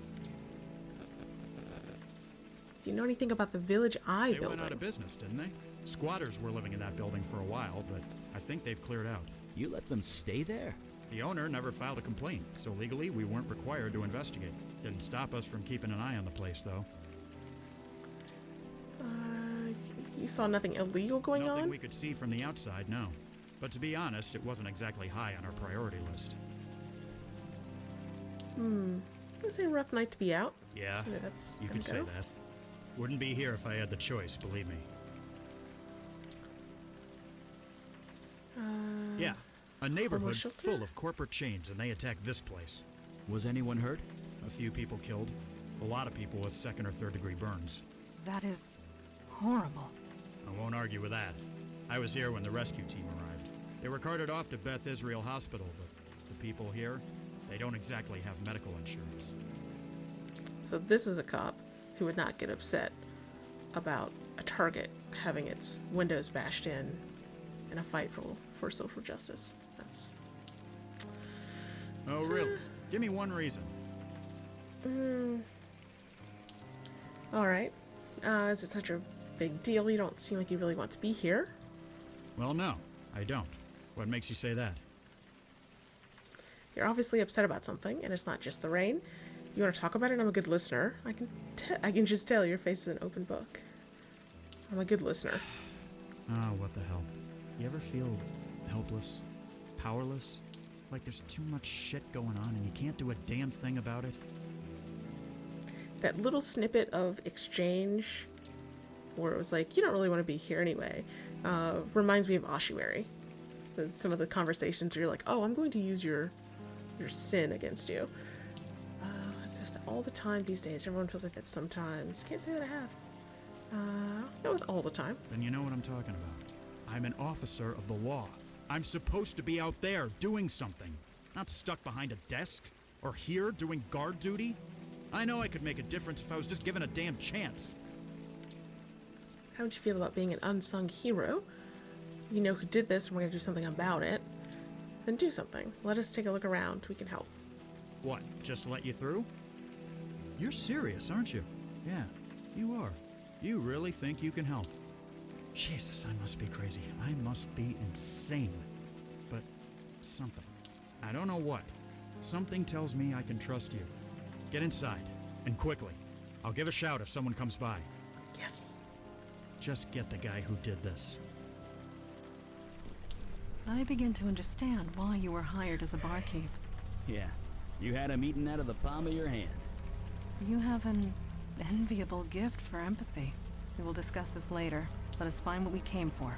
Speaker 1: Do you know anything about the Village Eye
Speaker 12: They
Speaker 1: building?
Speaker 12: went out of business, didn't they? Squatters were living in that building for a while, but I think they've cleared out.
Speaker 11: You let them stay there?
Speaker 12: The owner never filed a complaint, so legally we weren't required to investigate. Didn't stop us from keeping an eye on the place, though.
Speaker 1: You saw nothing illegal going
Speaker 12: Nothing
Speaker 1: on?
Speaker 12: we could see from the outside, no. But to be honest, it wasn't exactly high on our priority list.
Speaker 1: It's a rough night to be out.
Speaker 12: Yeah,
Speaker 1: So that's
Speaker 12: you
Speaker 1: gonna
Speaker 12: could say
Speaker 1: go.
Speaker 12: that. Wouldn't be here if I had the choice, believe me. Yeah, a neighborhood
Speaker 1: shelter?
Speaker 12: full of corporate chains, and they attacked this place.
Speaker 11: Was anyone hurt?
Speaker 12: A few people killed. A lot of people with second or third degree burns.
Speaker 6: That is horrible.
Speaker 12: I won't argue with that. I was here when the rescue team arrived. They were carted off to Beth Israel Hospital, but the people here, they don't exactly have medical insurance.
Speaker 1: So this is a cop who would not get upset about a Target having its windows bashed in a fight for social justice. That's
Speaker 12: Oh, really? Give me one reason.
Speaker 1: all right. Is it such a big deal? You don't seem like you really want to be here.
Speaker 12: Well, no, I don't. What makes you say that?
Speaker 1: You're obviously upset about something, and it's not just the rain. You want to talk about it? I'm a good listener. I can just tell your face is an open book. I'm a good listener.
Speaker 12: Ah, what the hell. You ever feel helpless? Powerless? Like there's too much shit going on and you can't do a damn thing about it?
Speaker 1: That little snippet of exchange where it was like, you don't really want to be here anyway, reminds me of ossuary. Some of the conversations where you're like, oh, I'm going to use your sin against you. It's just all the time these days. Everyone feels like that sometimes. Can't say that I have. Not all the time.
Speaker 12: Then you know what I'm talking about. I'm an officer of the law. I'm supposed to be out there doing something, not stuck behind a desk or here doing guard duty. I know I could make a difference if I was just given a damn chance.
Speaker 1: How would you feel about being an unsung hero? You know who did this and we're going to do something about it. Then do something. Let us take a look around. We can help.
Speaker 12: What, just let you through? You're serious, aren't you? Yeah, you are. You really think you can help? Jesus, I must be crazy. I must be insane. But something. I don't know what. Something tells me I can trust you. Get inside, and quickly. I'll give a shout if someone comes by.
Speaker 1: Yes.
Speaker 12: Just get the guy who did this.
Speaker 6: I begin to understand why you were hired as a barkeep.
Speaker 11: Yeah, you had him eaten out of the palm of your hand.
Speaker 6: You have an enviable gift for empathy. We will discuss this later. Let us find what we came for.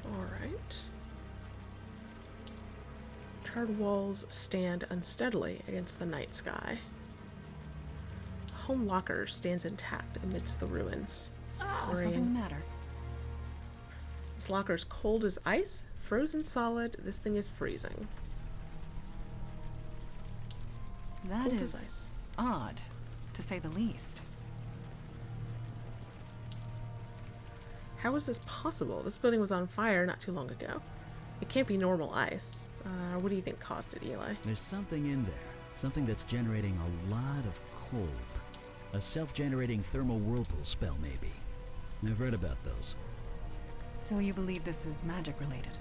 Speaker 1: Alright. Charred walls stand unsteadily against the night sky. A home locker stands intact amidst the ruins.
Speaker 6: Is something the matter?
Speaker 1: This locker's cold as ice, frozen solid. This thing is freezing.
Speaker 6: That
Speaker 1: Cold
Speaker 6: is
Speaker 1: as ice.
Speaker 6: odd, to say the least.
Speaker 1: How is this possible? This building was on fire not too long ago. It can't be normal ice. What do you think caused it, Eli?
Speaker 11: There's something in there. Something that's generating a lot of cold. A self-generating thermal whirlpool spell, maybe. I've read about those.
Speaker 6: So you believe this is magic related?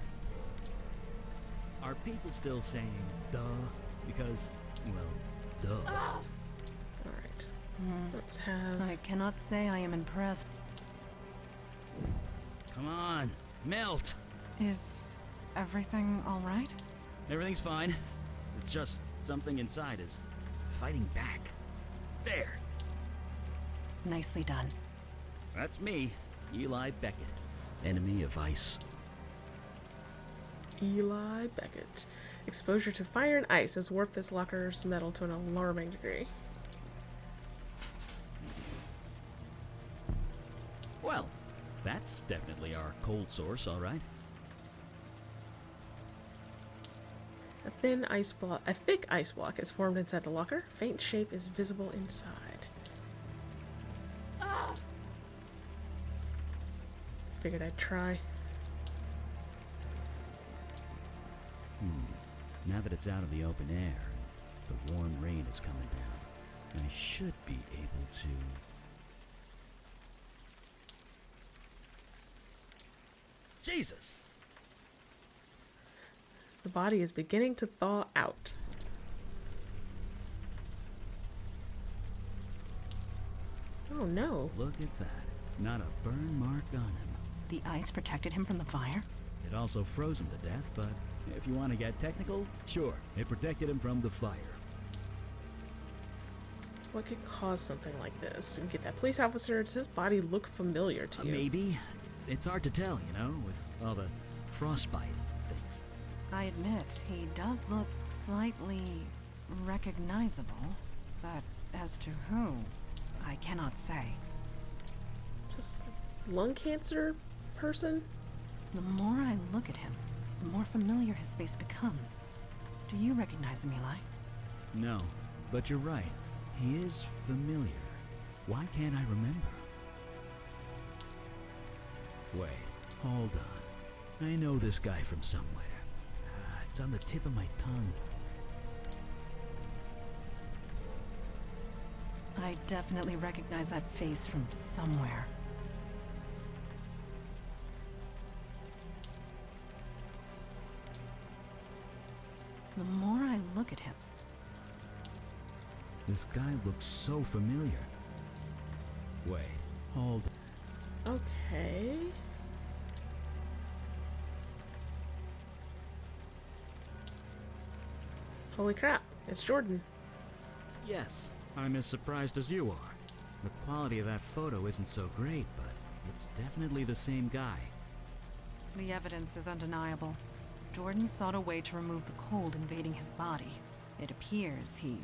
Speaker 11: Are people still saying, duh? Because, well, duh.
Speaker 1: Alright. Let's have...
Speaker 6: I cannot say I am impressed.
Speaker 11: Come on, melt!
Speaker 6: Is everything all right?
Speaker 11: Everything's fine. It's just something inside is fighting back. There!
Speaker 6: Nicely done.
Speaker 11: That's me, Eli Beckett, enemy of ice.
Speaker 1: Eli Beckett. Exposure to fire and ice has warped this locker's metal to an alarming degree.
Speaker 11: Well, that's definitely our cold source, all right.
Speaker 1: A thick ice block is formed inside the locker. Faint shape is visible inside. Figured I'd try.
Speaker 11: Now that it's out of the open air, the warm rain is coming down. I should be able to... Jesus!
Speaker 1: The body is beginning to thaw out. Oh no.
Speaker 11: Look at that. Not a burn mark on him.
Speaker 6: The ice protected him from the fire?
Speaker 11: It also froze him to death, but if you want to get technical, sure. It protected him from the fire.
Speaker 1: What could cause something like this? And get that police officer, does his body look familiar to you?
Speaker 11: Maybe. It's hard to tell, you know, with all the frostbite and things.
Speaker 6: I admit, he does look slightly recognizable, but as to who, I cannot say.
Speaker 1: Is this lung cancer person?
Speaker 6: The more I look at him, the more familiar his face becomes. Do you recognize him, Eli?
Speaker 11: No, but you're right. He is familiar. Why can't I remember? Wait, hold on. I know this guy from somewhere. It's on the tip of my tongue.
Speaker 6: I definitely recognize that face from somewhere. The more I look at him,
Speaker 11: This guy looks so familiar. Wait, hold on.
Speaker 1: Okay. Holy crap, it's Jordan.
Speaker 11: Yes, I'm as surprised as you are. The quality of that photo isn't so great, but it's definitely the same guy.
Speaker 6: the evidence is undeniable. Jordan sought a way to remove the cold invading his body. It appears he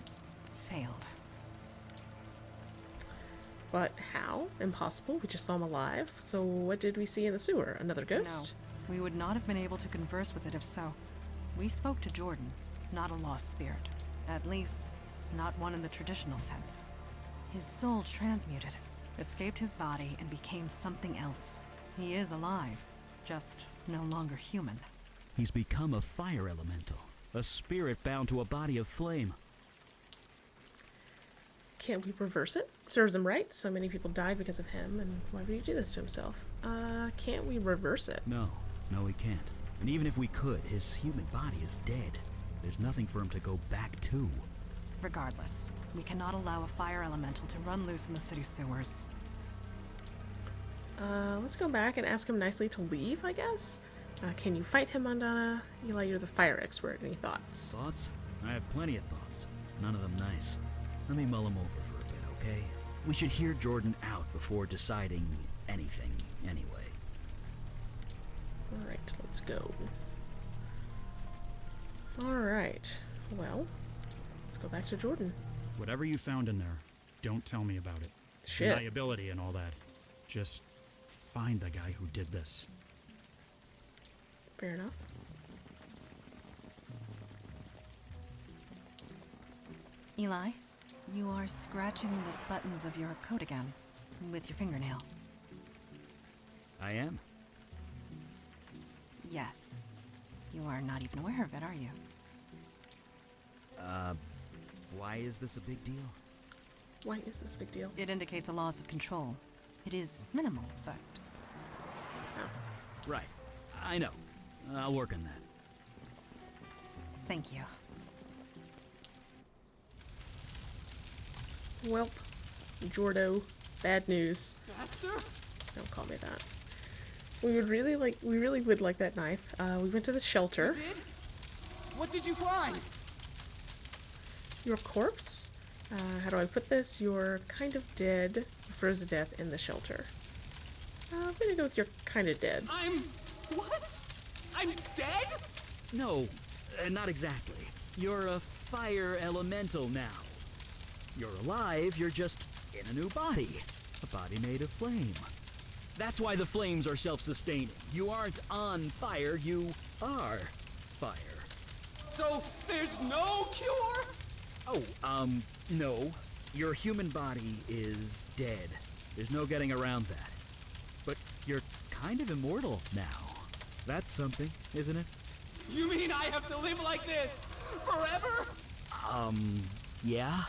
Speaker 6: failed.
Speaker 1: But how? Impossible. We just saw him alive. So what did we see in the sewer? Another ghost?
Speaker 6: No, we would not have been able to converse with it if so. We spoke to Jordan, not a lost spirit. At least, not one in the traditional sense. His soul transmuted, escaped his body, and became something else. He is alive, just no longer human.
Speaker 11: He's become a fire elemental, a spirit bound to a body of flame.
Speaker 1: can't we reverse it? Serves him right. So many people died because of him, and why would he do this to himself? Can't we reverse it?
Speaker 11: No, we can't. And even if we could, his human body is dead. There's nothing for him to go back to.
Speaker 6: Regardless, we cannot allow a fire elemental to run loose in the city sewers.
Speaker 1: Let's go back and ask him nicely to leave, I guess. Can you fight him, Mandana? Eli, you're the fire expert. Any thoughts?
Speaker 11: Thoughts? I have plenty of thoughts. None of them nice. Let me mull them over for a bit, okay? We should hear Jordan out before deciding anything, anyway.
Speaker 1: Alright, let's go. Alright, well, let's go back to Jordan.
Speaker 12: Whatever you found in there, don't tell me about it.
Speaker 1: Shit.
Speaker 12: Deniability and all that. Just find the guy who did this.
Speaker 1: Fair enough.
Speaker 6: Eli, you are scratching the buttons of your coat again, with your fingernail.
Speaker 11: I am.
Speaker 6: Yes. You are not even aware of it, are you?
Speaker 11: Why is this a big deal?
Speaker 1: Why is this a big deal?
Speaker 6: It indicates a loss of control. It is minimal, but...
Speaker 11: Right. I know. I'll work on that.
Speaker 6: Thank you.
Speaker 1: Welp, Jordo, bad news.
Speaker 9: Master?
Speaker 1: Don't call me that. We really would like that knife. We went to the shelter.
Speaker 9: You did? What did you find?
Speaker 1: Your corpse? How do I put this? You're kind of dead. You froze to death in the shelter. I'm gonna go with you're kind of dead.
Speaker 9: What? I'm dead?
Speaker 11: No, not exactly. You're a fire elemental now. You're alive, you're just in a new body. A body made of flame. That's why the flames are self-sustaining. You aren't on fire, you are fire.
Speaker 9: So, there's no cure?
Speaker 11: Oh, no. Your human body is dead. There's no getting around that. But you're kind of immortal now. That's something, isn't it?
Speaker 9: You mean I have to live like this? Forever?
Speaker 11: Yeah?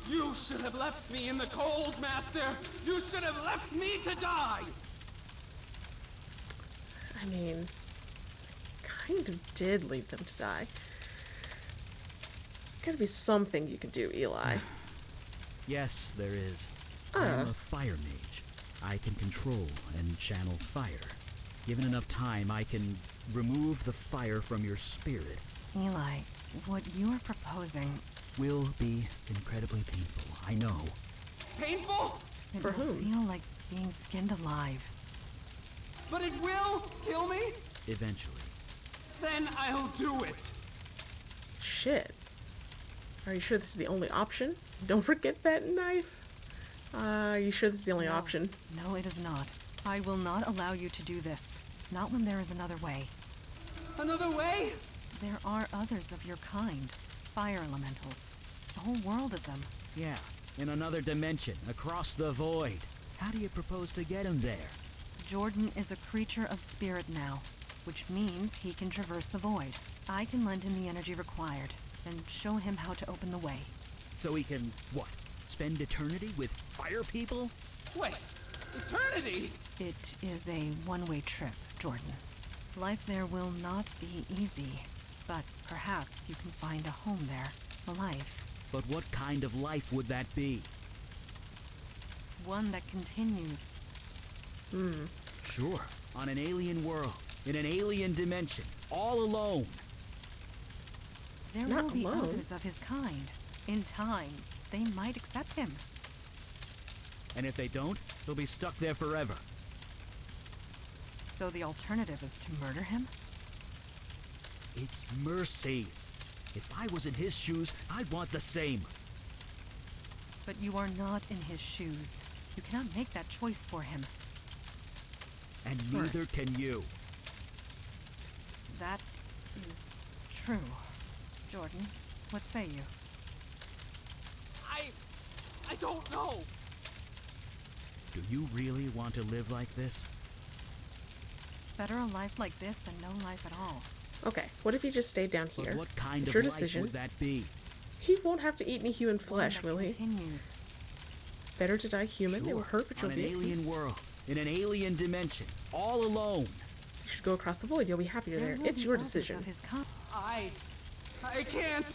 Speaker 9: You should have left me in the cold, Master! You should have left me to die!
Speaker 1: I mean, kind of did leave them to die. Gotta be something you can do, Eli.
Speaker 11: Yes, there is.
Speaker 1: Oh.
Speaker 11: I'm a fire mage. I can control and channel fire. Given enough time, I can remove the fire from your spirit.
Speaker 6: Eli, what you are proposing...
Speaker 11: will be incredibly painful, I know.
Speaker 9: Painful?
Speaker 6: It
Speaker 1: For
Speaker 6: will
Speaker 1: whom?
Speaker 6: feel like being skinned alive.
Speaker 9: But it will kill me?
Speaker 11: Eventually.
Speaker 9: Then I'll do it.
Speaker 1: Shit. Are you sure this is the only option? Don't forget that knife. Are you sure this is the only
Speaker 6: No.
Speaker 1: option?
Speaker 6: No, it is not. I will not allow you to do this. Not when there is another way.
Speaker 9: Another way?
Speaker 6: There are others of your kind. Fire elementals. A whole world of them.
Speaker 11: Yeah, in another dimension, across the void. How do you propose to get him there?
Speaker 6: Jordan is a creature of spirit now, which means he can traverse the void. I can lend him the energy required, and show him how to open the way.
Speaker 11: So he can, what, spend eternity with fire people?
Speaker 9: Wait, eternity?
Speaker 6: It is a one-way trip, Jordan. Life there will not be easy, but perhaps you can find a home there, a life.
Speaker 11: But what kind of life would that be?
Speaker 6: One that continues.
Speaker 11: Sure, on an alien world, in an alien dimension, all alone.
Speaker 6: There
Speaker 1: Not
Speaker 6: will be
Speaker 1: alone.
Speaker 6: others of his kind. In time, they might accept him.
Speaker 11: And if they don't, they'll be stuck there forever.
Speaker 6: So the alternative is to murder him?
Speaker 11: It's mercy. If I was in his shoes, I'd want the same.
Speaker 6: But you are not in his shoes. You cannot make that choice for him.
Speaker 11: And neither can you.
Speaker 6: That is true. Jordan, what say you?
Speaker 9: I don't know.
Speaker 11: Do you really want to live like this?
Speaker 6: Better a life like this than no life at all.
Speaker 1: Okay, what if he just stayed down here?
Speaker 11: But what kind
Speaker 1: It's
Speaker 11: of
Speaker 1: your
Speaker 11: life
Speaker 1: decision.
Speaker 11: would that be?
Speaker 1: He won't have to eat any human flesh, will he?
Speaker 6: Continues.
Speaker 1: Better to die human. It will hurt, but you'll
Speaker 11: on an
Speaker 1: be at
Speaker 11: alien
Speaker 1: peace.
Speaker 11: world, in an alien dimension, all alone.
Speaker 1: You should go across the void. You'll be happier there.
Speaker 6: There will
Speaker 1: It's
Speaker 6: be
Speaker 1: your
Speaker 6: others
Speaker 1: decision.
Speaker 6: of his kind.
Speaker 9: I can't.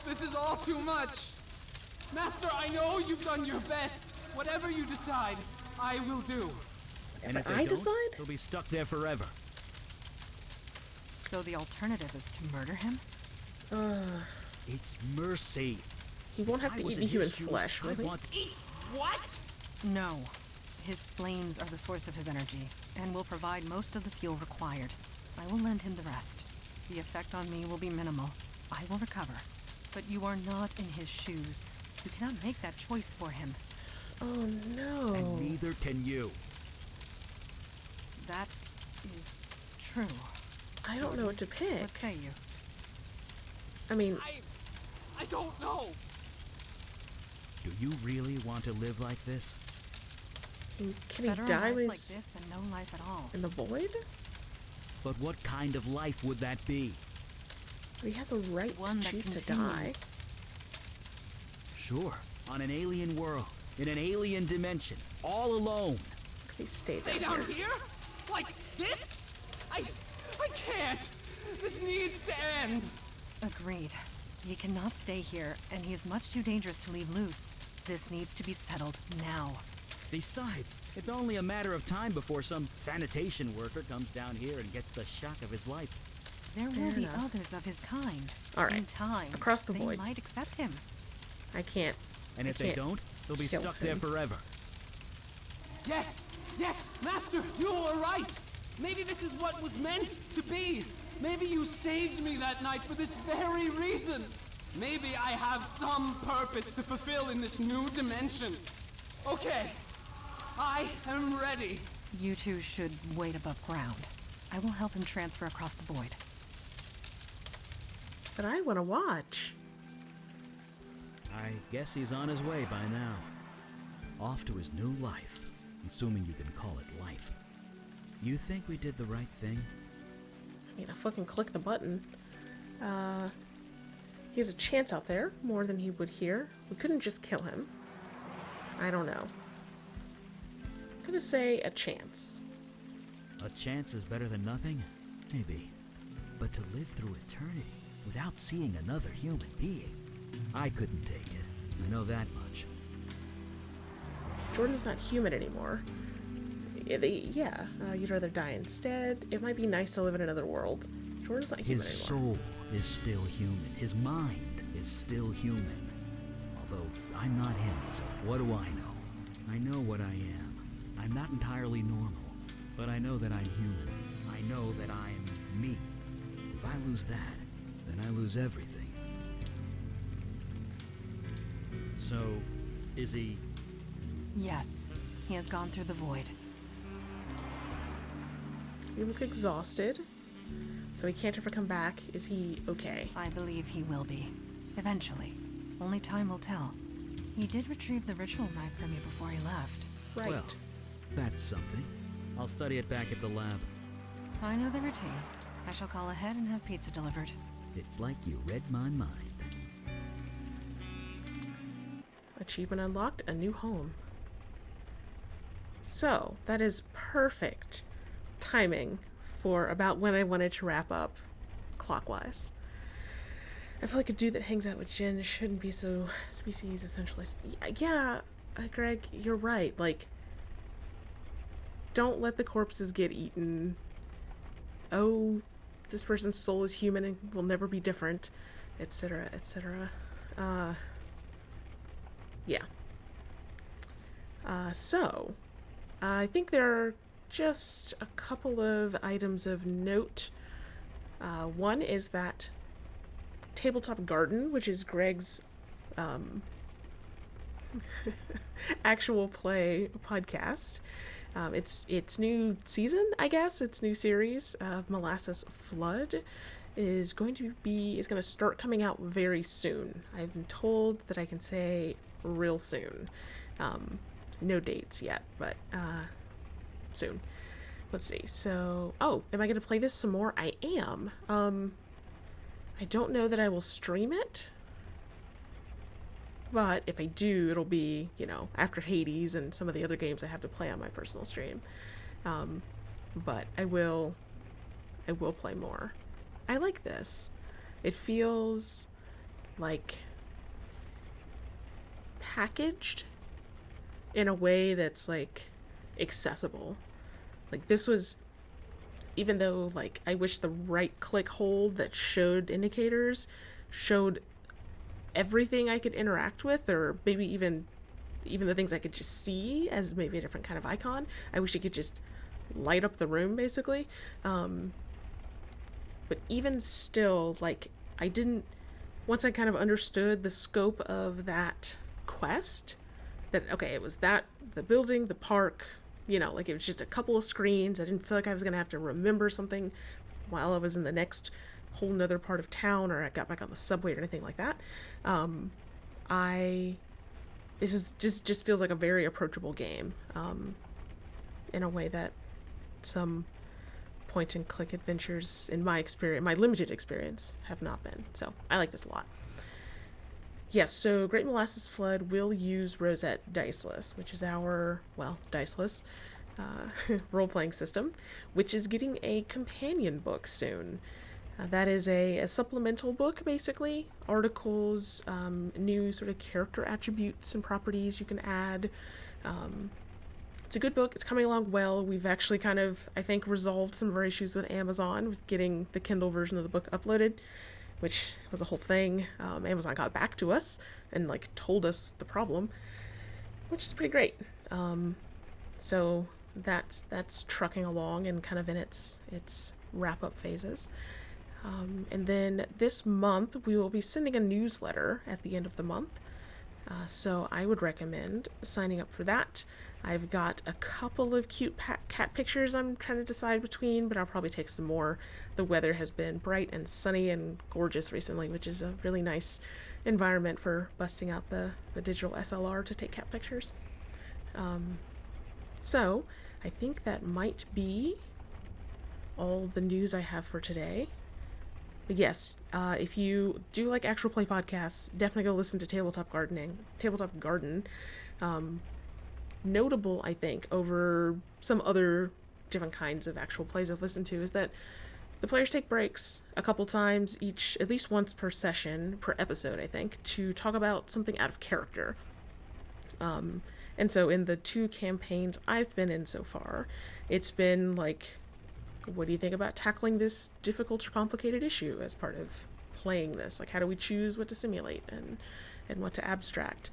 Speaker 9: This is all too much. Master, I know you've done your best. Whatever you decide, I will do.
Speaker 11: And if they
Speaker 1: I
Speaker 11: don't,
Speaker 1: decide?
Speaker 11: they'll be stuck there forever.
Speaker 6: So the alternative is to murder him?
Speaker 11: It's mercy.
Speaker 1: He won't have
Speaker 11: I
Speaker 1: to
Speaker 11: was
Speaker 1: eat
Speaker 11: in
Speaker 1: any human
Speaker 11: his shoes,
Speaker 1: flesh, will
Speaker 11: I'd
Speaker 1: he?
Speaker 11: want to eat.
Speaker 9: What?
Speaker 6: No. His flames are the source of his energy, and will provide most of the fuel required. I will lend him the rest. The effect on me will be minimal. I will recover. But you are not in his shoes. You cannot make that choice for him.
Speaker 1: Oh no.
Speaker 11: And neither can you.
Speaker 6: That is true.
Speaker 1: I don't know what to pick.
Speaker 6: What say you?
Speaker 1: I mean,
Speaker 9: I don't know.
Speaker 11: Do you really want to live like this?
Speaker 1: can he
Speaker 6: Better a
Speaker 1: die
Speaker 6: life
Speaker 1: when
Speaker 6: like
Speaker 1: he's
Speaker 6: this than no life at all.
Speaker 1: in the void?
Speaker 11: But what kind of life would that be?
Speaker 1: He has a right
Speaker 6: One
Speaker 1: to
Speaker 6: that
Speaker 1: choose to
Speaker 6: continues.
Speaker 1: die.
Speaker 11: Sure, on an alien world, in an alien dimension, all alone.
Speaker 1: If he stayed
Speaker 9: Stay
Speaker 1: down
Speaker 9: down
Speaker 1: here.
Speaker 9: here? Like this? I can't. This needs to end.
Speaker 6: Agreed. He cannot stay here, and he is much too dangerous to leave loose. This needs to be settled now.
Speaker 11: Besides, it's only a matter of time before some sanitation worker comes down here and gets the shock of his life.
Speaker 6: There will
Speaker 1: Fair
Speaker 6: be
Speaker 1: enough.
Speaker 6: others of his kind.
Speaker 1: All right.
Speaker 6: In time,
Speaker 1: Across the
Speaker 6: they
Speaker 1: void.
Speaker 6: might accept him.
Speaker 1: I can't.
Speaker 11: And
Speaker 1: I
Speaker 11: if they
Speaker 1: can't
Speaker 11: don't, they'll be
Speaker 1: kill
Speaker 11: stuck there
Speaker 1: him.
Speaker 11: forever.
Speaker 9: Yes, Master, you were right. Maybe this is what was meant to be. Maybe you saved me that night for this very reason. Maybe I have some purpose to fulfill in this new dimension. Okay, I am ready.
Speaker 6: You two should wait above ground. I will help him transfer across the void.
Speaker 1: But I want to watch.
Speaker 11: I guess he's on his way by now. Off to his new life, assuming you can call it life. You think we did the right thing?
Speaker 1: I mean, I fucking click the button. He has a chance out there, more than he would here. We couldn't just kill him. I don't know. I'm gonna say a chance.
Speaker 11: A chance is better than nothing? Maybe. But to live through eternity without seeing another human being, I couldn't take it. I know that much.
Speaker 1: Jordan's not human anymore. You'd rather die instead. It might be nice to live in another world. Jordan's not human
Speaker 11: His
Speaker 1: anymore.
Speaker 11: soul is still human. His mind is still human. Although I'm not him, so what do I know? I know what I am. I'm not entirely normal, but I know that I'm human. I know that I'm me. If I lose that, then I lose everything. So, is he...
Speaker 6: Yes, he has gone through the void.
Speaker 1: You look exhausted, so he can't ever come back. Is he okay?
Speaker 6: I believe he will be. Eventually. Only time will tell. He did retrieve the ritual knife from you before he left.
Speaker 1: Right.
Speaker 11: Well, that's something. I'll study it back at the lab.
Speaker 6: I know the routine. I shall call ahead and have pizza delivered.
Speaker 11: It's like you read my mind.
Speaker 1: Achievement unlocked, a new home. So, that is perfect timing for about when I wanted to wrap up clockwise. I feel like a dude that hangs out with Jin shouldn't be so species essentialist. Yeah, Greg, you're right. Like, don't let the corpses get eaten. Oh, this person's soul is human and will never be different, etc., etc. Yeah. So, I think there are just a couple of items of note. One is that Tabletop Garden, which is Greg's actual play podcast. Its new season, I guess, its new series of Molasses Flood is going to start coming out very soon. I've been told that I can say real soon. No dates yet, but soon. Let's see. So, am I going to play this some more? I am. I don't know that I will stream it. But if I do, it'll be, you know, after Hades and some of the other games I have to play on my personal stream. But I will play more. I like this. It feels like packaged in a way that's like accessible. Like this was, even though like I wish the right click hold that showed indicators showed everything I could interact with, or maybe even the things I could just see as maybe a different kind of icon. I wish it could just light up the room basically. But even still, like once I kind of understood the scope of that quest, that okay, it was that the building, the park, you know, like it was just a couple of screens. I didn't feel like I was gonna have to remember something while I was in the next whole nother part of town, or I got back on the subway or anything like that. This is just feels like a very approachable game, in a way that some point and click adventures, in my experience, my limited experience, have not been. So I like this a lot. Yes, so Great Molasses Flood will use Rosette Diceless, which is our, well, Diceless role-playing system, which is getting a companion book soon. That is a supplemental book, basically. Articles, new sort of character attributes and properties you can add. It's a good book. It's coming along well. We've actually kind of, I think, resolved some of our issues with Amazon with getting the Kindle version of the book uploaded, which was a whole thing. Amazon got back to us and like told us the problem, which is pretty great. So that's trucking along and kind of in its wrap-up phases. And then this month we will be sending a newsletter at the end of the month. So I would recommend signing up for that. I've got a couple of cute cat pictures I'm trying to decide between, but I'll probably take some more. The weather has been bright and sunny and gorgeous recently, which is a really nice environment for busting out the digital SLR to take cat pictures. So I think that might be all the news I have for today. But yes, if you do like actual play podcasts, definitely go listen to Tabletop Garden. Notable, I think, over some other different kinds of actual plays I've listened to, is that the players take breaks a couple times each, at least once per session, per episode, I think, to talk about something out of character. And so in the 2 campaigns I've been in so far, it's been like, what do you think about tackling this difficult or complicated issue as part of playing this? Like, how do we choose what to simulate and what to abstract?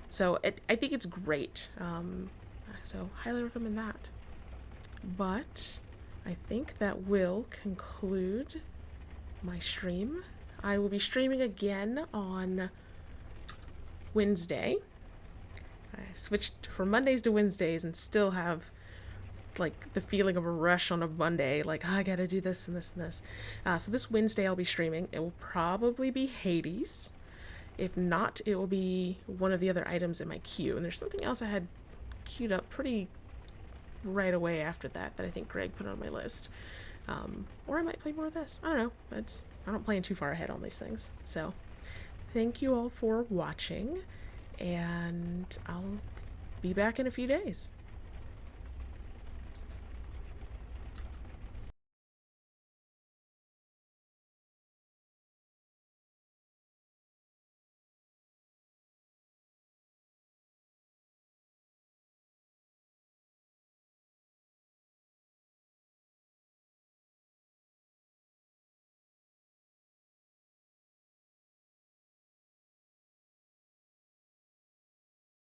Speaker 1: So I think it's great. So highly recommend that. But I think that will conclude my stream. I will be streaming again on Wednesday. I switched from Mondays to Wednesdays and still have like the feeling of a rush on a Monday, like, oh, I gotta do this and this and this. So this Wednesday I'll be streaming. It will probably be Hades. If not, it will be one of the other items in my queue. And there's something else I had queued up pretty right away after that I think Greg put on my list. Or I might play more of this. I don't know. I don't plan too far ahead on these things. So thank you all for watching, and I'll be back in a few days.